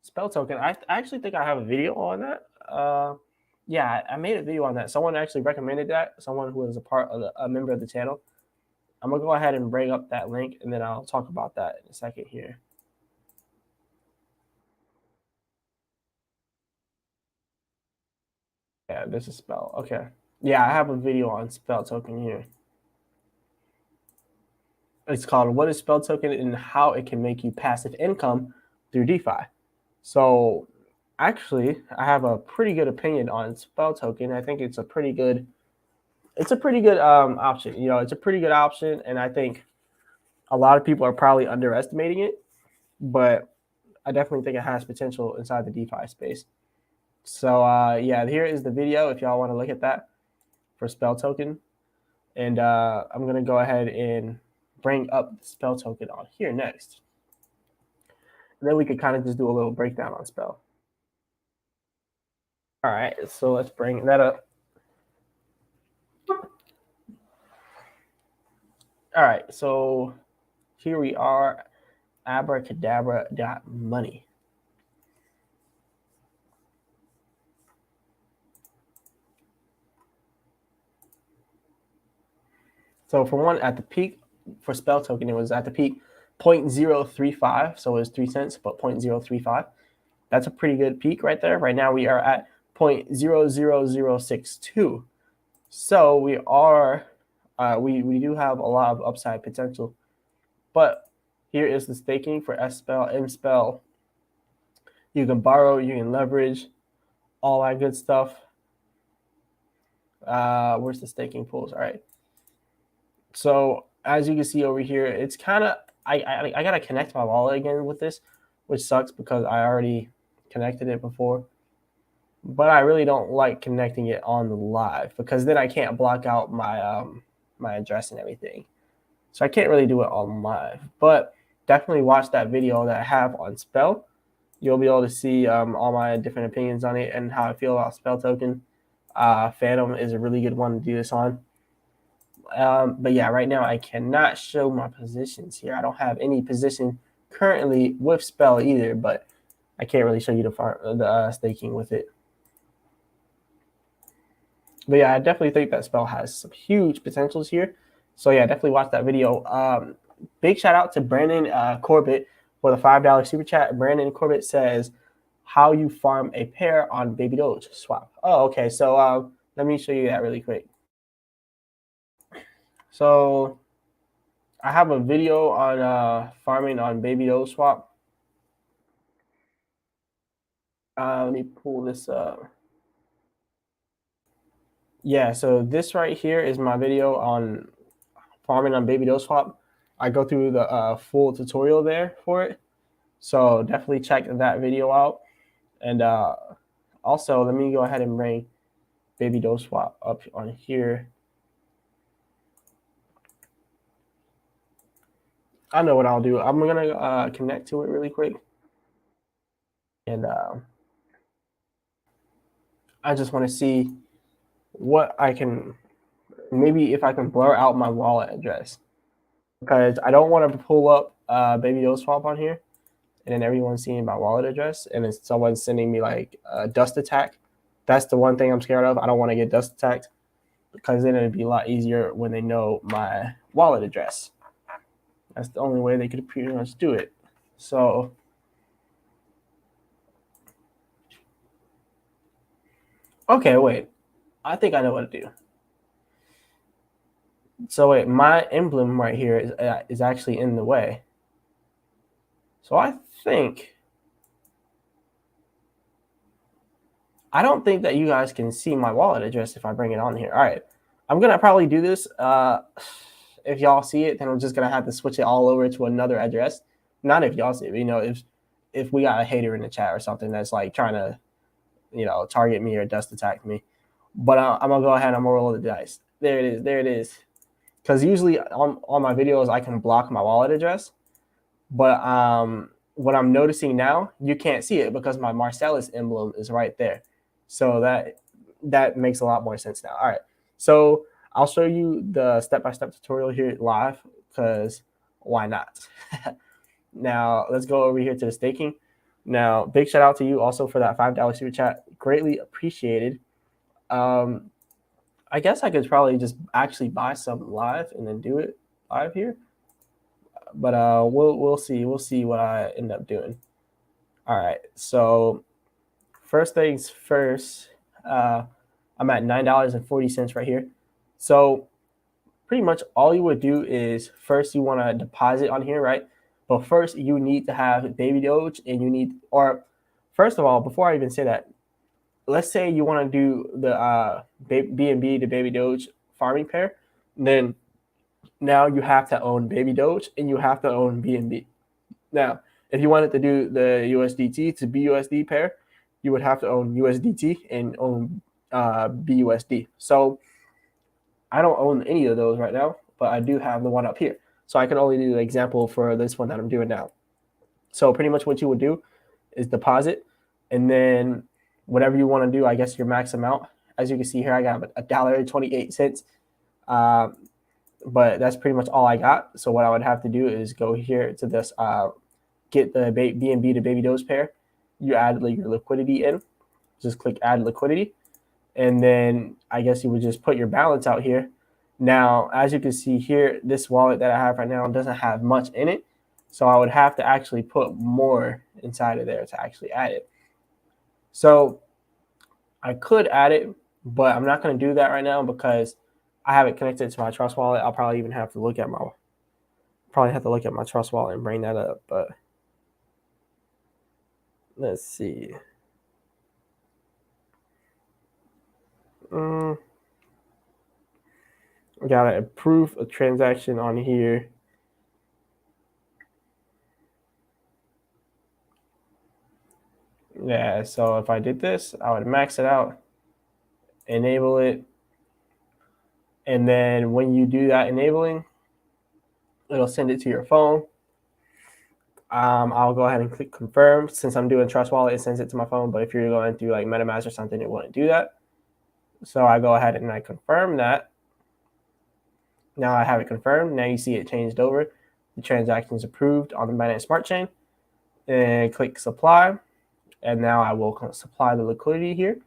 Spell token, I actually think I have a video on that. Yeah, I made a video on that. Someone actually recommended that. Someone who is a member of the channel. I'm gonna go ahead and bring up that link, and then I'll talk about that in a second here. Yeah, this is Spell. Okay. Yeah, I have a video on Spell token here. It's called "What is Spell Token and How It Can Make You Passive Income Through DeFi." So actually, I have a pretty good opinion on Spell Token. I think it's a pretty good option. You know, it's a pretty good option, and I think a lot of people are probably underestimating it, but I definitely think it has potential inside the DeFi space. So yeah, here is the video if y'all want to look at that for Spell Token. And I'm going to go ahead and bring up the Spell Token on here next. And then we could kind of just do a little breakdown on Spell. All right, so let's bring that up. All right, so here we are, abracadabra.money. So for one, at the peak for Spell Token, it was at the peak 0.035, so it was 3 cents, but 0.035. That's a pretty good peak right there. Right now we are at 0.00062. So we are, we do have a lot of upside potential. But here is the staking for S-Spell, M-Spell. You can borrow, you can leverage, all that good stuff. Where's the staking pools? All right. So as you can see over here, it's kind of, I got to connect my wallet again with this, which sucks because I already connected it before. But I really don't like connecting it on the live because then I can't block out my my address and everything. So I can't really do it on live. But definitely watch that video that I have on Spell. You'll be able to see all my different opinions on it and how I feel about Spell Token. Phantom is a really good one to do this on. But yeah, right now I cannot show my positions here. I don't have any position currently with Spell either, but I can't really show you the staking with it. But yeah, I definitely think that Spell has some huge potentials here. So yeah, definitely watch that video. Big shout out to Brandon Corbett for the $5 super chat. Brandon Corbett says, "How you farm a pair on Baby Doge swap?" Oh, okay. So let me show you that really quick. So I have a video on farming on Baby Doge swap. Let me pull this up. Yeah, so this right here is my video on farming on Baby Doge swap. I go through the full tutorial there for it. So definitely check that video out. And also, let me go ahead and bring Baby Doge swap up on here. I know what I'll do. I'm going to connect to it really quick. And I just want to see what I can, maybe if I can blur out my wallet address. Because I don't want to pull up Baby Doge swap on here and then everyone's seeing my wallet address and then someone's sending me like a dust attack. That's the one thing I'm scared of. I don't want to get dust attacked because then it'd be a lot easier when they know my wallet address. That's the only way they could pretty much do it. So okay, wait. I think I know what to do. So wait, my emblem right here is actually in the way. So I don't think that you guys can see my wallet address if I bring it on here. All right, I'm gonna probably do this. If y'all see it, then I'm just gonna have to switch it all over to another address. Not if y'all see it, but, you know, if we got a hater in the chat or something that's like trying to, you know, target me or dust attack me. But I'm gonna go ahead and I'm gonna roll the dice. There it is. There it is. Because usually on my videos I can block my wallet address, but what I'm noticing now, you can't see it because my Marsellis emblem is right there. So that makes a lot more sense now. All right. So I'll show you the step-by-step tutorial here live because why not? Now, let's go over here to the staking. Now, big shout out to you also for that $5 super chat. Greatly appreciated. I guess I could probably just actually buy some live and then do it live here. But we'll see. We'll see what I end up doing. All right. So first things first, I'm at $9.40 right here. So pretty much all you would do is first you want to deposit on here, right? But first you need to have baby Doge, and you need, or first of all, before I even say that, let's say you want to do the BNB to baby Doge farming pair, then now you have to own baby Doge and you have to own BNB. Now, if you wanted to do the USDT to BUSD pair, you would have to own USDT and own BUSD. So I don't own any of those right now, but I do have the one up here. So I can only do the example for this one that I'm doing now. So pretty much what you would do is deposit, and then whatever you want to do, I guess your max amount. As you can see here, I got $1.28. But that's pretty much all I got. So what I would have to do is go here to this, get the BNB to baby Doge pair. You add your liquidity in. Just click add liquidity. And then I guess you would just put your balance out here. Now, as you can see here, this wallet that I have right now doesn't have much in it. So I would have to actually put more inside of there to actually add it. So I could add it, but I'm not going to do that right now because I have it connected to my Trust wallet. I'll probably even have to look at my Trust wallet and bring that up. But let's see. We gotta approve a transaction on here. Yeah, so if I did this, I would max it out, enable it, and then when you do that enabling, it'll send it to your phone. I'll go ahead and click confirm. Since I'm doing Trust Wallet, it sends it to my phone, but if you're going through like MetaMask or something, it wouldn't do that. So I go ahead and I confirm that. Now I have it confirmed. Now you see it changed over. The transaction is approved on the Binance Smart Chain. And click supply. And now I will supply the liquidity here.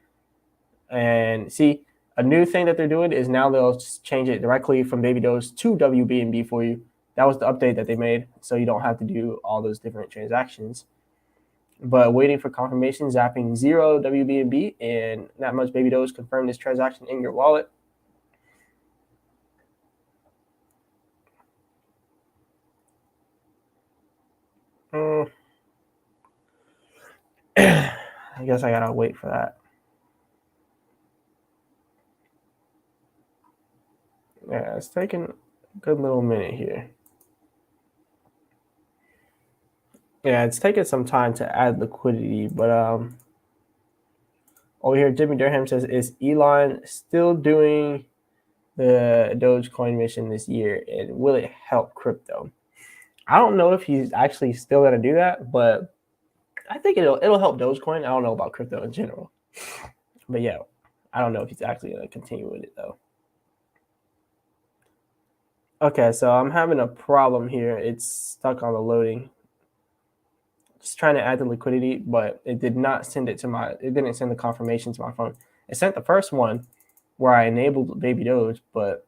And see, a new thing that they're doing is now they'll just change it directly from baby Doge to WBNB for you. That was the update that they made, so you don't have to do all those different transactions. But waiting for confirmation, zapping 0 WBNB and not much baby Doge confirm this transaction in your wallet. I guess I gotta wait for that. Yeah, it's taking a good little minute here. Yeah, it's taking some time to add liquidity, but over here, Jimmy Durham says, is Elon still doing the Dogecoin mission this year, and will it help crypto? I don't know if he's actually still gonna do that, but I think it'll help Dogecoin. I don't know about crypto in general, but yeah, I don't know if he's actually gonna continue with it though. Okay, so I'm having a problem here. It's stuck on the loading. Just trying to add the liquidity, but it did not send it to it didn't send the confirmation to my phone. It sent the first one where I enabled baby Doge, but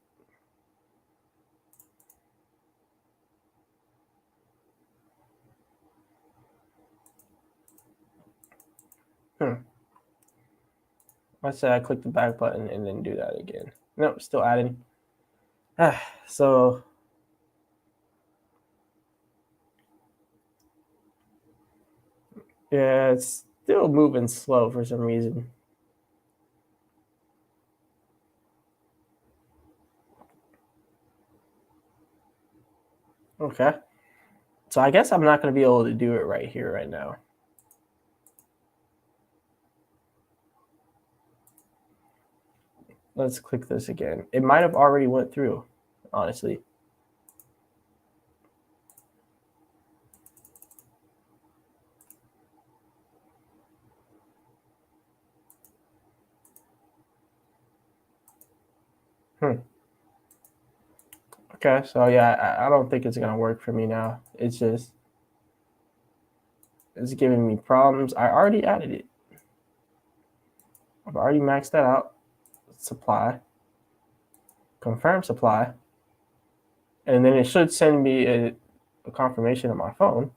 let's say I click the back button and then do that again. Nope, still adding. So yeah, it's still moving slow for some reason. Okay. So I guess I'm not going to be able to do it right here, right now. Let's click this again. It might have already went through, honestly. Okay, so yeah, I don't think it's gonna work for me now. It's giving me problems. I already added it. I've already maxed that out. Supply, confirm supply, and then it should send me a confirmation on my phone.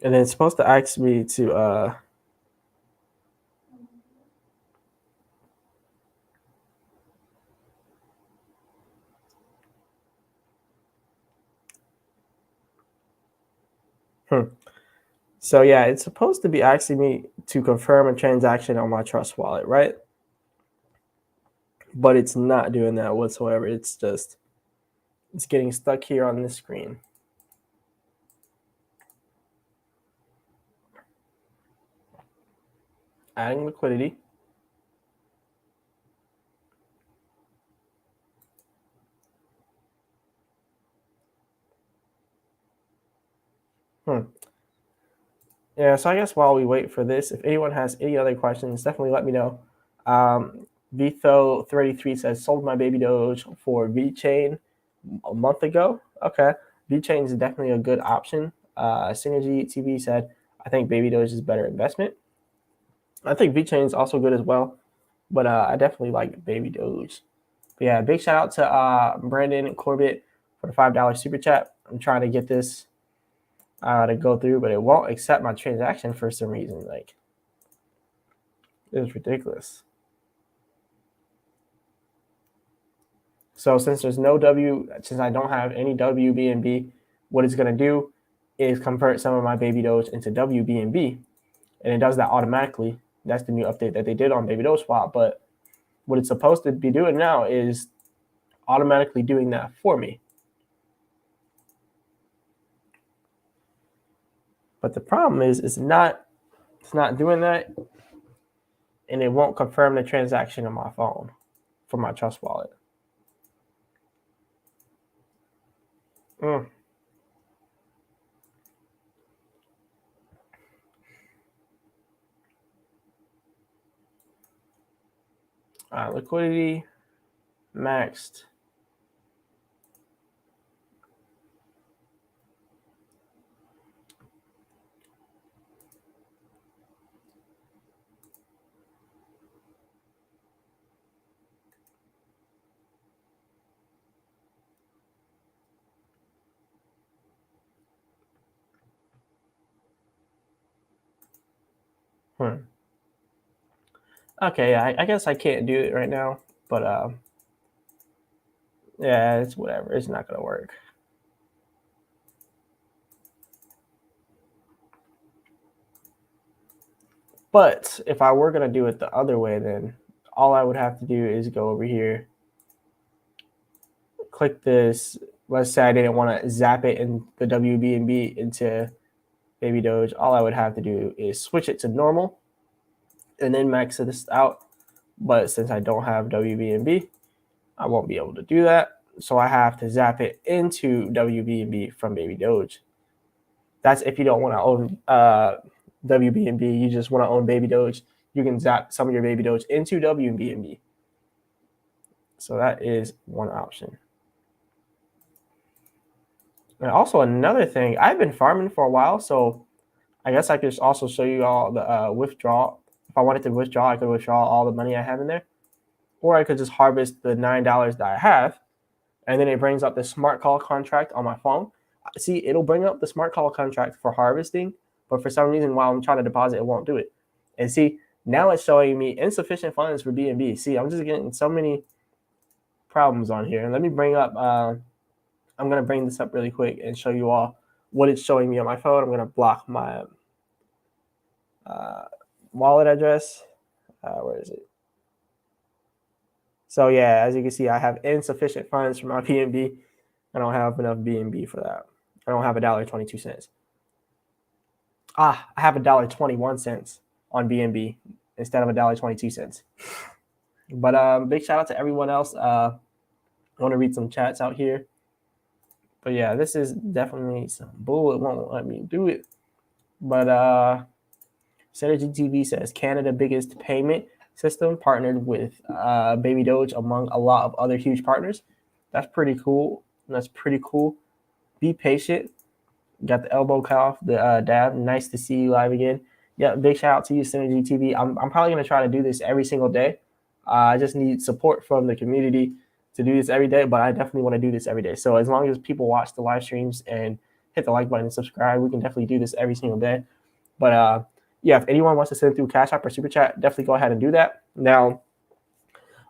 And then it's supposed to ask me to So yeah, it's supposed to be asking me to confirm a transaction on my Trust wallet, right? But it's not doing that whatsoever. It's getting stuck here on this screen. Adding liquidity. Yeah, so I guess while we wait for this, if anyone has any other questions, definitely let me know. Vitho33 says, sold my baby Doge for VeChain a month ago. Okay. VeChain is definitely a good option. Synergy TV said, I think baby Doge is a better investment. I think VeChain is also good as well, but I definitely like baby Doge. But yeah, big shout out to Brandon Corbett for the $5 super chat. I'm trying to get this to go through, but it won't accept my transaction for some reason. Like, it's ridiculous. So since there's no since I don't have any WBNB, what it's gonna do is convert some of my baby Doge into WBNB, and it does that automatically. That's the new update that they did on Baby Doge Swap. But what it's supposed to be doing now is automatically doing that for me. But the problem is it's not doing that, and it won't confirm the transaction on my phone for my Trust wallet. Liquidity maxed. Okay, yeah, I guess I can't do it right now, but yeah, it's whatever. It's not gonna work. But if I were gonna do it the other way, then all I would have to do is go over here, click this. Let's say I didn't want to zap it in the WBNB into Baby Doge. All I would have to do is switch it to normal and then max this out. But since I don't have WBNB, I won't be able to do that. So I have to zap it into WBNB from Baby Doge. That's if you don't want to own WBNB, you just want to own Baby Doge. You can zap some of your Baby Doge into WBNB. So that is one option. And also another thing, I've been farming for a while, so I guess I could also show you all the withdrawal. If I wanted to withdraw, I could withdraw all the money I have in there. Or I could just harvest the $9 that I have, and then it brings up the smart call contract on my phone. See, it'll bring up the smart call contract for harvesting, but for some reason, while I'm trying to deposit, it won't do it. And see, now it's showing me insufficient funds for BNB. See, I'm just getting so many problems on here. And let me bring up, I'm going to bring this up really quick and show you all what it's showing me on my phone. I'm going to block my wallet address. Where is it? So yeah, as you can see, I have insufficient funds for my BNB. I don't have enough BNB for that. I don't have $1.22. I have $1.21 on BNB instead of $1.22. But big shout out to everyone else. I want to read some chats out here. But yeah, this is definitely some bull. It won't let me do it. But Synergy TV says Canada biggest payment system partnered with Baby Doge among a lot of other huge partners. That's pretty cool. That's pretty cool. Be patient. Got the elbow cut off, the dab. Nice to see you live again. Yeah, big shout out to you, Synergy TV. I'm probably going to try to do this every single day. I just need support from the community to do this every day, but I definitely want to do this every day. So as long as people watch the live streams and hit the like button and subscribe, we can definitely do this every single day. But yeah, if anyone wants to send through Cash App or Super Chat, definitely go ahead and do that. Now,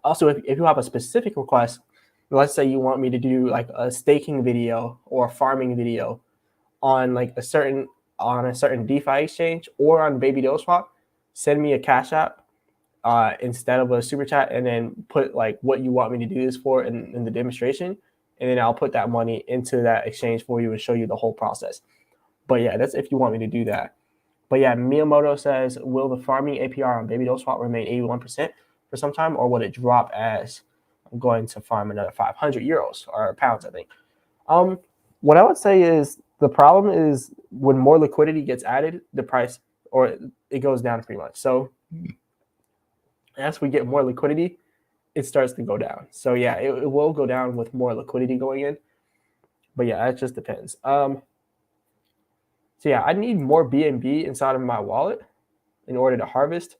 also, if you have a specific request, let's say you want me to do like a staking video or a farming video on like a certain DeFi exchange or on Baby Doge Swap, send me a Cash App instead of a Super Chat, and then put like what you want me to do this for in the demonstration, and then I'll put that money into that exchange for you and show you the whole process. But yeah, that's if you want me to do that. But yeah, Miyamoto says, will the farming APR on Baby Doge Swap remain 81% for some time, or would it drop as I'm going to farm another 500 euros or pounds, I think? What I would say is the problem is when more liquidity gets added, the price or it goes down pretty much. So as we get more liquidity, it starts to go down. So yeah, it will go down with more liquidity going in. But yeah, it just depends. So yeah, I need more BNB inside of my wallet in order to harvest.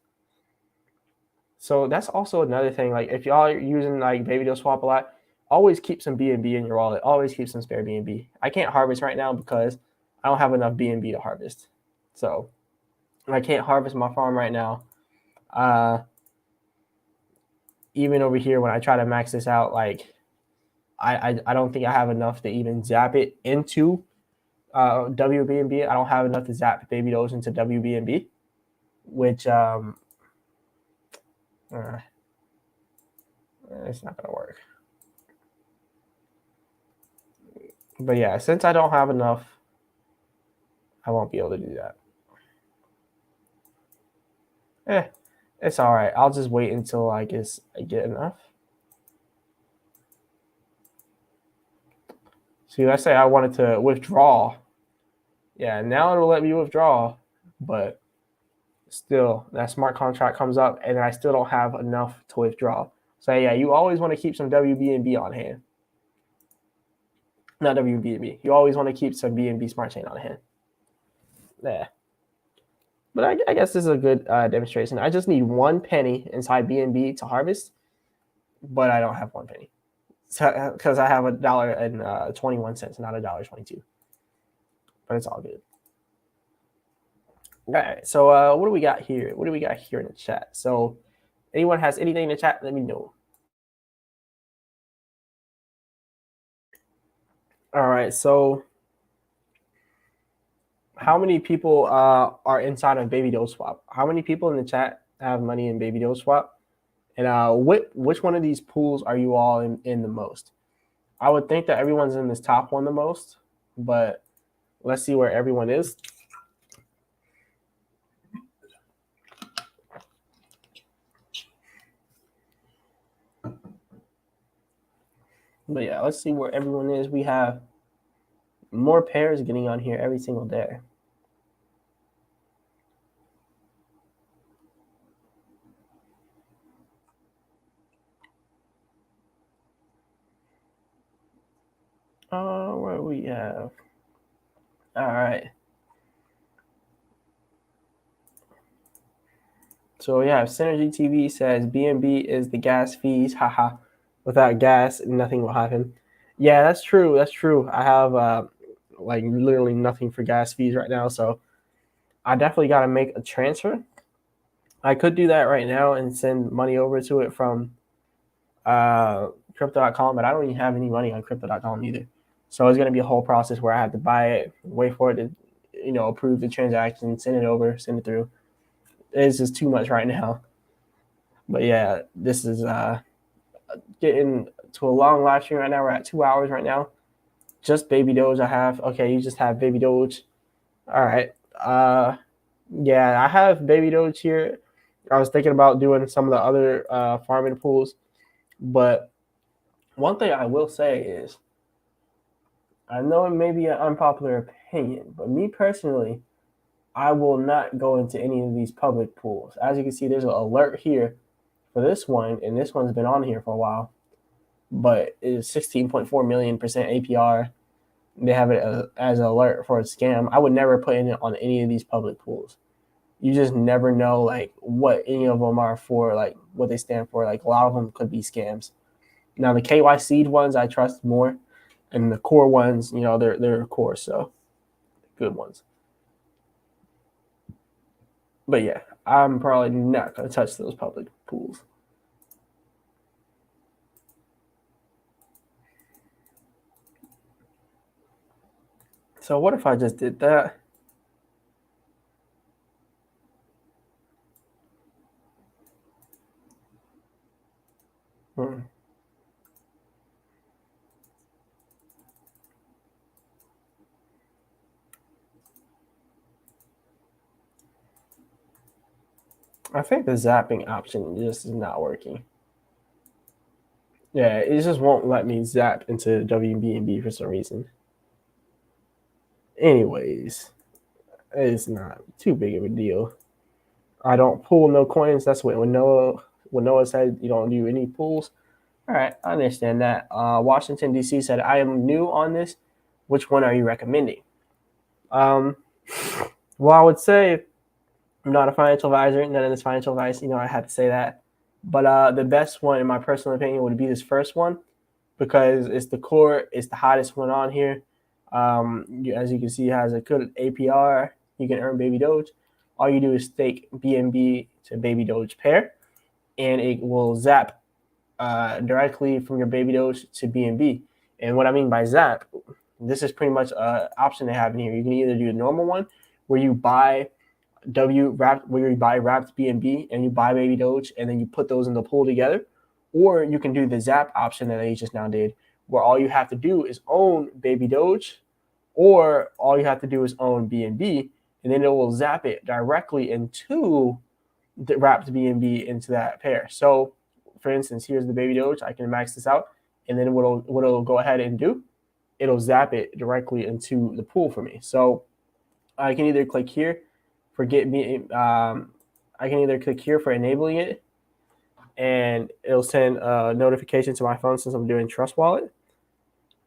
So that's also another thing. Like if y'all are using like Baby Doge Swap a lot, always keep some BNB in your wallet. Always keep some spare BNB. I can't harvest right now because I don't have enough BNB to harvest. So I can't harvest my farm right now. Even over here when I try to max this out, like I don't think I have enough to even zap it into WBNB. I don't have enough to zap Baby Doge into WBNB, which it's not gonna work. But yeah, since I don't have enough, I won't be able to do that. It's all right. I'll just wait until I guess I get enough. See, let's say I wanted to withdraw. Yeah, now it'll let me withdraw, but still that smart contract comes up and I still don't have enough to withdraw. So yeah, you always want to keep some WBNB on hand. Not WBNB. You always want to keep some BNB Smart Chain on hand. Yeah. But I guess this is a good demonstration. I just need 1 penny inside BNB to harvest, but I don't have 1 penny because I have $1.21, not $1.22. But it's all good. All right. So what do we got here? What do we got here in the chat? So anyone has anything in the chat, let me know. All right. So how many people are inside of Baby Doge Swap? How many people in the chat have money in Baby Doge Swap? And which one of these pools are you all in the most? I would think that everyone's in this top one the most, but let's see where everyone is. But yeah, let's see where everyone is. We have more pairs getting on here every single day. What do we have? All right. So yeah, Synergy TV says BNB is the gas fees. Haha. Without gas, nothing will happen. Yeah, that's true. That's true. I have like literally nothing for gas fees right now, so I definitely got to make a transfer. I could do that right now and send money over to it from crypto.com, but I don't even have any money on crypto.com either. So it's going to be a whole process where I have to buy it, wait for it to, approve the transaction, send it over, send it through. It's just too much right now. But yeah, this is getting to a long live stream right now. We're at 2 hours right now. Just Baby Doge I have. Okay, you just have Baby Doge. All right. Yeah, I have Baby Doge here. I was thinking about doing some of the other farming pools, but one thing I will say is, I know it may be an unpopular opinion, but me personally, I will not go into any of these public pools. As you can see, there's an alert here for this one, and this one's been on here for a while, but it's 16.4 million % APR. They have it as an alert for a scam. I would never put it on any of these public pools. You just never know like what any of them are for, like what they stand for. Like a lot of them could be scams. Now the KYC ones I trust more, and the core ones, you know, they're core, so good ones. But yeah, I'm probably not gonna touch those public pools. So what if I just did that? I think the zapping option just is not working. Yeah, it just won't let me zap into WBNB for some reason. Anyways, it's not too big of a deal. I don't pull no coins. That's what when Noah said you don't do any pulls. All right, I understand that. Washington D.C. said I am new on this. Which one are you recommending? Well, I would say I'm not a financial advisor. None of this financial advice, you know, I had to say that. But the best one, in my personal opinion, would be this first one because it's the core, it's the hottest one on here. As you can see, it has a good APR. You can earn Baby Doge. All you do is stake BNB to Baby Doge pair, and it will zap directly from your Baby Doge to BNB. And what I mean by zap, this is pretty much an option they have in here. You can either do the normal one where you buy where you buy wrapped BNB and you buy Baby Doge and then you put those in the pool together, or you can do the zap option that they just now did, where all you have to do is own Baby Doge, or all you have to do is own BNB, and then it will zap it directly into the wrapped BNB into that pair. So, for instance, here's the Baby Doge. I can max this out, and then what it'll go ahead and do, it'll zap it directly into the pool for me. So I can either click here for get me. I can either click here for enabling it, and it'll send a notification to my phone since I'm doing Trust Wallet,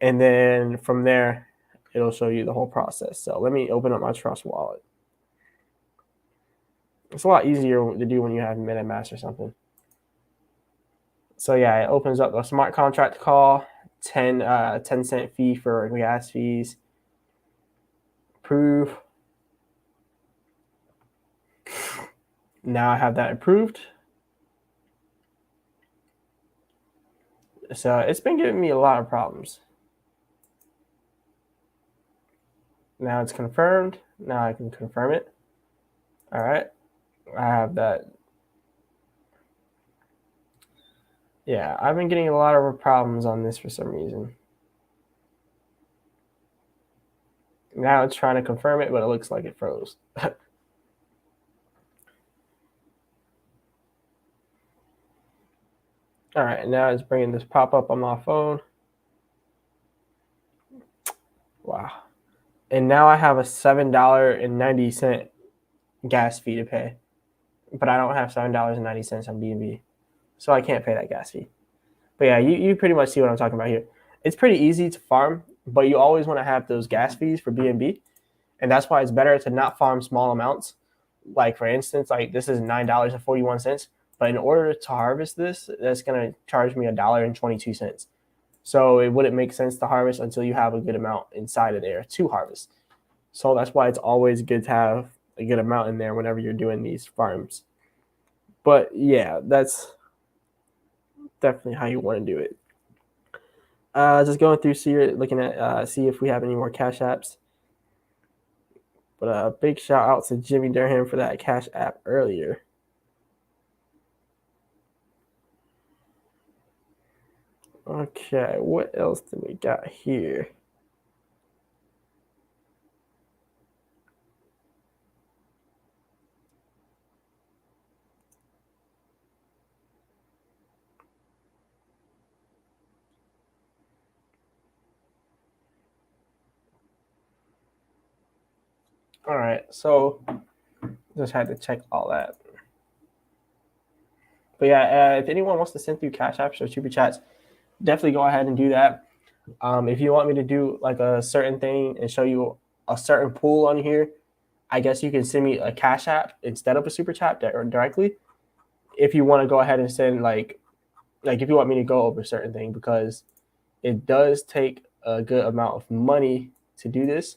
and then from there, it'll show you the whole process. So let me open up my Trust Wallet. It's a lot easier to do when you have MetaMask or something. So yeah, it opens up a smart contract call, 10-cent fee for gas fees. Approve. Now I have that approved. So it's been giving me a lot of problems. Now it's confirmed. Now I can confirm it. All right. I have that. Yeah, I've been getting a lot of problems on this for some reason. Now it's trying to confirm it, but it looks like it froze. All right, now it's bringing this pop-up on my phone. Wow. And now I have a $7.90 gas fee to pay, but I don't have $7.90 on BNB, so I can't pay that gas fee. But yeah, you pretty much see what I'm talking about here. It's pretty easy to farm, but you always want to have those gas fees for BNB, and that's why it's better to not farm small amounts. Like for instance, like this is $9.41, but in order to harvest this, that's gonna charge me $1.22. So it wouldn't make sense to harvest until you have a good amount inside of there to harvest. So that's why it's always good to have a good amount in there whenever you're doing these farms. But yeah, that's definitely how you want to do it. Just going through, looking at see if we have any more Cash Apps. But a big shout out to Jimmy Durham for that Cash App earlier. Okay, what else do we got here? All right, so just had to check all that. But yeah, if anyone wants to send through Cash Apps or Super Chats, definitely go ahead and do that. If you want me to do like a certain thing and show you a certain pool on here, I guess you can send me a Cash App instead of a Super Chat directly. If you want to go ahead and send like if you want me to go over a certain thing, because it does take a good amount of money to do this.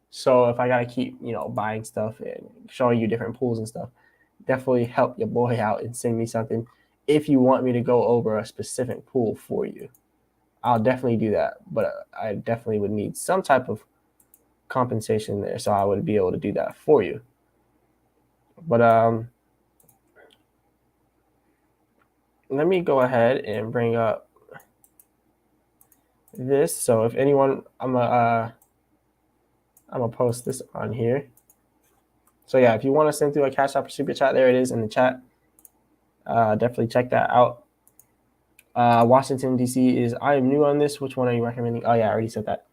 So if I gotta keep buying stuff and showing you different pools and stuff, definitely help your boy out and send me something. If you want me to go over a specific pool for you, I'll definitely do that. But I definitely would need some type of compensation there, so I would be able to do that for you. But let me go ahead and bring up this. So if anyone, I'm gonna post this on here. So yeah, if you want to send through a Cash App or Super Chat, there it is in the chat. Definitely check that out. Washington D.C. is, I am new on this. Which one are you recommending? Oh yeah, I already said that.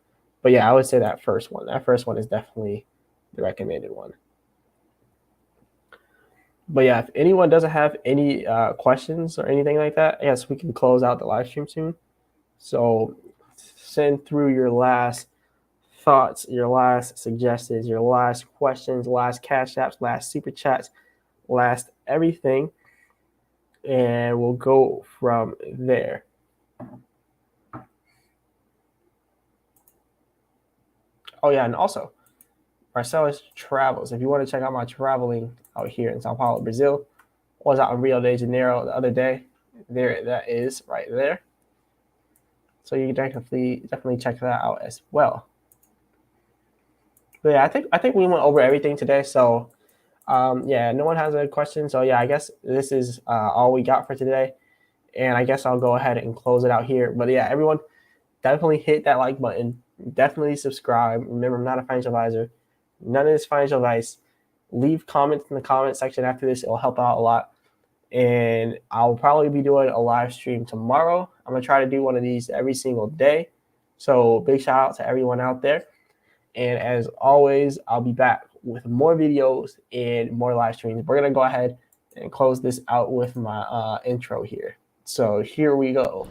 But yeah, I would say that first one. That first one is definitely the recommended one. But yeah, if anyone doesn't have any questions or anything like that, yes, we can close out the live stream soon. So send through your last thoughts, your last suggestions, your last questions, last Cash Apps, last Super Chats, last everything, and we'll go from there. Oh yeah, and also Marsellis Travels. If you want to check out my traveling out here in Sao Paulo, Brazil, I was out in Rio de Janeiro the other day. There, that is right there. So you can definitely check that out as well. But yeah, I think we went over everything today. So yeah, no one has a question. So yeah, I guess this is all we got for today. And I guess I'll go ahead and close it out here. But yeah, everyone, definitely hit that like button. Definitely subscribe. Remember, I'm not a financial advisor. None of this financial advice. Leave comments in the comment section after this. It'll help out a lot. And I'll probably be doing a live stream tomorrow. I'm going to try to do one of these every single day. So big shout out to everyone out there. And as always, I'll be back with more videos and more live streams. We're going to go ahead and close this out with my intro here. So here we go.